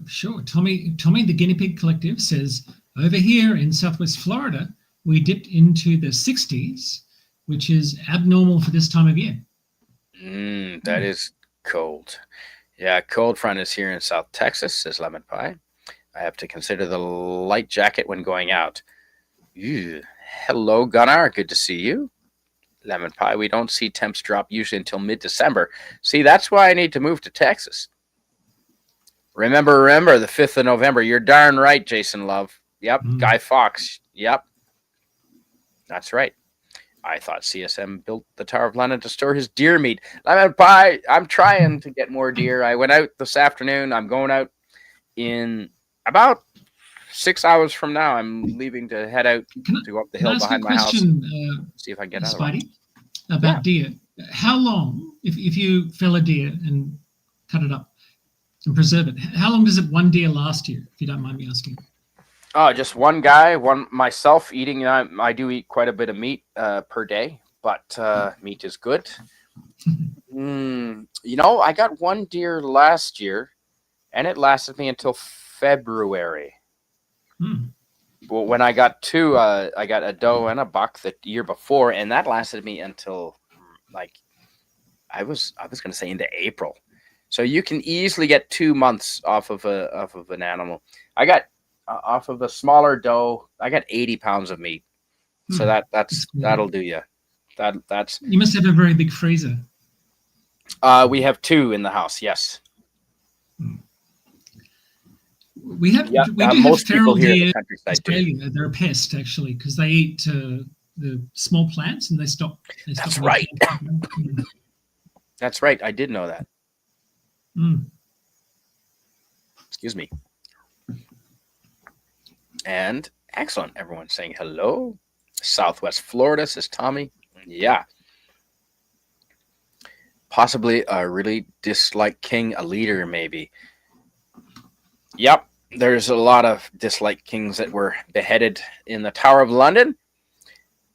Sure. Tommy, the Guinea Pig Collective says, over here in Southwest Florida, we dipped into the 60s, which is abnormal for this time of year. That is cold. Yeah, cold front is here in South Texas, says Lemon Pie. I have to consider the light jacket when going out. Ew. Hello, Gunnar. Good to see you. Lemon Pie, we don't see temps drop usually until mid-December. See, that's why I need to move to Texas. Remember, the 5th of November. You're darn right, Jason Love. Yep, Guy Fawkes. Yep. That's right. I thought CSM built the Tower of London to store his deer meat. Lemon Pie, I'm trying to get more deer. I went out this afternoon. I'm going out in about 6 hours from now. I'm leaving to head out to go up the hill behind my house. See if I can get out of Spidey, about deer. How long, if you fell a deer and cut it up and preserve it, how long does one deer last you, if you don't mind me asking? Oh, just one guy, myself eating. I do eat quite a bit of meat per day, but meat is good. I got one deer last year, and it lasted me until February. Well, when I got two, I got a doe and a buck the year before, and that lasted me until I was going to say into April. So you can easily get 2 months off of an animal. I got off of a smaller doe. I got 80 pounds of meat. So that'll do you. That's. You must have a very big freezer. We have 2 in the house. Yes. We do have feral deer in Australia. They're a pest, actually, because they eat the small plants and they stop. That's right. That's right. I did know that. Excuse me. And excellent. Everyone's saying hello. Southwest Florida, says Tommy. Yeah. Possibly a really dislike king, a leader, maybe. Yep. There's a lot of dislike kings that were beheaded in the Tower of London.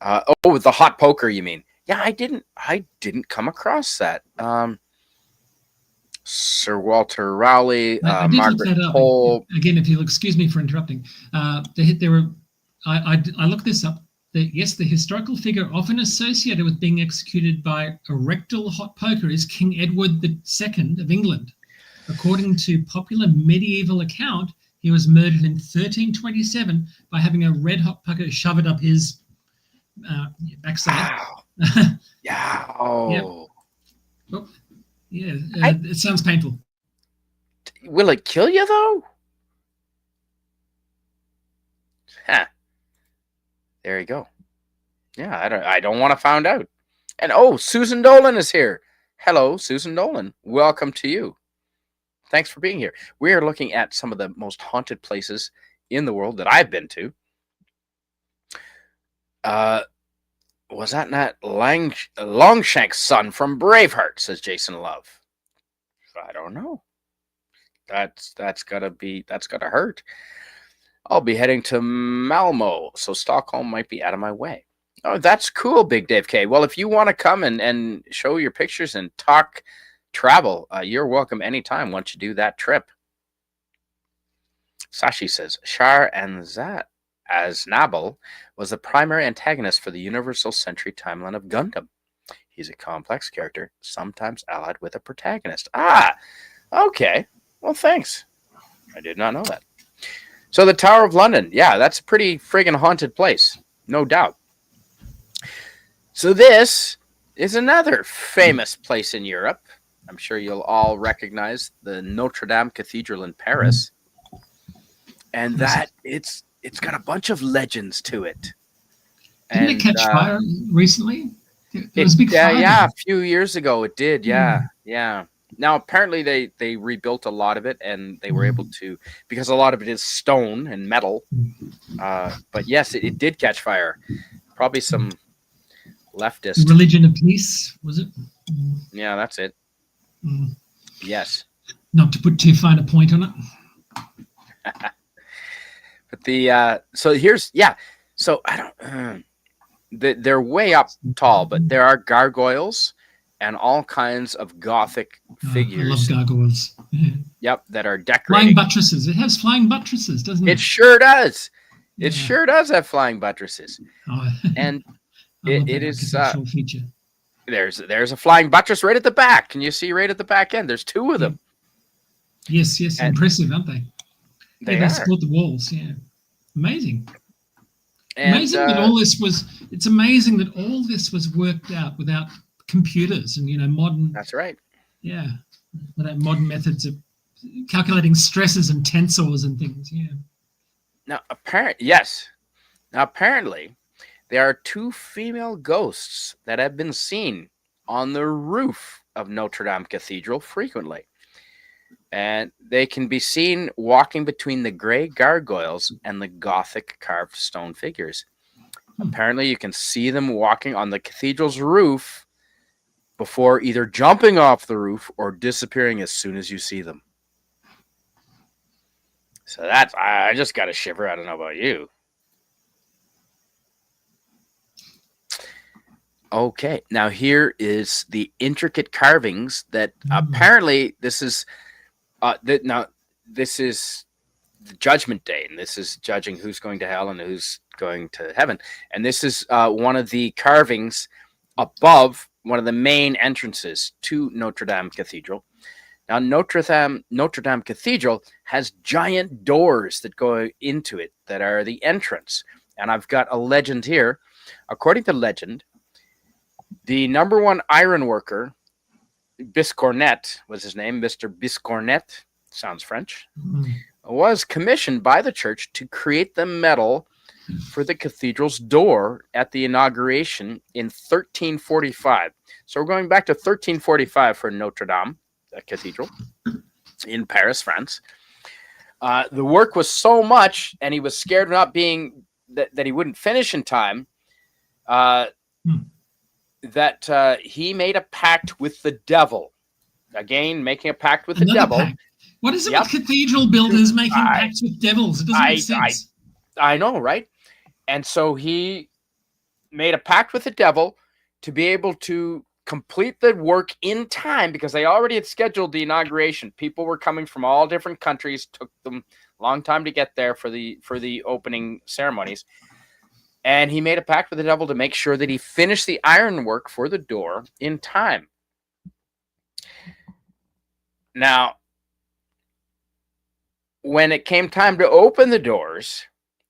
The hot poker, you mean? Yeah, I didn't come across that. Sir Walter Raleigh, Margaret Cole. Again, if you'll excuse me for interrupting, I looked this up. Yes, the historical figure often associated with being executed by a rectal hot poker is King Edward II of England. According to popular medieval account, he was murdered in 1327 by having a red hot poker shove it up his backside. Wow. Yeah. Oh. Yep. Yeah, it sounds painful. Will it kill you, though? Huh. There you go. Yeah, I don't want to find out. And Susan Dolan is here. Hello, Susan Dolan. Welcome to you. Thanks for being here. We are looking at some of the most haunted places in the world that I've been to. Was that not Longshank's son from Braveheart, says Jason Love. I don't know. That's gotta hurt. I'll be heading to Malmo, so Stockholm might be out of my way. Oh, that's cool, Big Dave K. Well, if you want to come and show your pictures and talk travel, you're welcome anytime once you do that trip. Sashi says, Shar Aznable was the primary antagonist for the Universal Century timeline of Gundam. He's a complex character, sometimes allied with a protagonist. Ah, okay. Well, thanks. I did not know that. So the Tower of London, yeah, that's a pretty friggin' haunted place, no doubt. So this is another famous place in Europe. I'm sure you'll all recognize the Notre Dame Cathedral in Paris. And that it's got a bunch of legends to it. Didn't it catch fire recently? There was a big fire. Yeah, a few years ago it did. Yeah. Now apparently they rebuilt a lot of it, and they were able to, because a lot of it is stone and metal. But yes, it did catch fire. Probably some leftist. The Religion of Peace, was it? Yeah, that's it. Yes. Not to put too fine a point on it. But so I don't. They're way up tall, but there are gargoyles and all kinds of Gothic figures. I love gargoyles. Yeah. Yep, that are decorated. Flying buttresses. It has flying buttresses, doesn't it? It sure does. It sure does have flying buttresses. Oh, And it is feature. There's a flying buttress right at the back. Can you see right at the back end? There's two of them. Yes, and impressive, aren't they? They support the walls. Yeah, amazing. Amazing that all this was. It's amazing that all this was worked out without computers and modern. That's right. Yeah, without modern methods of calculating stresses and tensors and things. Yeah. Now apparently, there are two female ghosts that have been seen on the roof of Notre Dame Cathedral frequently. And they can be seen walking between the gray gargoyles and the Gothic carved stone figures. Apparently, you can see them walking on the cathedral's roof before either jumping off the roof or disappearing as soon as you see them. So I just got a shiver. I don't know about you. Okay, now here is the intricate carvings that apparently this is this is the Judgment Day, and this is judging who's going to hell and who's going to heaven. And this is one of the carvings above one of the main entrances to Notre Dame Cathedral. Now, Notre Dame Cathedral has giant doors that go into it that are the entrance. And I've got a legend here. According to legend, the number one iron worker, Biscornet was his name, Mr. Biscornet, sounds French, was commissioned by the church to create the metal for the cathedral's door at the inauguration in 1345. So we're going back to 1345 for Notre Dame Cathedral in Paris, France. The work was so much, and he was scared of not being, that he wouldn't finish in time, that he made a pact with the devil. Again, making a pact with the devil. Pact. What is it with cathedral builders making pacts with devils? It doesn't make sense. I know, right? And so he made a pact with the devil to be able to complete the work in time, because they already had scheduled the inauguration. People were coming from all different countries. Took them a long time to get there for the opening ceremonies. And he made a pact with the devil to make sure that he finished the ironwork for the door in time. Now, when it came time to open the doors,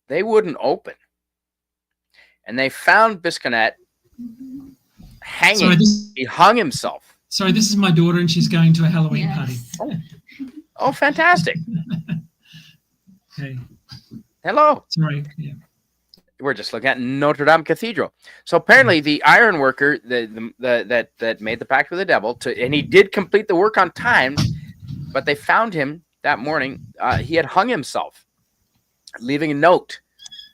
they wouldn't open. And they found Biscornet hanging. He hung himself. Sorry, this is my daughter, and she's going to a Halloween party. Oh, fantastic. Okay. Hello. Sorry. Yeah. We're just looking at Notre Dame Cathedral. So apparently the iron worker that made the pact with the devil, and he did complete the work on time, but they found him that morning. He had hung himself, leaving a note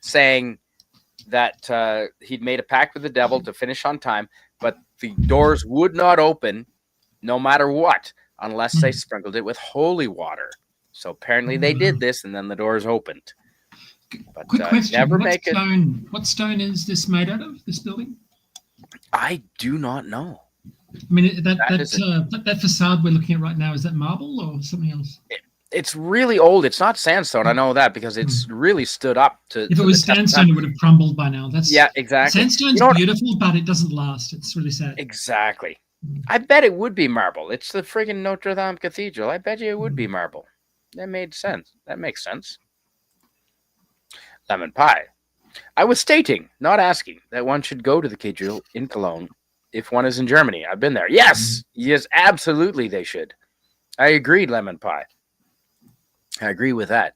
saying that he'd made a pact with the devil to finish on time, but the doors would not open no matter what unless they sprinkled it with holy water. So apparently they did this, and then the doors opened. But Quick question: never make it. What stone is this made out of? This building? I do not know. I mean, That is that facade we're looking at right now, is that marble or something else? It's really old. It's not sandstone. I know that because it's really stood up to. If it was sandstone, it would have crumbled by now. Yeah, exactly. Sandstone's beautiful, but it doesn't last. It's really sad. Exactly. I bet it would be marble. It's the friggin' Notre Dame Cathedral. I bet you it would be marble. That made sense. That makes sense. Lemon pie. I was stating, not asking, that one should go to the cathedral in Cologne if one is in Germany. I've been there. Yes, yes, absolutely they should. I agreed, lemon pie. I agree with that.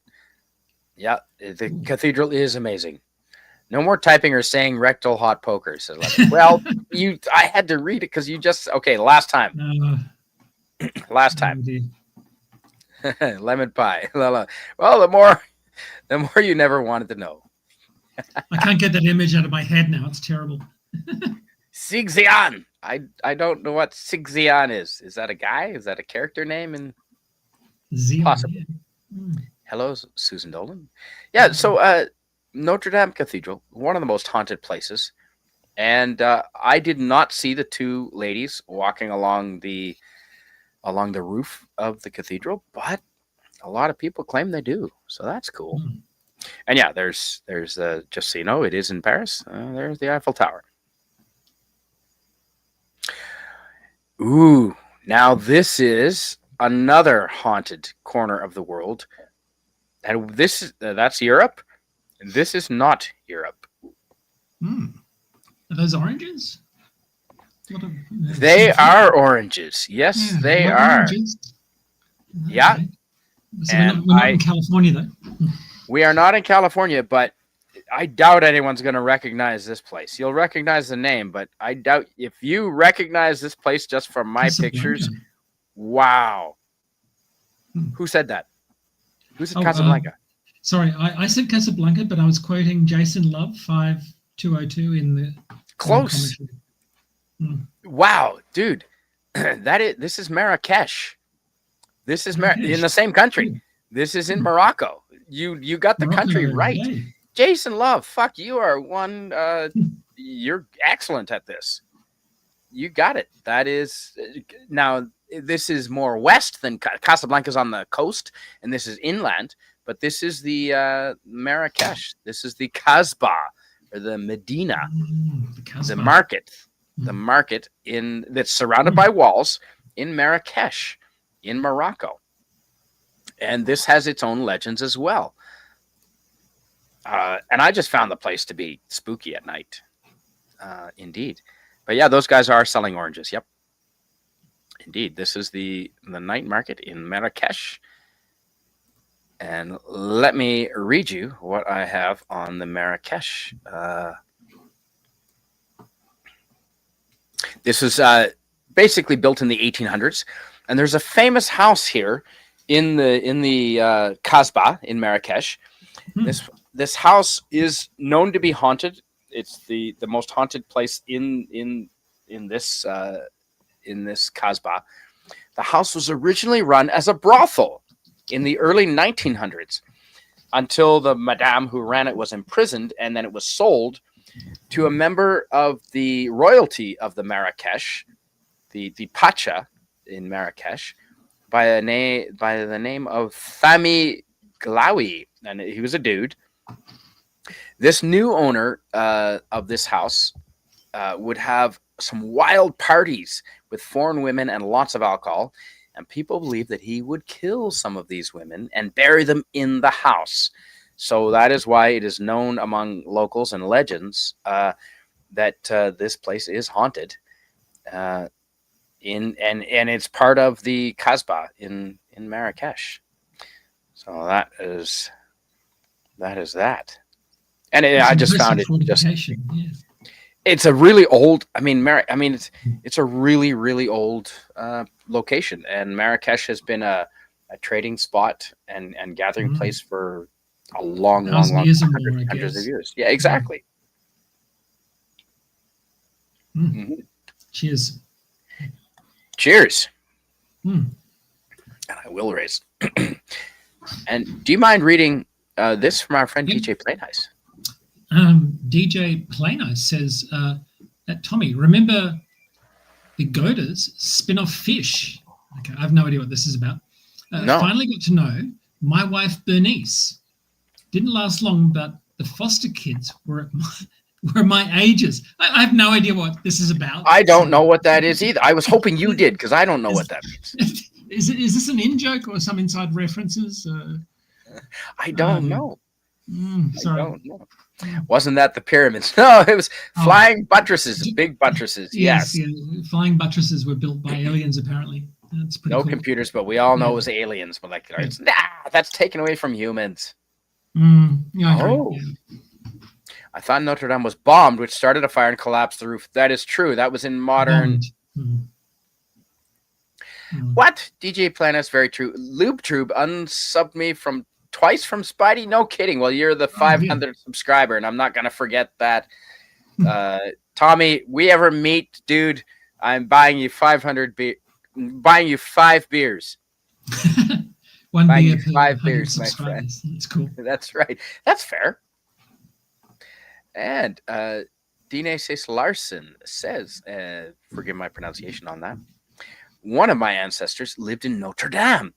Yeah, the cathedral is amazing. No more typing or saying rectal hot poker, says Lemon. Well, I had to read it because you just last time. Last time. Lemon pie. Well, the more you never wanted to know. I can't get that image out of my head now. It's terrible. Sigzian. I don't know what Sigzian is. Is that a guy? Is that a character name? And possibly. Hello, Susan Dolan. Yeah, so Notre Dame Cathedral, one of the most haunted places. And I did not see the two ladies walking along the roof of the cathedral, but a lot of people claim they do. So that's cool. And yeah, there's just so you know, it is in Paris. There's the Eiffel Tower. Ooh, now this is another haunted corner of the world. And that's Europe. This is not Europe. Are those oranges? They are oranges. Yes, they are. Oranges. Yeah. Okay. So we're not in California, though. We are not in California, but I doubt anyone's going to recognize this place. You'll recognize the name, but I doubt if you recognize this place just from my pictures. Wow. Who said that? Who said Casablanca? Sorry, I said Casablanca, but I was quoting Jason Love 5202 in the close. Wow, dude, this is Marrakesh. This is in the same country. This is in Morocco. You got the country right. Jason Love, fuck, you are one. You're excellent at this. You got it. That is now. This is more west than Casablanca's on the coast, and this is inland. But this is the Marrakesh. This is the Kasbah, or the Medina, the market. The market that's surrounded by walls in Marrakesh, in Morocco. And this has its own legends as well. And I just found the place to be spooky at night. Indeed. But yeah, those guys are selling oranges. Yep. Indeed. This is the night market in Marrakesh. And let me read you what I have on the Marrakesh. This was basically built in the 1800s. And there's a famous house here in the Kasbah in Marrakesh. This house is known to be haunted. It's the most haunted place in this Kasbah. The house was originally run as a brothel in the early 1900s until the madame who ran it was imprisoned, and then it was sold to a member of the royalty of the Marrakesh, the Pacha in Marrakesh, by the name of Fami Glaoui, and he was a dude. This new owner of this house would have some wild parties with foreign women and lots of alcohol, and people believe that he would kill some of these women and bury them in the house. So that is why it is known among locals and legends that this place is haunted. And it's part of the Kasbah in Marrakesh. So that is that. And I just found it just. Yeah. It's a really old. It's a really, really old location, and Marrakesh has been a trading spot and gathering place for a long hundreds of years. Yeah, exactly. Cheers. Cheers. And I will raise. And do you mind reading this from our friend Yep. DJ Playnice. DJ Plano says that Tommy, remember the Godas spin-off Fish? Okay, I have no idea what this is about. No. Finally got to know my wife Bernice. Didn't last long, but the foster kids were my ages. I have no idea what this is about. I don't know what that is either. I was hoping you did, because I don't know what that means. Is this an in-joke or some inside references? I don't know. Sorry. I don't know. Wasn't that the pyramids? No, it was flying buttresses, big buttresses. Yes. Yeah. Flying buttresses were built by aliens, apparently. That's pretty No cool. computers, but we all know it was aliens, molecular. Nah, that's taken away from humans. Yeah, I agree. Oh. Yeah. I thought Notre Dame was bombed, which started a fire and collapsed the roof. That is true. That was in modern. What? DJ Planet, very true. LubeTube unsubbed me twice from Spidey. No kidding. Well, you're the 500th subscriber, and I'm not gonna forget that. Tommy, we ever meet, dude? I'm buying you 500 beer. Buying you 5 beers. One buying beer you per 5 100 beers, my friend. subscribers. That's cool. That's right. That's fair. And Dine Sace Larson says, forgive my pronunciation on that. One of my ancestors lived in Notre Dame.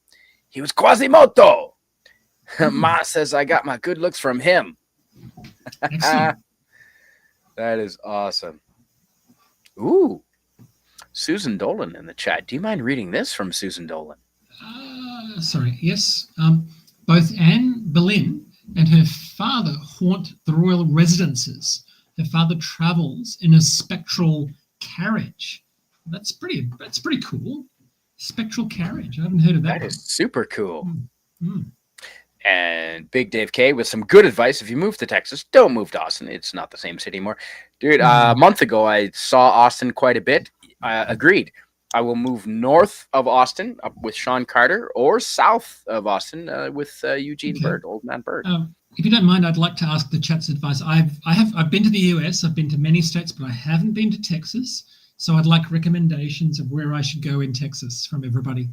He was Quasimodo. Ma says I got my good looks from him. Excellent. That is awesome. Ooh. Susan Dolan in the chat. Do you mind reading this from Susan Dolan? Sorry. Yes. Both Anne Boleyn and her father haunt the royal residences. Her father travels in a spectral carriage. That's pretty cool. Spectral carriage. I haven't heard of that. That is super cool. Mm. And Big Dave K with some good advice. If you move to Texas, don't move to Austin. It's not the same city anymore. Dude, a month ago, I saw Austin quite a bit. Agreed. I will move north of Austin up with Sean Carter, or south of Austin with Eugene Bird, Old Man Bird. If you don't mind, I'd like to ask the chat's advice. I've been to the US. I've been to many states, but I haven't been to Texas. So I'd like recommendations of where I should go in Texas from everybody.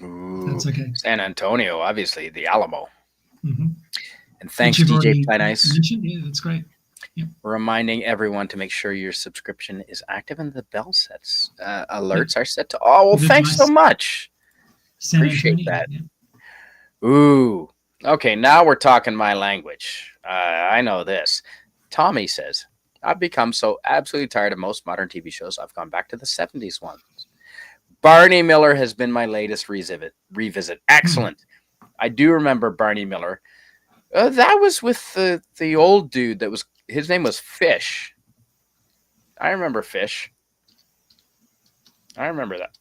Ooh, that's okay. San Antonio, obviously, the Alamo. Mm-hmm. And thanks, DJ Planice. Yeah, that's great. Yep. Reminding everyone to make sure your subscription is active and the bell sets alerts are set to all. Well, thanks so much. Appreciate that. Yeah. Ooh. Okay, now we're talking my language. I know this. Tommy says, I've become so absolutely tired of most modern TV shows. I've gone back to the 70s ones. Barney Miller has been my latest revisit. Excellent. I do remember Barney Miller. That was with the old dude that was, his name was Fish. I remember Fish. I remember that.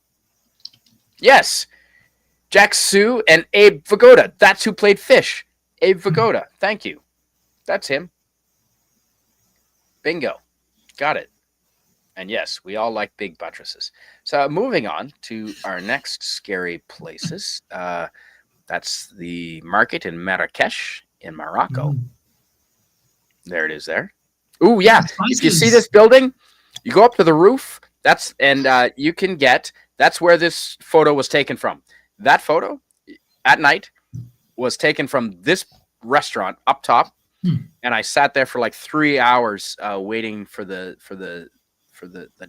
Yes. Jack Sue and Abe Vigoda. That's who played Fish. Abe Vigoda. Thank you. That's him. Bingo. Got it. And yes, we all like big buttresses. So moving on to our next scary places. That's the market in Marrakesh in Morocco. There it is there. Ooh, yeah. If you see this building, you go up to the roof. That's you can get, that's where this photo was taken from. That photo at night was taken from this restaurant up top. And I sat there for like 3 hours waiting for the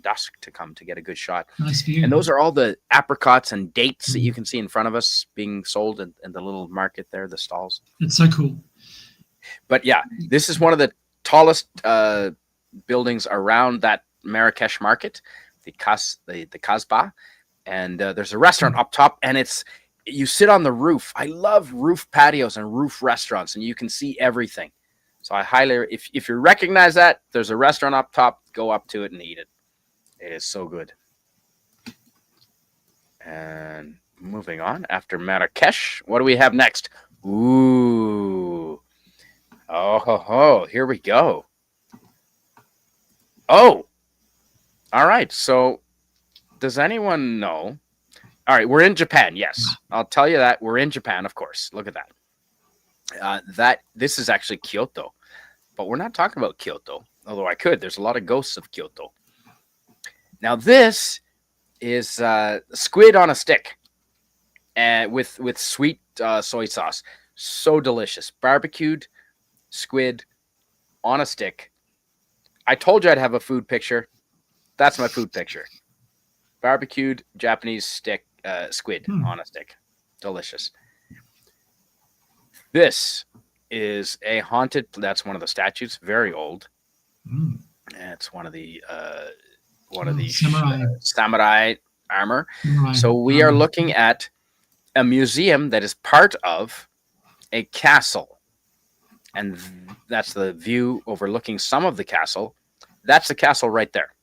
dusk to come to get a good shot. Nice view. And those are all the apricots and dates that you can see in front of us being sold in the little market there, the stalls. It's so cool. But yeah, this is one of the tallest buildings around that Marrakesh market, the Kasbah. And there's a restaurant up top, and you sit on the roof. I love roof patios and roof restaurants, and you can see everything. So I highly, if you recognize that, there's a restaurant up top, go up to it and eat it. It is so good. And moving on, after Marrakesh, what do we have next? Ooh. Oh, here we go. Oh. All right, so does anyone know? All right, we're in Japan, yes. I'll tell you that. We're in Japan, of course. Look at that. This is actually Kyoto, but we're not talking about Kyoto, although I could. There's a lot of ghosts of Kyoto. Now this is squid on a stick, with sweet soy sauce. So delicious. Barbecued squid on a stick. I told you I'd have a food picture. That's my food picture. Barbecued Japanese stick squid on a stick. Delicious. This is a haunted. That's one of the statues. Very old. It's one of the samurai armor. So we are looking at a museum that is part of a castle, and that's the view overlooking some of the castle. That's the castle right there.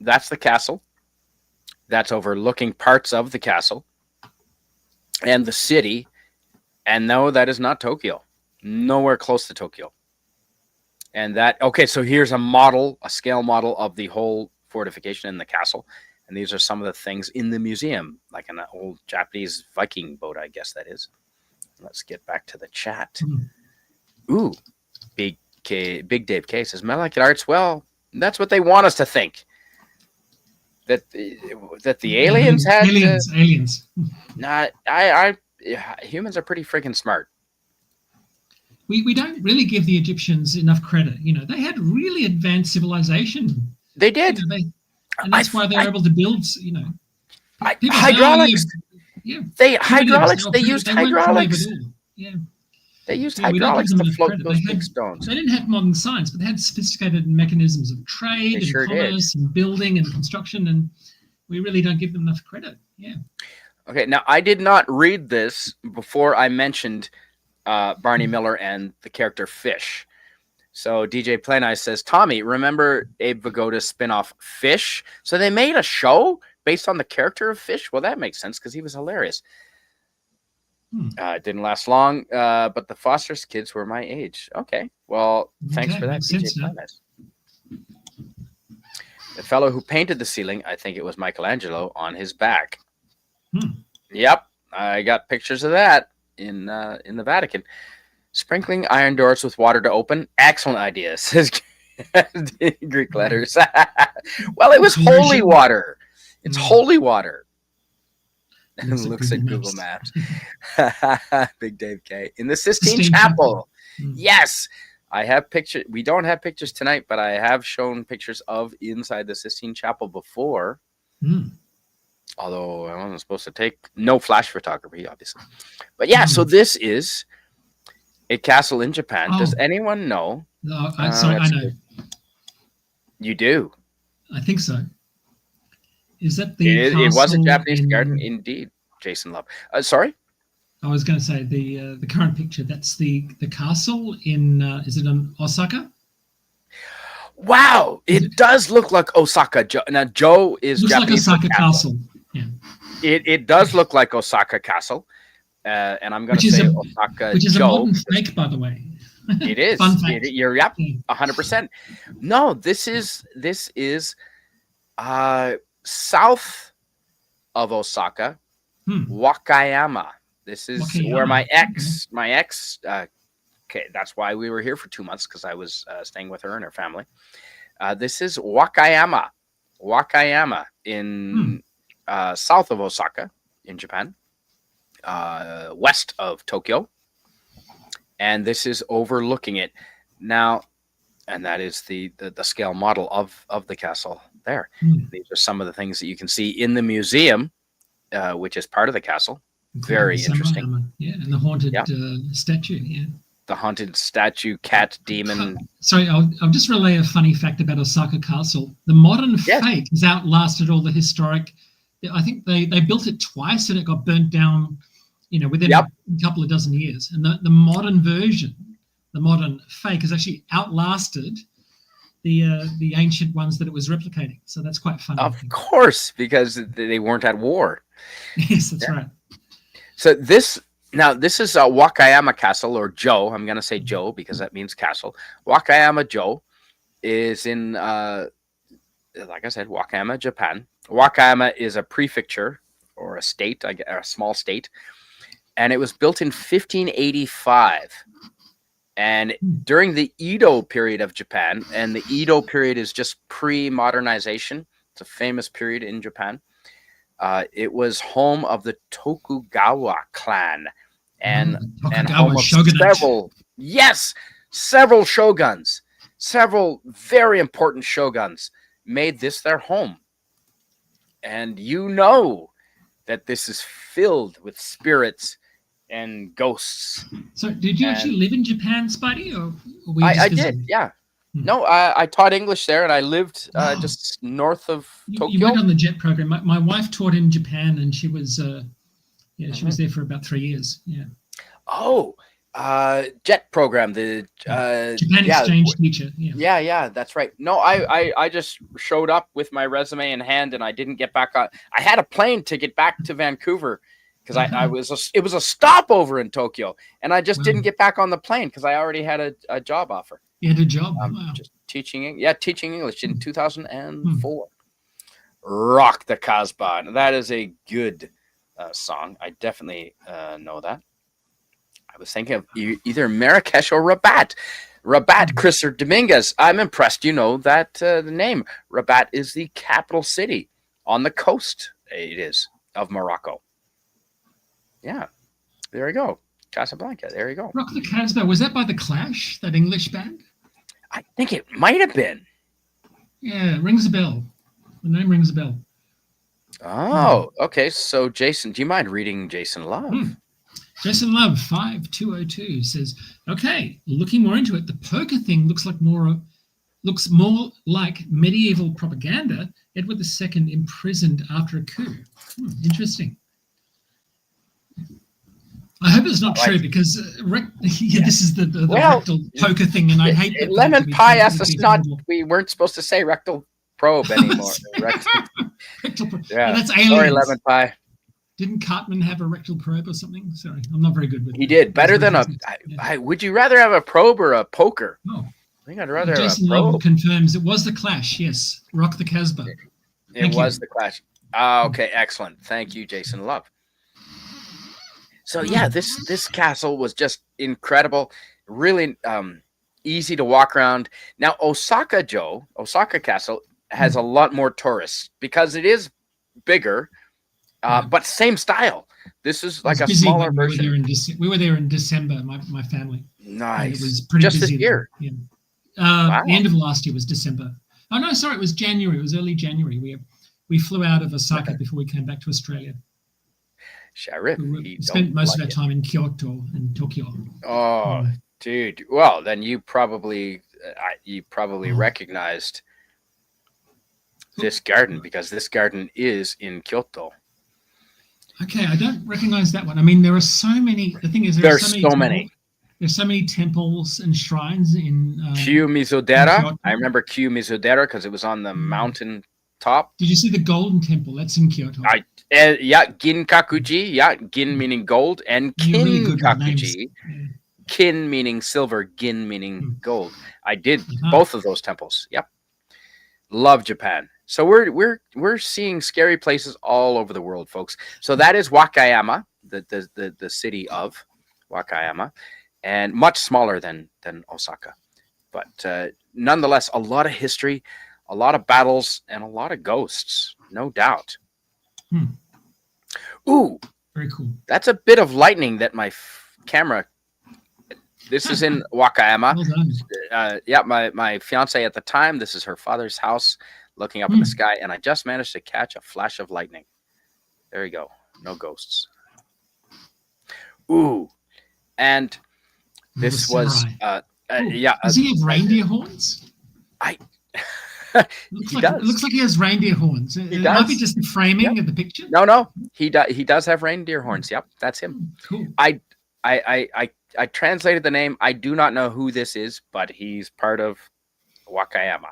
That's the castle. That's overlooking parts of the castle and the city. And no, that is not Tokyo. Nowhere close to Tokyo. And so here's a scale model of the whole fortification in the castle. And these are some of the things in the museum, like an old Japanese Viking boat, I guess that is. Let's get back to the chat. Ooh, Big Dave K says, Malekith Arts, well, that's what they want us to think. That the aliens had... Aliens. Nah, humans are pretty freaking smart. We don't really give the Egyptians enough credit. They had really advanced civilization. They did. And that's why they're able to build, hydraulics. They used hydraulics. Yeah. They used hydraulics to float those big stones. They didn't have modern science, but they had sophisticated mechanisms of trade commerce and building and construction, and we really don't give them enough credit. Yeah. Okay, now I did not read this before I mentioned Barney Miller and the character Fish. So DJ Planeye says, Tommy, remember Abe Vigoda's spin-off Fish? So they made a show based on the character of Fish? Well, that makes sense because he was hilarious. It didn't last long, but the Foster's kids were my age. Okay, well, thanks for that, DJ Planeye. The fellow who painted the ceiling, I think it was Michelangelo, on his back. Yep, I got pictures of that in the Vatican. Sprinkling iron doors with water to open. Excellent idea, says Greek letters. Well, it was holy water. It's holy water. Looks at Google Maps. Big Dave K. In the Sistine Chapel. Yes. I have pictures. We don't have pictures tonight, but I have shown pictures of inside the Sistine Chapel before. Although I wasn't supposed to take no flash photography, obviously. But yeah, so this is a castle in Japan. Does anyone know? No, sorry, I know. You do? I think so. Is that the It was a Japanese garden, indeed, Jason Love. Sorry? I was going to say the current picture, that's the castle in, is it in Osaka? Wow, it does look like Osaka. Now, Joe is looks Japanese. Like Osaka Castle. Yeah. It does look like Osaka Castle. And I'm going to say Osaka which is Joe. A modern fake, by the way. It is. Fun fact. You're 100%. No, this is south of Osaka, Wakayama. This is where my ex. Okay, that's why we were here for 2 months, because I was staying with her and her family. This is Wakayama in south of Osaka in Japan, west of Tokyo. And this is overlooking it now, and that is the scale model of the castle there. These are some of the things that you can see in the museum, which is part of the castle. Very interesting. Yeah, and the haunted statue. Yeah, the haunted statue, cat, demon. Sorry, I'll just relay a funny fact about Osaka Castle. The modern fake has outlasted all the historic. I think they built it twice and it got burnt down, within a couple of dozen years. And the modern version, the modern fake, has actually outlasted the ancient ones that it was replicating. So that's quite funny. Of course, because they weren't at war. Yes, that's right. So this is Wakayama Castle, or Joe. I'm going to say Joe because that means castle. Wakayama Joe is in, like I said, Wakayama, Japan. Wakayama is a prefecture or a state, a small state. And it was built in 1585. And during the Edo period of Japan, and the Edo period is just pre-modernization. It's a famous period in Japan. It was home of the Tokugawa clan, and Tokugawa home of shogunate. several shoguns, several very important shoguns made this their home. And you know that this is filled with spirits and ghosts. So, did you actually live in Japan, Spidey, or were you I just visiting? did, yeah. Hmm. No, I taught English there, and I lived Wow. just north of You Tokyo. went on the JET program. My wife taught in Japan, and she was she was there for about 3 years. Yeah. Oh, JET program, the Japan exchange teacher. Yeah. yeah, that's right. No, I just showed up with my resume in hand, and I didn't get back on. I had a plane ticket back to Vancouver because it was a stopover in Tokyo, and I just didn't get back on the plane because I already had a job offer. You had a job. Wow. Just teaching English in 2004. Rock the Casbah. That is a good song. I definitely know that. I was thinking of either Marrakesh or Rabat. Rabat, Chris or Dominguez. I'm impressed. You know that the name. Rabat is the capital city on the coast. It is of Morocco. Yeah, there you go. Casablanca. There you go. Rock the Casbah. Was that by the Clash? That English band? I think it might have been. Yeah, rings a bell. The name rings a bell. Oh, okay. So, Jason, do you mind reading Jason Love? Jason Love 5202 says, "Okay, looking more into it, the poker thing looks more like medieval propaganda. Edward II imprisoned after a coup. Interesting. I hope it's not true because this is the rectal poker thing, and I hate that. Lemon Pie asked us we weren't supposed to say rectal probe anymore. Rectal probe. Yeah, that's aliens. Sorry, Lemon Pie. Didn't Cartman have a rectal probe or something? Sorry, I'm not very good with it. He did. Better than would you rather have a probe or a poker? Oh. I think I'd rather Jason have a probe. Love confirms it was the Clash. Yes, Rock the Casbah. It was the Clash. Okay, excellent. Thank you, Jason Love. So yeah, this castle was just incredible. Really easy to walk around. Now Osaka Castle has a lot more tourists because it is bigger, but same style. This is like a smaller version. We were there in December. My family. Nice. It was pretty just busy this year. Yeah. The end of last year was December. Oh no, sorry, it was January. It was early January. We flew out of Osaka before we came back to Australia. Sharif, we spent most of our time in Kyoto and Tokyo. Oh, dude. Well, then you probably recognized this garden because this garden is in Kyoto. Okay, I don't recognize that one. I mean, there are so many. The thing is, there's so many. There's so many temples and shrines in Kiyomizu-dera. I remember Kiyomizu-dera because it was on the mountain top. Did you see the Golden Temple? That's in Kyoto. Yeah, Ginkakuji. Yeah, Gin meaning gold, and Kinkakuji. Kin meaning silver, Gin meaning gold. I did both of those temples. Yep. Love Japan. So we're seeing scary places all over the world, folks. So that is Wakayama, the city of Wakayama, and much smaller than Osaka, but nonetheless a lot of history, a lot of battles, and a lot of ghosts, no doubt. Ooh, very cool. That's a bit of lightning that my camera. This is in Wakayama. Well done. My fiance at the time. This is her father's house, looking up at the sky, and I just managed to catch a flash of lightning. There you go. No ghosts. Ooh, and this was Does he have reindeer horns? It looks like he has reindeer horns. It might be just the framing of the picture. No, he does have reindeer horns. Yep, that's him. Cool. I translated the name. I do not know who this is, but he's part of Wakayama.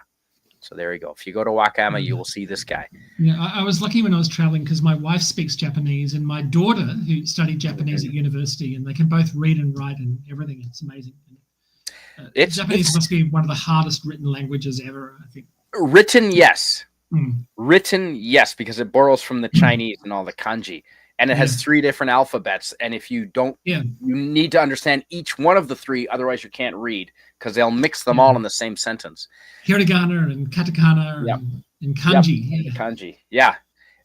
So there you go. If you go to Wakayama, you will see this guy. Yeah, I was lucky when I was traveling because my wife speaks Japanese and my daughter, who studied Japanese at university, and they can both read and write and everything. It's amazing. Japanese must be one of the hardest written languages ever, I think. Written, yes. Written, yes, because it borrows from the Chinese and all the kanji. And it has 3 different alphabets. And if you don't, you need to understand each one of the 3. Otherwise, you can't read because they'll mix them all in the same sentence. Hiragana and katakana and kanji. Yep. Kanji. Yeah.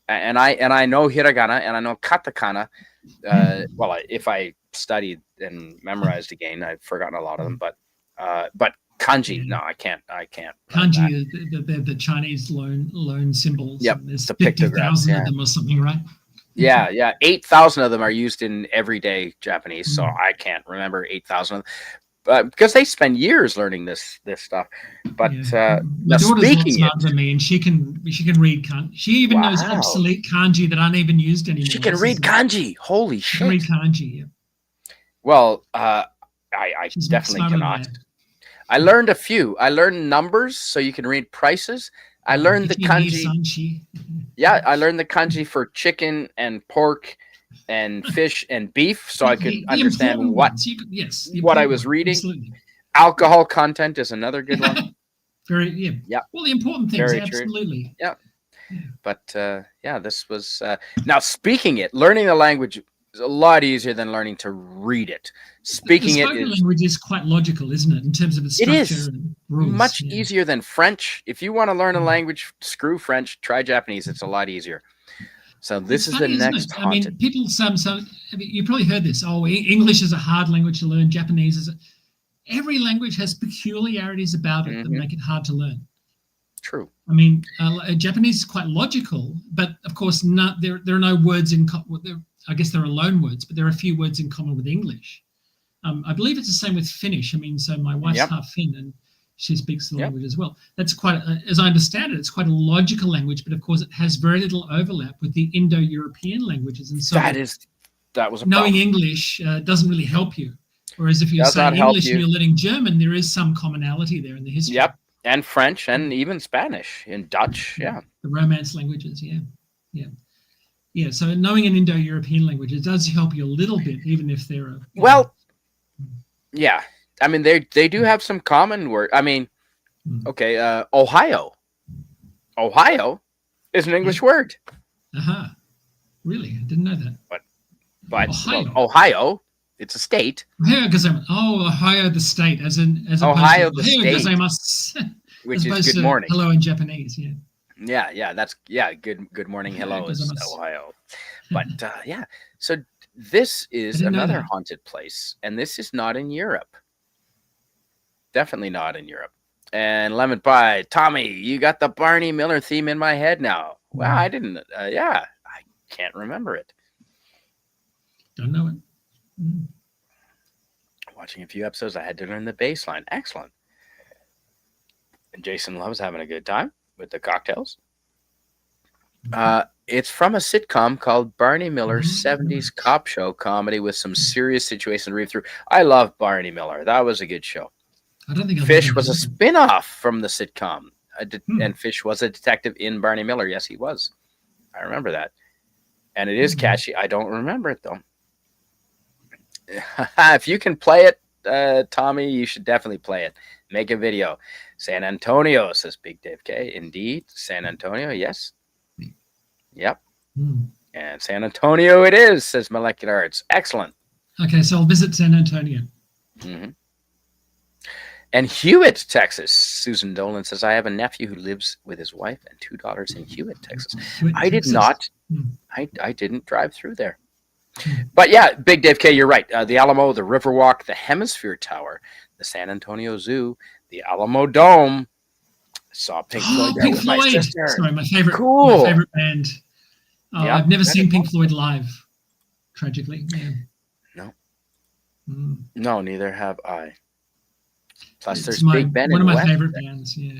And I know hiragana and I know katakana. Well, if I studied and memorized again. I've forgotten a lot of them, but kanji, no, I can't. learn Kanji that. is the Chinese loan symbols. Yep, And there's the pictographs, 50,000 yeah. of them or something, right? Yeah, 8,000 of them are used in everyday Japanese, so I can't remember 8,000 of them. Because they spend years learning this stuff. But My now daughter's a lot speaking smarter it, than me, and she can read kanji. She even knows Wow. obsolete kanji that aren't even used anymore. she can This read is- kanji. Holy She can read shit! kanji. Yeah. Well, I She's definitely smarter than cannot. I. I learned a few. I learned numbers, so you can read prices. I learned the Ichi ni kanji. sanchi. Yeah, I learned the kanji for chicken and pork and fish and beef, so I could The understand important what ones. The what I important was ones, reading. Absolutely. Alcohol content is another good one. Yeah. Well, the important things, Very true. absolutely. Yeah. But this was now speaking it. Learning the language is a lot easier than learning to read it. Speaking the it spoken is language is quite logical, isn't it, in terms of its It structure is and rules? much Yeah. easier than French. If you want to learn a language, screw French. Try Japanese. It's a lot easier. So this It's is funny, the isn't next it? I mean, haunted. people, you probably heard this. Oh, English is a hard language to learn. Japanese is. Every language has peculiarities about it that make it hard to learn. True. I mean, Japanese is quite logical, but of course, there are no words in. I guess there are loan words, but there are a few words in common with English. I believe it's the same with Finnish. I mean, so my wife's half Finn, and she speaks the language as well. That's quite, as I understand it, it's quite a logical language, but of course, it has very little overlap with the Indo-European languages, and so that was a knowing problem. English doesn't really help you. Whereas if you're Does not saying help English you. and you're learning German, there is some commonality there in the history. Yep, and French and even Spanish and Dutch. Yeah, the Romance languages. Yeah. So knowing an Indo-European language, it does help you a little bit, even if they're yeah. I mean, they do have some common word. I mean, okay, Ohio. Ohio is an English word. Really, I didn't know that. But Ohio. Ohio, it's a state. Ohio, the state, as Ohio, opposed to the Ohio state, gozaimasu, which as is good morning. Hello in Japanese. Yeah. Good morning. Hello is Gozaimasu. Ohio. But so this is another haunted place, and this is not in Europe. Definitely not in Europe. And Lemon Pie, Tommy, you got the Barney Miller theme in my head now. Well, I didn't. I can't remember it. Don't know it. Watching a few episodes, I had to learn the bass line. Excellent. And Jason loves having a good time with the cocktails. It's from a sitcom called Barney Miller's 70s cop show comedy with some serious situation to read through. I love Barney Miller. That was a good show. I don't think Fish was a spin-off from the sitcom. And Fish was a detective in Barney Miller. Yes, he was. I remember that. And it is catchy. I don't remember it, though. If you can play it, Tommy, you should definitely play it. Make a video. San Antonio, says Big Dave K. Indeed. San Antonio, yes. Yep. And San Antonio it is, says Molecular Arts. Excellent. Okay, so I'll visit San Antonio. And Hewitt, Texas. Susan Dolan says, I have a nephew who lives with his wife and 2 daughters in Hewitt, Texas. I did not. I didn't drive through there. But yeah, Big Dave K, you're right. The Alamo, the Riverwalk, the Hemisphere Tower, the San Antonio Zoo, the Alamo Dome. I saw Pink Floyd there Pink with Floyd. my sister. Sorry, my favorite band. Yeah, I've never seen Pink Floyd live, tragically. Yeah. No. No, neither have I. Plus, It's there's Big Ben one in of my West favorite there. bands. Yeah.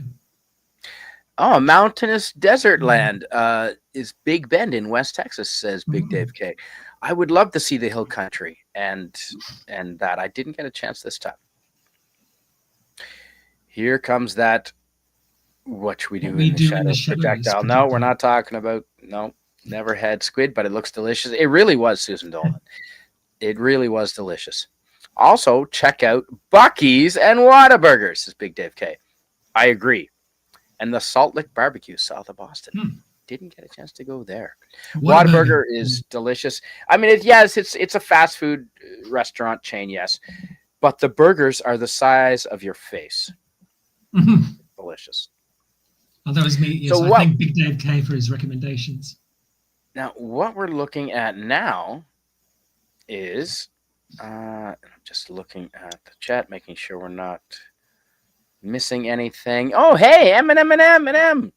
Oh, mountainous desert land is Big Bend in West Texas, says Big Dave K. I would love to see the hill country, and that I didn't get a chance this time. Here comes that. What should we do in the shadows projectile? No, we're not talking about. No, never had squid, but it looks delicious. It really was, Susan Dolan. It really was delicious. Also, check out Buc-ee's and Whataburger, says Big Dave K. I agree. And the Salt Lick Barbecue south of Boston. Didn't get a chance to go there. Whataburger is delicious. I mean, it's a fast food restaurant chain, yes. But the burgers are the size of your face. Delicious. Oh, that was me. Yes, so I thank Big Dave K for his recommendations. Now, what we're looking at now is I'm just looking at the chat, making sure we're not missing anything. Oh, hey, M&M.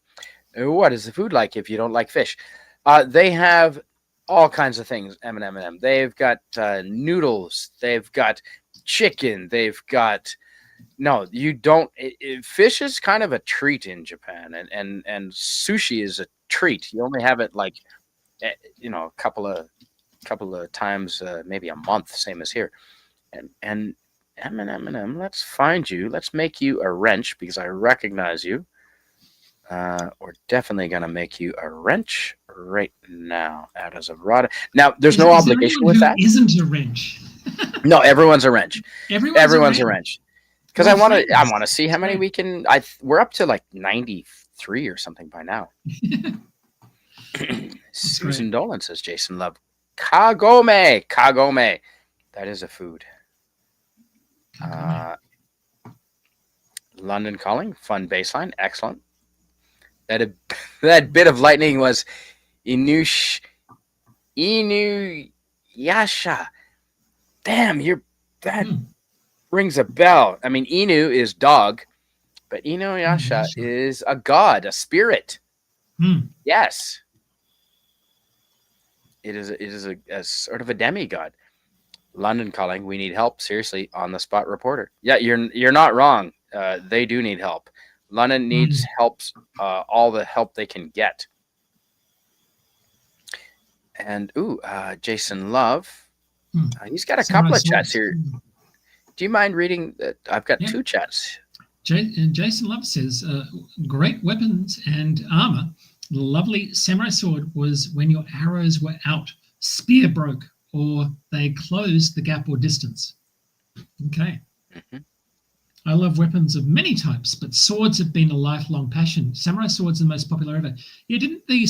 What is the food like if you don't like fish? They have all kinds of things. M&M. They've got noodles. They've got chicken. They've got no. You don't. Fish is kind of a treat in Japan, and sushi is a treat. You only have it like a couple of times, maybe a month, same as here. And M&M. Let's find you. Let's make you a wrench because I recognize you. We're definitely going to make you a wrench right now out as a rod. Now, there's no obligation with that. Isn't a wrench? No, everyone's a wrench. Everyone's a wrench. wrench. Because I want to see how many we can. We're up to like 93 or something by now. Susan Dolan says Jason loved Kagome. That is a food. London Calling, fun baseline, excellent. That bit of lightning was Inuyasha. Damn, that rings a bell. I mean, Inu is dog, but Inuyasha is a god, a spirit. Yes, it is a sort of a demigod. London Calling, we need help. Seriously, on the spot reporter. Yeah, you're not wrong. They do need help. London needs help, all the help they can get. And Jason Love, he's got a couple of chats here. Do you mind reading? I've got two chats. Jason Love says, "Great weapons and armor. The lovely samurai sword was when your arrows were out, spear broke, or they closed the gap or distance." Okay. Mm-hmm. I love weapons of many types, but swords have been a lifelong passion. Samurai swords are the most popular ever. Yeah, didn't the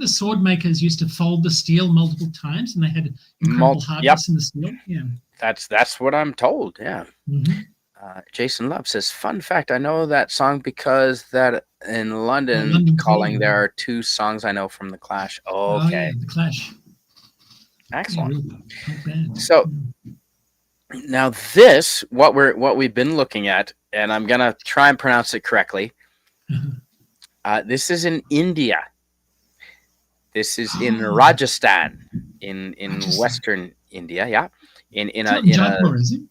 sword makers used to fold the steel multiple times, and they had incredible hardness in the steel? Yeah, that's what I'm told. Yeah. Mm-hmm. Jason Love says, "Fun fact: I know that song because that in London Calling, there are two songs I know from the Clash." Okay, oh, yeah, the Clash. Excellent. So. Now this, what we've been looking at, and I'm gonna try and pronounce it correctly. This is in India. This is in Rajasthan, in Western India. Yeah, in Jodhpur, is it?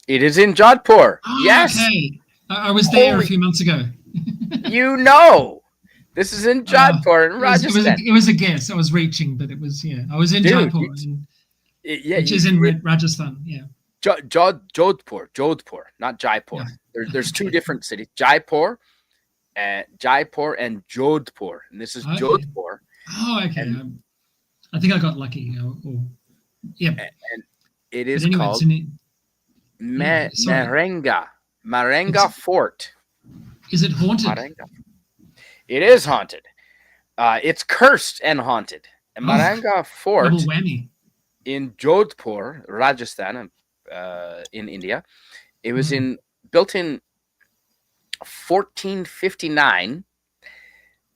It is in Jodhpur. Oh, yes. Okay. I was there a few months ago. This is in Jodhpur in Rajasthan. It was a guess. I was reaching, but it was I was in Jodhpur, which is in Rajasthan. Yeah. Jodhpur, not Jaipur. Yeah. There's two different cities, Jaipur and Jodhpur, and this is Jodhpur. Oh, okay. I think I got lucky. And it is called Marenga Fort. Is it haunted? Marenga. It is haunted. It's cursed and haunted. And Marenga Fort double whammy. In Jodhpur, Rajasthan, in India. It was built in 1459,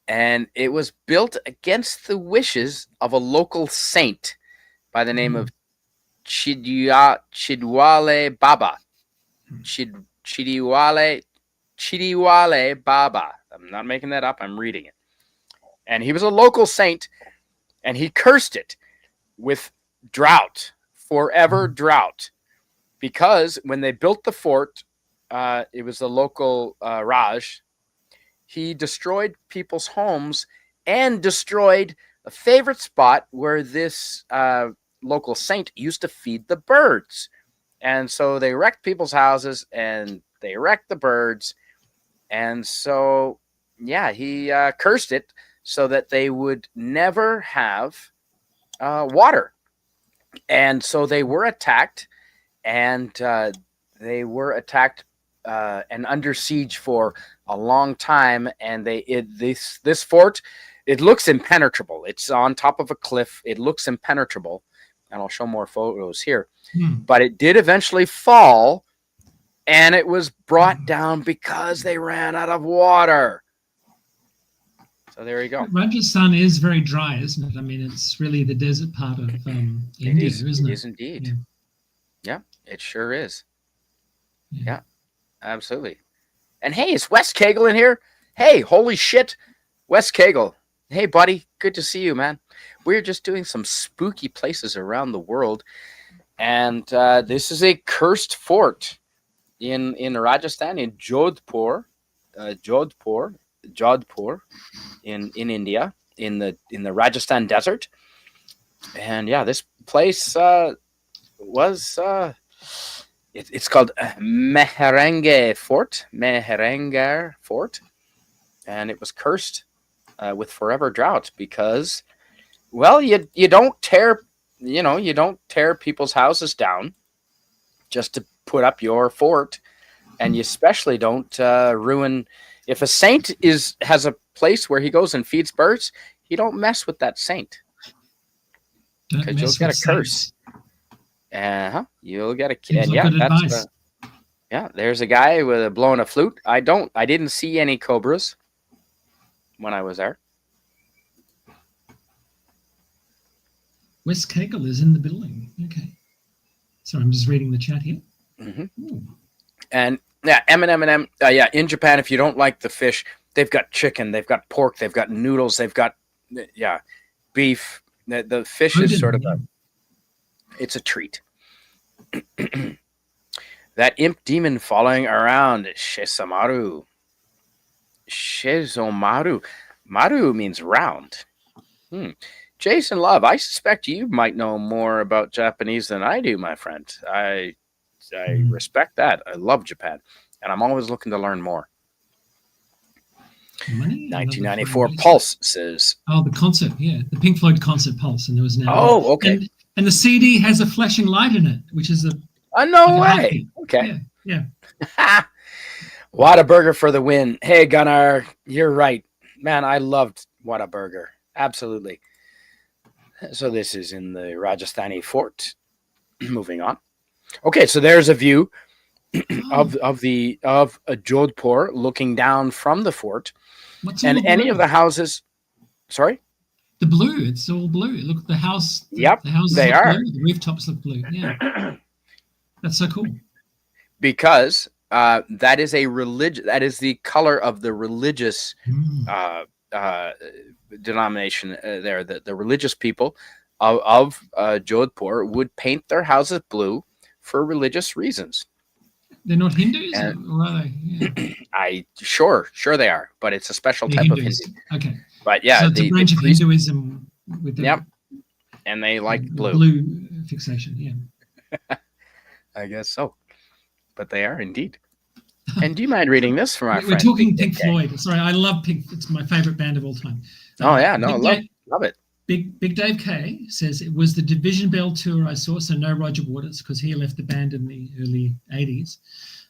and it was built against the wishes of a local saint by the name of Chidwale Baba. Chidwale Baba. I'm not making that up. I'm reading it. And he was a local saint, and he cursed it with drought, forever drought. Because when they built the fort, it was the local Raj. He destroyed people's homes and destroyed a favorite spot where this local saint used to feed the birds. And so they wrecked people's houses and they wrecked the birds. And so, he cursed it so that they would never have water. And so they were attacked. And they were attacked and under siege for a long time. And this fort, it looks impenetrable. It's on top of a cliff. It looks impenetrable. And I'll show more photos here. But it did eventually fall, and it was brought down because they ran out of water. So there you go. Rajasthan is very dry, isn't it? I mean, it's really the desert part of India, isn't it? It is indeed. Yeah. Yeah, it sure is. Yeah. Yeah, absolutely. And hey, is Wes Cagle in here? Hey, holy shit, Wes Cagle. Hey, buddy, good to see you, man. We're just doing some spooky places around the world, and this is a cursed fort in Rajasthan, in Jodhpur, Jodhpur, in India, in the Rajasthan desert. And yeah, this place was it's called Meherengar Fort, and it was cursed with forever drought because, well, you don't tear, you don't tear people's houses down just to put up your fort, and you especially don't ruin. If a saint has a place where he goes and feeds birds, you don't mess with that saint Don't because you'll mess get with a curse. saints. You'll get a Seems and like yeah, good that's advice. yeah. There's a guy with blowing a flute. I didn't see any cobras when I was there. Wes Cagle is in the building. Okay. Sorry, I'm just reading the chat here. hmm Ooh. And yeah, M&M. Yeah, in Japan, if you don't like the fish, they've got chicken, they've got pork, they've got noodles, they've got beef. The fish is Odin, sort of yeah. it's a treat. That imp demon following around Shesamaru. Shezomaru. Maru means round. Jason Love, I suspect you might know more about Japanese than I do, my friend. I respect that. I love Japan, and I'm always looking to learn more. Money. 1994 Pulse says. Oh, the concert, yeah, the Pink Floyd concert Pulse, and there was an album. Oh, okay. And the CD has a flashing light in it, which is a No like way. Okay. Yeah. Whataburger for the win. Hey, Gunnar, you're right. Man, I loved Whataburger. Absolutely. So this is in the Rajasthani fort. Moving on. Okay, so there's a view of Jodhpur looking down from the fort. What's all And the any blue? of the houses. Sorry? The blue, it's all blue. Look, the house. Yep, the houses they look are. blue. The rooftops look blue. Yeah, that's so cool. Because that is that is the color of the religious denomination there. The religious people of Jodhpur would paint their houses blue for religious reasons. They're not Hindus, And- or are they? Yeah. Sure they are, but it's a special They're type of Hindus. Hindu. Okay, But yeah, so it's a branch of priests- Hinduism with the Yep. And they like blue. blue fixation. Yeah. I guess so. But they are indeed. And do you mind reading this from our We're friend? talking Pink Floyd. Sorry, I love Pink. It's my favorite band of all time. Oh yeah, no, love it. Big Dave K says it was the Division Bell tour I saw, so no Roger Waters because he left the band in the early 80s.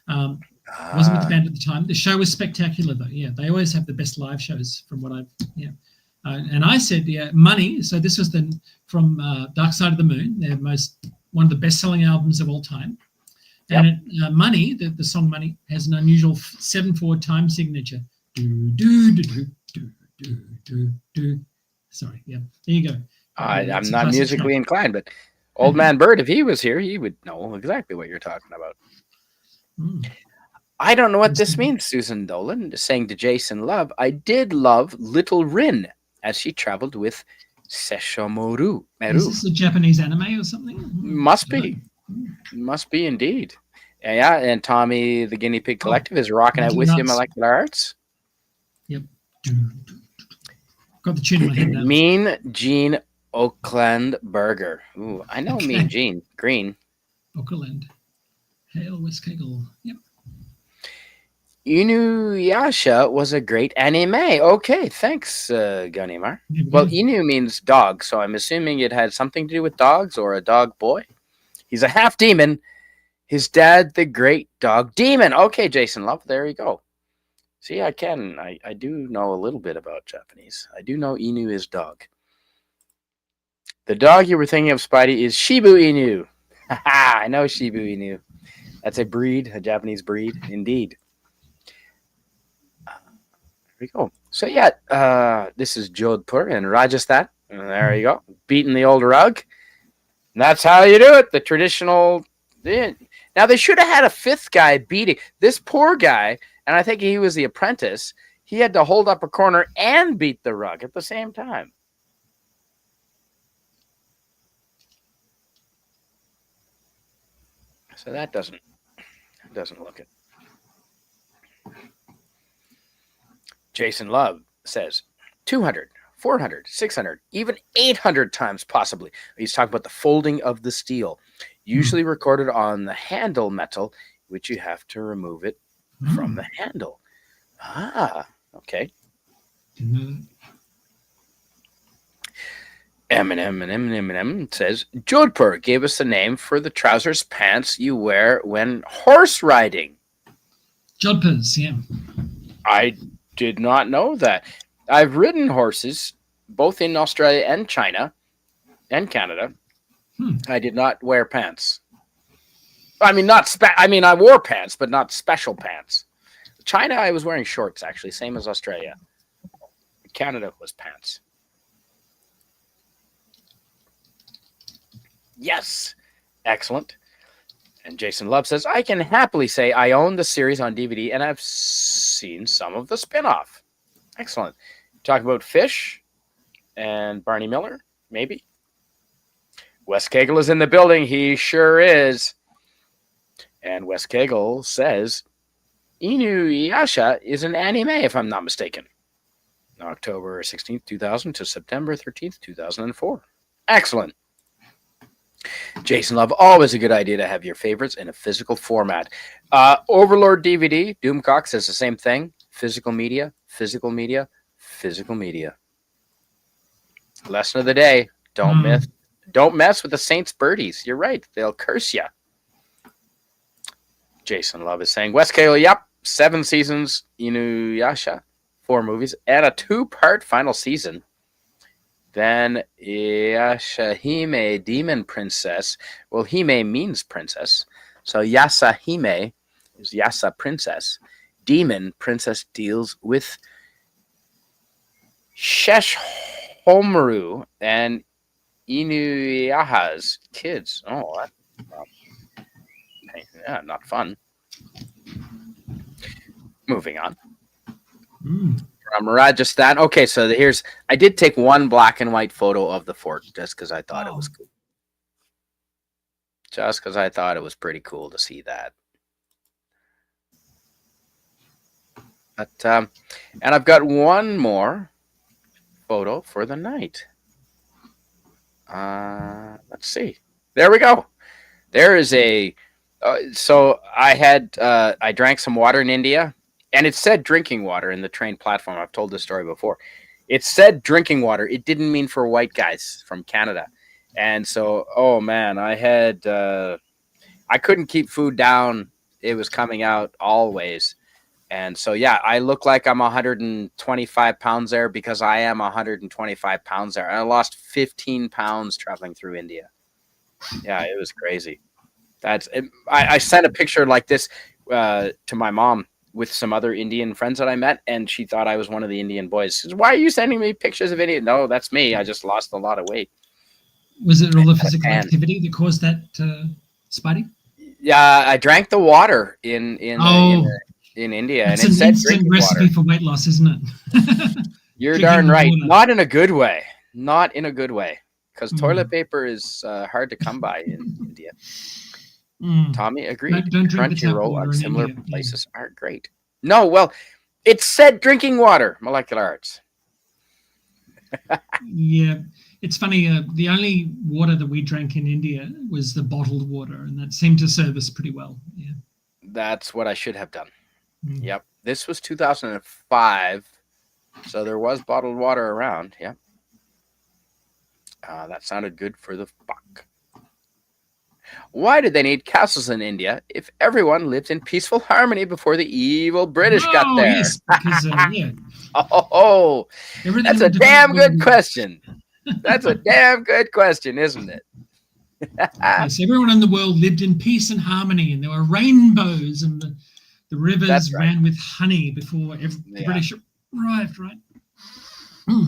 Wasn't with the band at the time. The show was spectacular though. Yeah, they always have the best live shows from what I've, and I said, Money. So this was from Dark Side of the Moon, one of the best-selling albums of all time. And Money, the song Money, has an unusual 7/4 time signature. Do, do, do, do, do, do, do, do. Sorry, yeah, there you go. I'm not musically inclined, but Old Man Bird, if he was here, he would know exactly what you're talking about. I don't know what this means, Susan Dolan, saying to Jason Love, I did love Little Rin as she traveled with Sesshomaru. Is this a Japanese anime or something? Must be. Must be indeed. Yeah, and Tommy the Guinea Pig Collective is rocking it with you, Molecular Arts. Yep. Got the tune in my head now. Mean Gene Oakland Burger. Ooh, I know Mean Gene. Green. Oakland. Hail West Cagle. Yep. Inuyasha was a great anime. Okay, thanks, Gunimar. Well, Inu means dog, so I'm assuming it had something to do with dogs or a dog boy. He's a half demon. His dad, the great dog demon. Okay, Jason Love, there you go. See, I do know a little bit about Japanese. I do know Inu is dog. The dog you were thinking of, Spidey, is Shibu Inu. Haha, I know Shibu Inu. That's a breed, a Japanese breed, indeed. There we go. So yeah, this is Jodhpur in Rajasthan. There you go. Beating the old rug. And that's how you do it. The traditional Now they should have had a fifth guy beating this poor guy, and I think he was the apprentice. He had to hold up a corner and beat the rug at the same time. So that doesn't look it. Jason Love says 200, 400, 600, even 800 times possibly. He's talking about the folding of the steel, usually recorded on the handle metal, which you have to remove it from the handle. Ah, okay. Eminem says Jodhpur gave us the name for the trousers pants you wear when horse riding. Jodhpurs, yeah. I did not know that. I've ridden horses both in Australia and China and Canada. I did not wear pants. I mean, I wore pants, but not special pants. China, I was wearing shorts, actually, same as Australia. Canada was pants. Yes. Excellent. And Jason Love says, I can happily say I own the series on DVD and I've seen some of the spin-off. Excellent. Talking about Fish and Barney Miller, maybe. Wes Cagle is in the building. He sure is. And Wes Cagle says, Inuyasha is an anime, if I'm not mistaken. October 16th, 2000 to September 13th, 2004. Excellent. Jason Love, always a good idea to have your favorites in a physical format. Overlord DVD, Doomcock says the same thing. Physical media, physical media, physical media. Lesson of the day, don't mess with the Saints birdies. You're right, they'll curse you. Jason Love is saying, West Cagle, yep, 7 seasons, Inuyasha, 4 movies, and a 2-part final season. Then Yashahime, Demon Princess. Well, Hime means princess. So Yasahime is Yasa Princess. Demon Princess deals with Sheshomaru and Inuyaha's kids. Oh, yeah, not fun. Moving on. From Rajasthan. Okay, so I did take one black and white photo of the fort just because I thought it was cool. Just because I thought it was pretty cool to see that. But and I've got one more photo for the night. Let's see. There we go. There is a. So I drank some water in India. And it said drinking water in the train platform. I've told this story before. It said drinking water. It didn't mean for white guys from Canada. And so, oh man, I couldn't keep food down. It was coming out always. And so, yeah, I look like I'm 125 pounds there because I am 125 pounds there. I lost 15 pounds traveling through India. Yeah, it was crazy. I sent a picture like this to my mom with some other Indian friends that I met, and she thought I was one of the Indian boys. She says, why are you sending me pictures of India? No, that's me. I just lost a lot of weight. Was it all the physical activity that caused that, Spidey? Yeah, I drank the water in India, That's and it said instant drinking recipe water. for weight loss, isn't it? You're darn right. Water. Not in a good way. Not in a good way, because toilet paper is hard to come by in India. Tommy agreed. Don't drink Crunchyroll on similar places are great. No, well, it said drinking water, molecular arts. Yeah, it's funny. The only water that we drank in India was the bottled water, and that seemed to serve us pretty well. Yeah, that's what I should have done. Yep, this was 2005, so there was bottled water around. Yep, that sounded good for the buck. Why did they need castles in India if everyone lived in peaceful harmony before the evil British got there? Yes, because, yeah. That's a damn good question. That's a damn good question, isn't it? Yes, everyone in the world lived in peace and harmony, and there were rainbows, and the rivers ran with honey before the British arrived, right?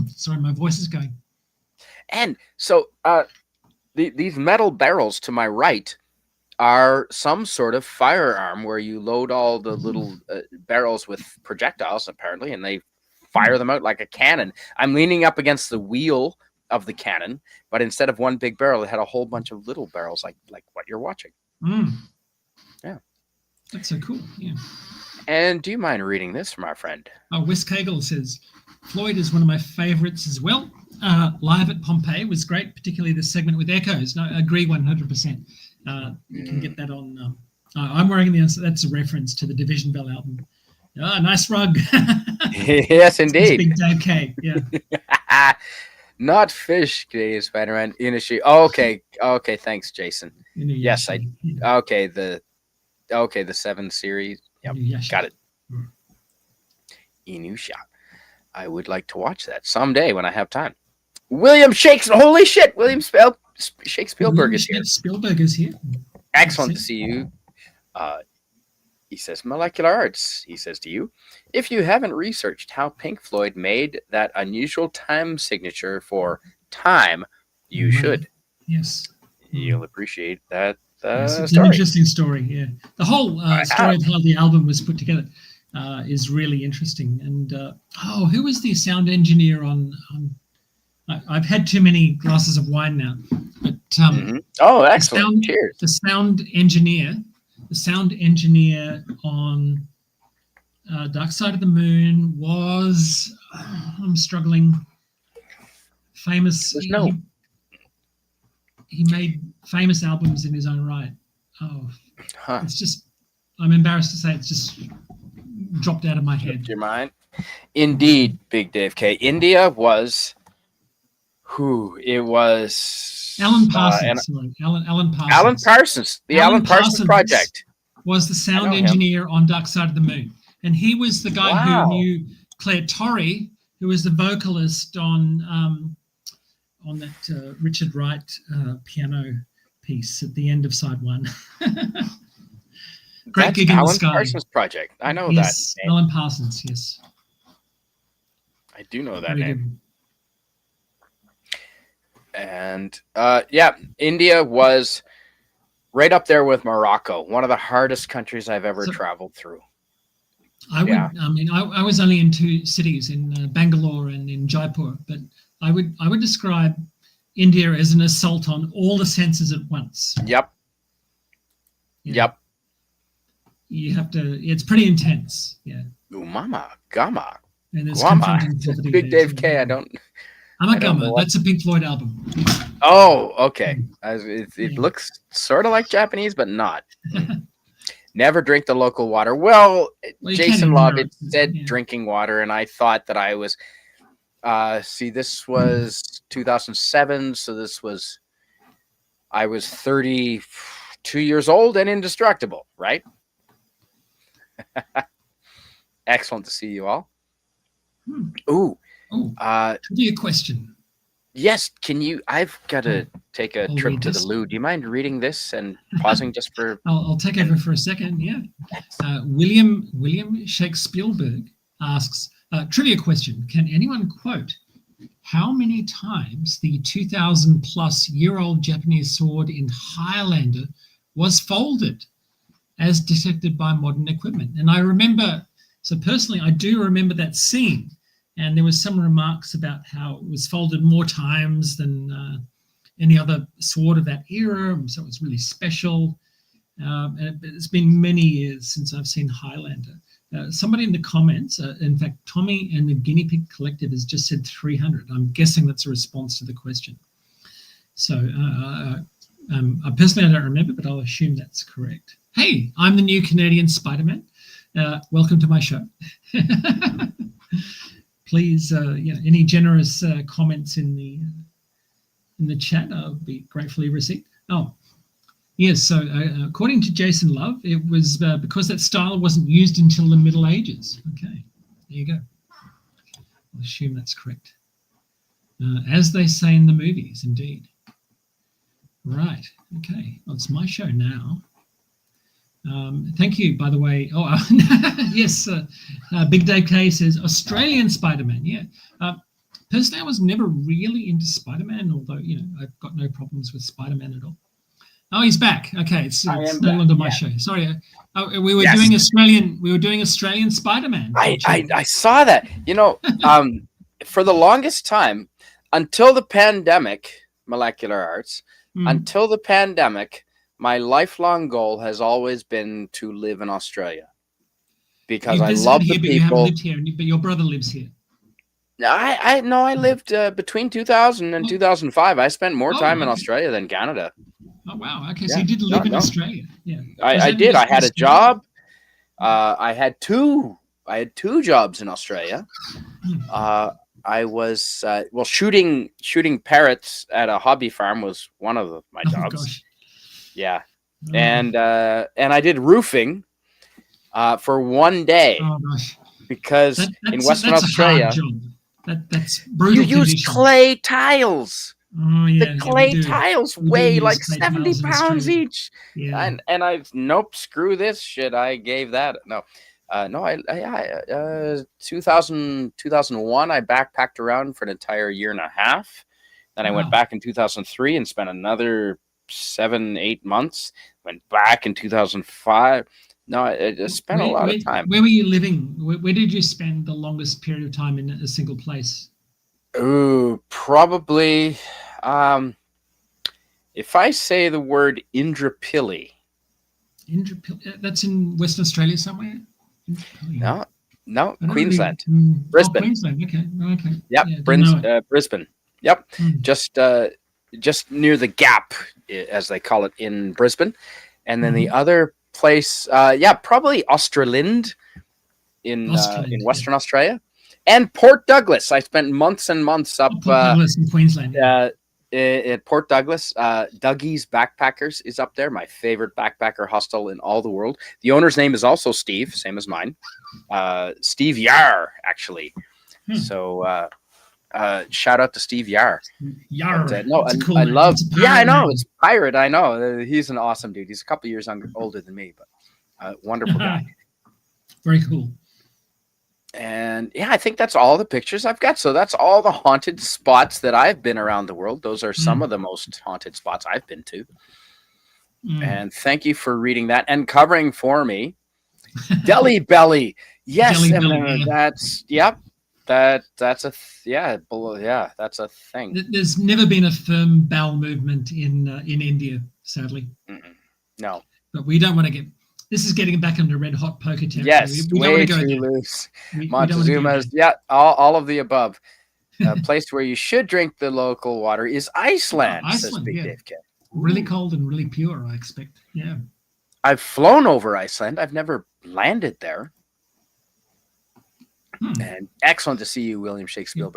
Sorry, my voice is going. And so these metal barrels to my right, are some sort of firearm where you load all the little barrels with projectiles, apparently, and they fire them out like a cannon. I'm leaning up against the wheel of the cannon, but instead of one big barrel, it had a whole bunch of little barrels like what you're watching. Yeah. That's so cool. Yeah. And do you mind reading this from our friend? Wes Cagle says, Floyd is one of my favorites as well. Live at Pompeii was great, particularly the segment with echoes. No, I agree 100%. You can get that on. I'm wearing that's a reference to the Division Bell album. Nice rug. Yes, indeed. Big Dave K. Yeah. Not fish, Canadian Spider-Man. Inushi. Oh, okay. Okay. Thanks, Jason. Yes, I. Okay. The 7 series. Yep. Got it. Inusha. I would like to watch that someday when I have time. William Shakespeare. Holy shit. William Spielberg is here. Spielberg is here. Excellent to see you. He says, molecular arts. He says to you, if you haven't researched how Pink Floyd made that unusual time signature for time, you should. Yes. You'll appreciate that it's story. an interesting story, yeah. The whole story of how the album was put together is really interesting. And, who was the sound engineer on I've had too many glasses of wine now. But Oh, excellent. Cheers. The sound engineer on Dark Side of the Moon was, I'm struggling, famous. He made famous albums in his own right. It's just, I'm embarrassed to say it's just dropped out of my head. Your mind? Indeed, Big Dave K. India was who? It was Alan Parsons. Alan Parsons. Alan Parsons. The Alan Parsons Project was the sound engineer on Dark Side of the Moon, and he was the guy who knew Claire Torrey, who was the vocalist on that Richard Wright piano piece at the end of side 1. Great That's Gig in Alan the Sky. Parsons Project. I know yes, that name. Alan Parsons. Yes, I do know that Very name. good. And India was right up there with Morocco, one of the hardest countries I've ever traveled through. I was only in 2 cities, in Bangalore and in Jaipur, but I would describe India as an assault on all the senses at once. Yep. Yeah. Yep. You have to. It's pretty intense. Yeah. Umama, Gama, And there's Guama. confronting poverty Big there Dave too. K. I don't. I'm a Gama. That's a Pink Floyd album. Oh, okay. It looks sort of like Japanese, but not. Never drink the local water. Well Jason Love, it said drinking water, and I thought that I was. This was 2007, so I was 32 years old and indestructible, right? Excellent to see you all. Ooh. Trivia question. Yes, can you? I've got to take a trip to the loo. Do you mind reading this and pausing just for? I'll take over for a second. Yeah. William Shakespeare asks trivia question: can anyone quote how many times the 2,000-plus-year-old Japanese sword in Highlander was folded, as detected by modern equipment? And I remember, so personally, I do remember that scene. And there was some remarks about how it was folded more times than any other sword of that era. So it was really special. And it's been many years since I've seen Highlander. Somebody in the comments, in fact, Tommy and the Guinea Pig Collective has just said 300. I'm guessing that's a response to the question. So personally, I don't remember, but I'll assume that's correct. Hey, I'm the new Canadian Spider-Man. Welcome to my show. Please, any generous comments in the chat, I'll be gratefully received. Oh, yes. So according to Jason Love, it was because that style wasn't used until the Middle Ages. Okay, there you go. I'll assume that's correct. As they say in the movies, indeed. Right. Okay. Well, it's my show now. Thank you, by the way. Oh, yes. Big Dave K says Australian Spider-Man. Yeah. Personally, I was never really into Spider-Man, although I've got no problems with Spider-Man at all. Oh, he's back. Okay, it's I no am back, longer my yeah. show. Sorry. We were Yes. doing Australian. We were doing Australian Spider-Man. I saw that. For the longest time, until the pandemic, molecular arts, until the pandemic, my lifelong goal has always been to live in Australia because You I visited love here, the but you haven't people. lived here. But your brother lives here. I lived between 2000 and 2005. I spent more time in okay. Australia than Canada. Oh wow. Okay, so Yeah, you did live in no. Australia. Yeah. I did. I had a job. I had two jobs in Australia. I was shooting parrots at a hobby farm was one of my jobs. Gosh. Yeah, and I did roofing for one day. Oh gosh. Because in Western Australia, a hard job. That's brutal. You use clay tiles. Oh yeah, The clay tiles weigh like 70 pounds each. Yeah. And I've screw this shit. I gave that. No. 2001, I backpacked around for an entire year and a half. Then I went back in 2003 and spent another 7-8 months. Went back in 2005. No, I just spent a lot of time. Where were you living? Where did you spend the longest period of time in a single place? Ooh, probably. If I say the word Indrapilli. Indrapilli, that's in Western Australia somewhere? No, Queensland. Brisbane. Queensland, okay. Yep, Brisbane. Yep, just near the Gap, as they call it in Brisbane. And then the other place, probably Australind in Western Australia, and Port Douglas. I spent months and months up Port Douglas in Queensland. At Port Douglas. Dougie's Backpackers is up there, my favorite backpacker hostel in all the world. The owner's name is also Steve, same as mine. Steve Yar, actually. So shout out to Steve Yar. Yar. Cool I love. Yeah, I know. It's pirate. I know. He's an awesome dude. He's a couple years older than me, but wonderful guy. Very cool. And I think that's all the pictures I've got. So that's all the haunted spots that I've been around the world. Those are some of the most haunted spots I've been to. And thank you for reading that and covering for me. Delhi Belly. Yes, Delhi Belly, that's that's a that's a thing. There's never been a firm bowel movement in India, sadly. No, but we don't want to get. This is getting back into red hot poker territory. Yes, we way too loose. Montezuma's, all of the above. A place where you should drink the local water is Iceland. Says Big Dave K. Really cold and really pure, I expect. Yeah. I've flown over Iceland. I've never landed there. And excellent to see you, William Shakespeare.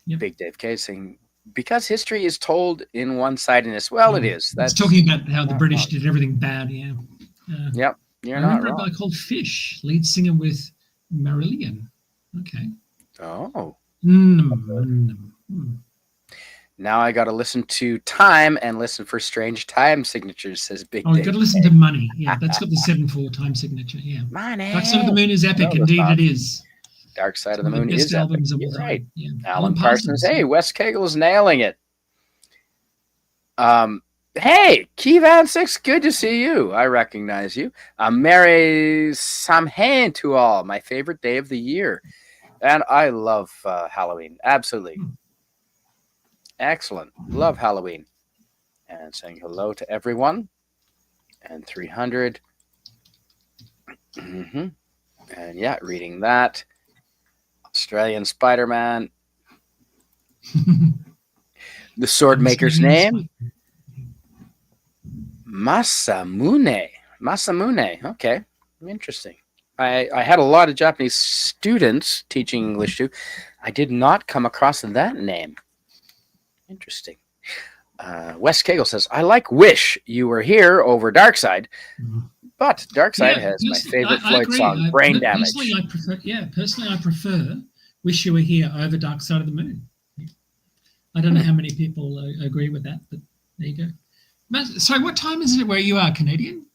Yep. Big Dave K saying, because history is told in one-sidedness. Well, it is. That's talking about how the British did everything bad, yeah. Yep, you're not wrong. I remember a guy called Fish, lead singer with Marillion. Okay. Oh. Now I got to listen to Time and listen for strange time signatures, says Big Dave. You got to listen to Money. Yeah, that's got the 7/4 time signature. Yeah. Money. Dark Side of the Moon is epic. Indeed, it is. Dark Side of the Moon is epic. You're right. Yeah. Alan Parsons. Hey, Wes Kegel's nailing it. Hey, Keyvan 6, good to see you. I recognize you. Merry Samhain to all. My favorite day of the year. And I love Halloween. Absolutely. Excellent. Love Halloween. And saying hello to everyone. And 300. And reading that. Australian Spider-Man. The sword maker's name. Masamune. Okay. Interesting. I had a lot of Japanese students teaching English too. I did not come across that name. Interesting. Wes Kegel says, I like Wish You Were Here over Darkside, but Darkside has my favorite Floyd song, Brain Damage. Personally, I prefer Wish You Were Here over Dark Side of the Moon. I don't know how many people agree with that, but there you go. Sorry, what time is it where you are, Canadian?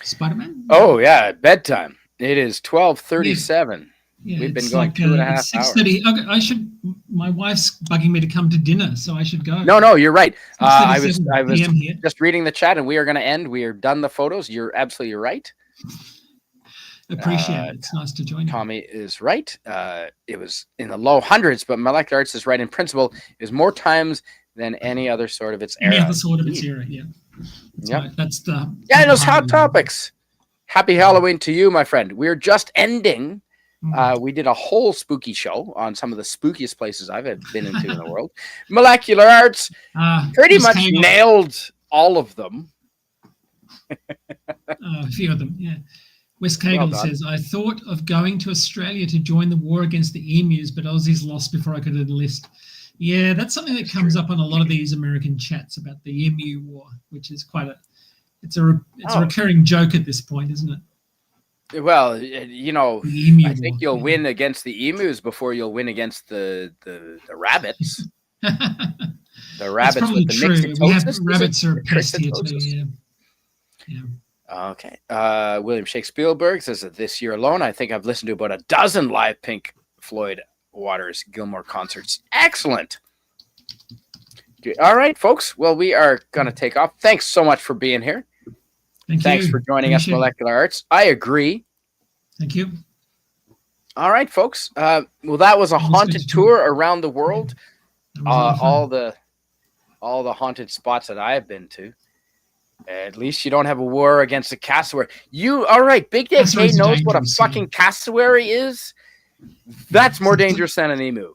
Spider-Man? Oh, yeah, bedtime. It is 12:37. Yeah, We've been it's going like 2.5 it's 6:30. Okay, I should. My wife's bugging me to come to dinner, so I should go. No, you're right. I was 6:37 p.m. here. just reading the chat, and we are going to end. We are done the photos. You're absolutely right. Appreciate it. It's nice to join you. Tommy is right. It was in the low hundreds, but Molecular Arts is right in principle. It was more times than any other sort of its era. Any other sort of its era, yeah. Yep. Right. That's the those hot topics. Happy Halloween to you, my friend. We're just ending. We did a whole spooky show on some of the spookiest places I've been into in the world. Molecular Arts pretty much nailed all of them. A few of them, yeah. Wes Cagle says, I thought of going to Australia to join the war against the emus, but Aussies lost before I could enlist. Yeah, that's something that comes up on a lot of these American chats about the emu war, which is quite a recurring joke at this point, isn't it? Well, I think you'll win against the emus before you'll win against the rabbits. The rabbits with the myxotosis. Rabbits are a pest here too, yeah. Okay. William Shakespeare Spielberg says that this year alone, I think I've listened to about a dozen live Pink Floyd Waters Gilmore concerts. Excellent. All right, folks. Well, we are going to take off. Thanks so much for being here. Thanks for joining us, Molecular Arts. I agree. Thank you. All right, folks. Well, that was a haunted tour around the world. All the haunted spots that I have been to. At least you don't have a war against a cassowary. All right, Big Dave K knows what a fucking cassowary is. That's more dangerous than an emu.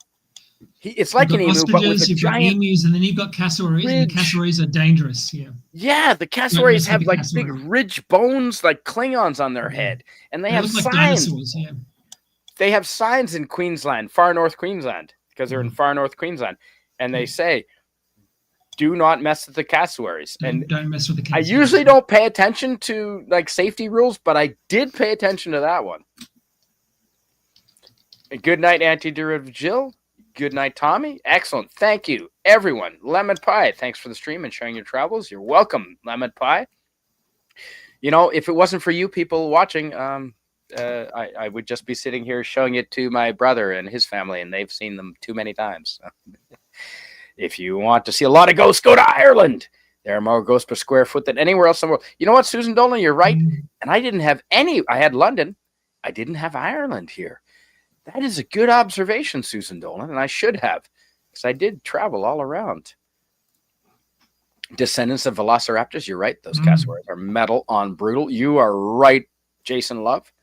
It's like an emu, but with a giant emus, and then you've got cassowaries, and the cassowaries are dangerous. Yeah, the cassowaries have like big ridge bones, like Klingons on their head, and they have signs. Like they have signs in Queensland, far north Queensland, because they're in far north Queensland, and they say, "Do not mess with the cassowaries." And don't mess with the cassowaries. I usually don't pay attention to like safety rules, but I did pay attention to that one. And good night, Antiderivative Jill. Good night, Tommy. Excellent. Thank you, everyone. Lemon Pie, thanks for the stream and sharing your travels. You're welcome, Lemon Pie. If it wasn't for you people watching, I would just be sitting here showing it to my brother and his family, and they've seen them too many times. If you want to see a lot of ghosts, go to Ireland. There are more ghosts per square foot than anywhere else in the world. You know what, Susan Dolan? You're right. And I didn't have any. I had London. I didn't have Ireland here. That is a good observation, Susan Dolan, and I should have, because I did travel all around. Descendants of Velociraptors, you're right. Those cassowaries are metal on brutal. You are right, Jason Love.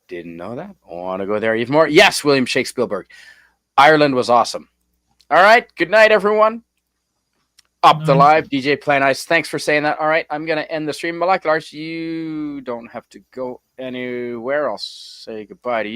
Didn't know that. Want to go there even more? Yes, William Shakespeare Spielberg. Ireland was awesome. All right. Good night, everyone. Up the live, DJ Play Nice. Thanks for saying that. All right. I'm going to end the stream. Molecular Arts, you don't have to go anywhere. I'll say goodbye to you.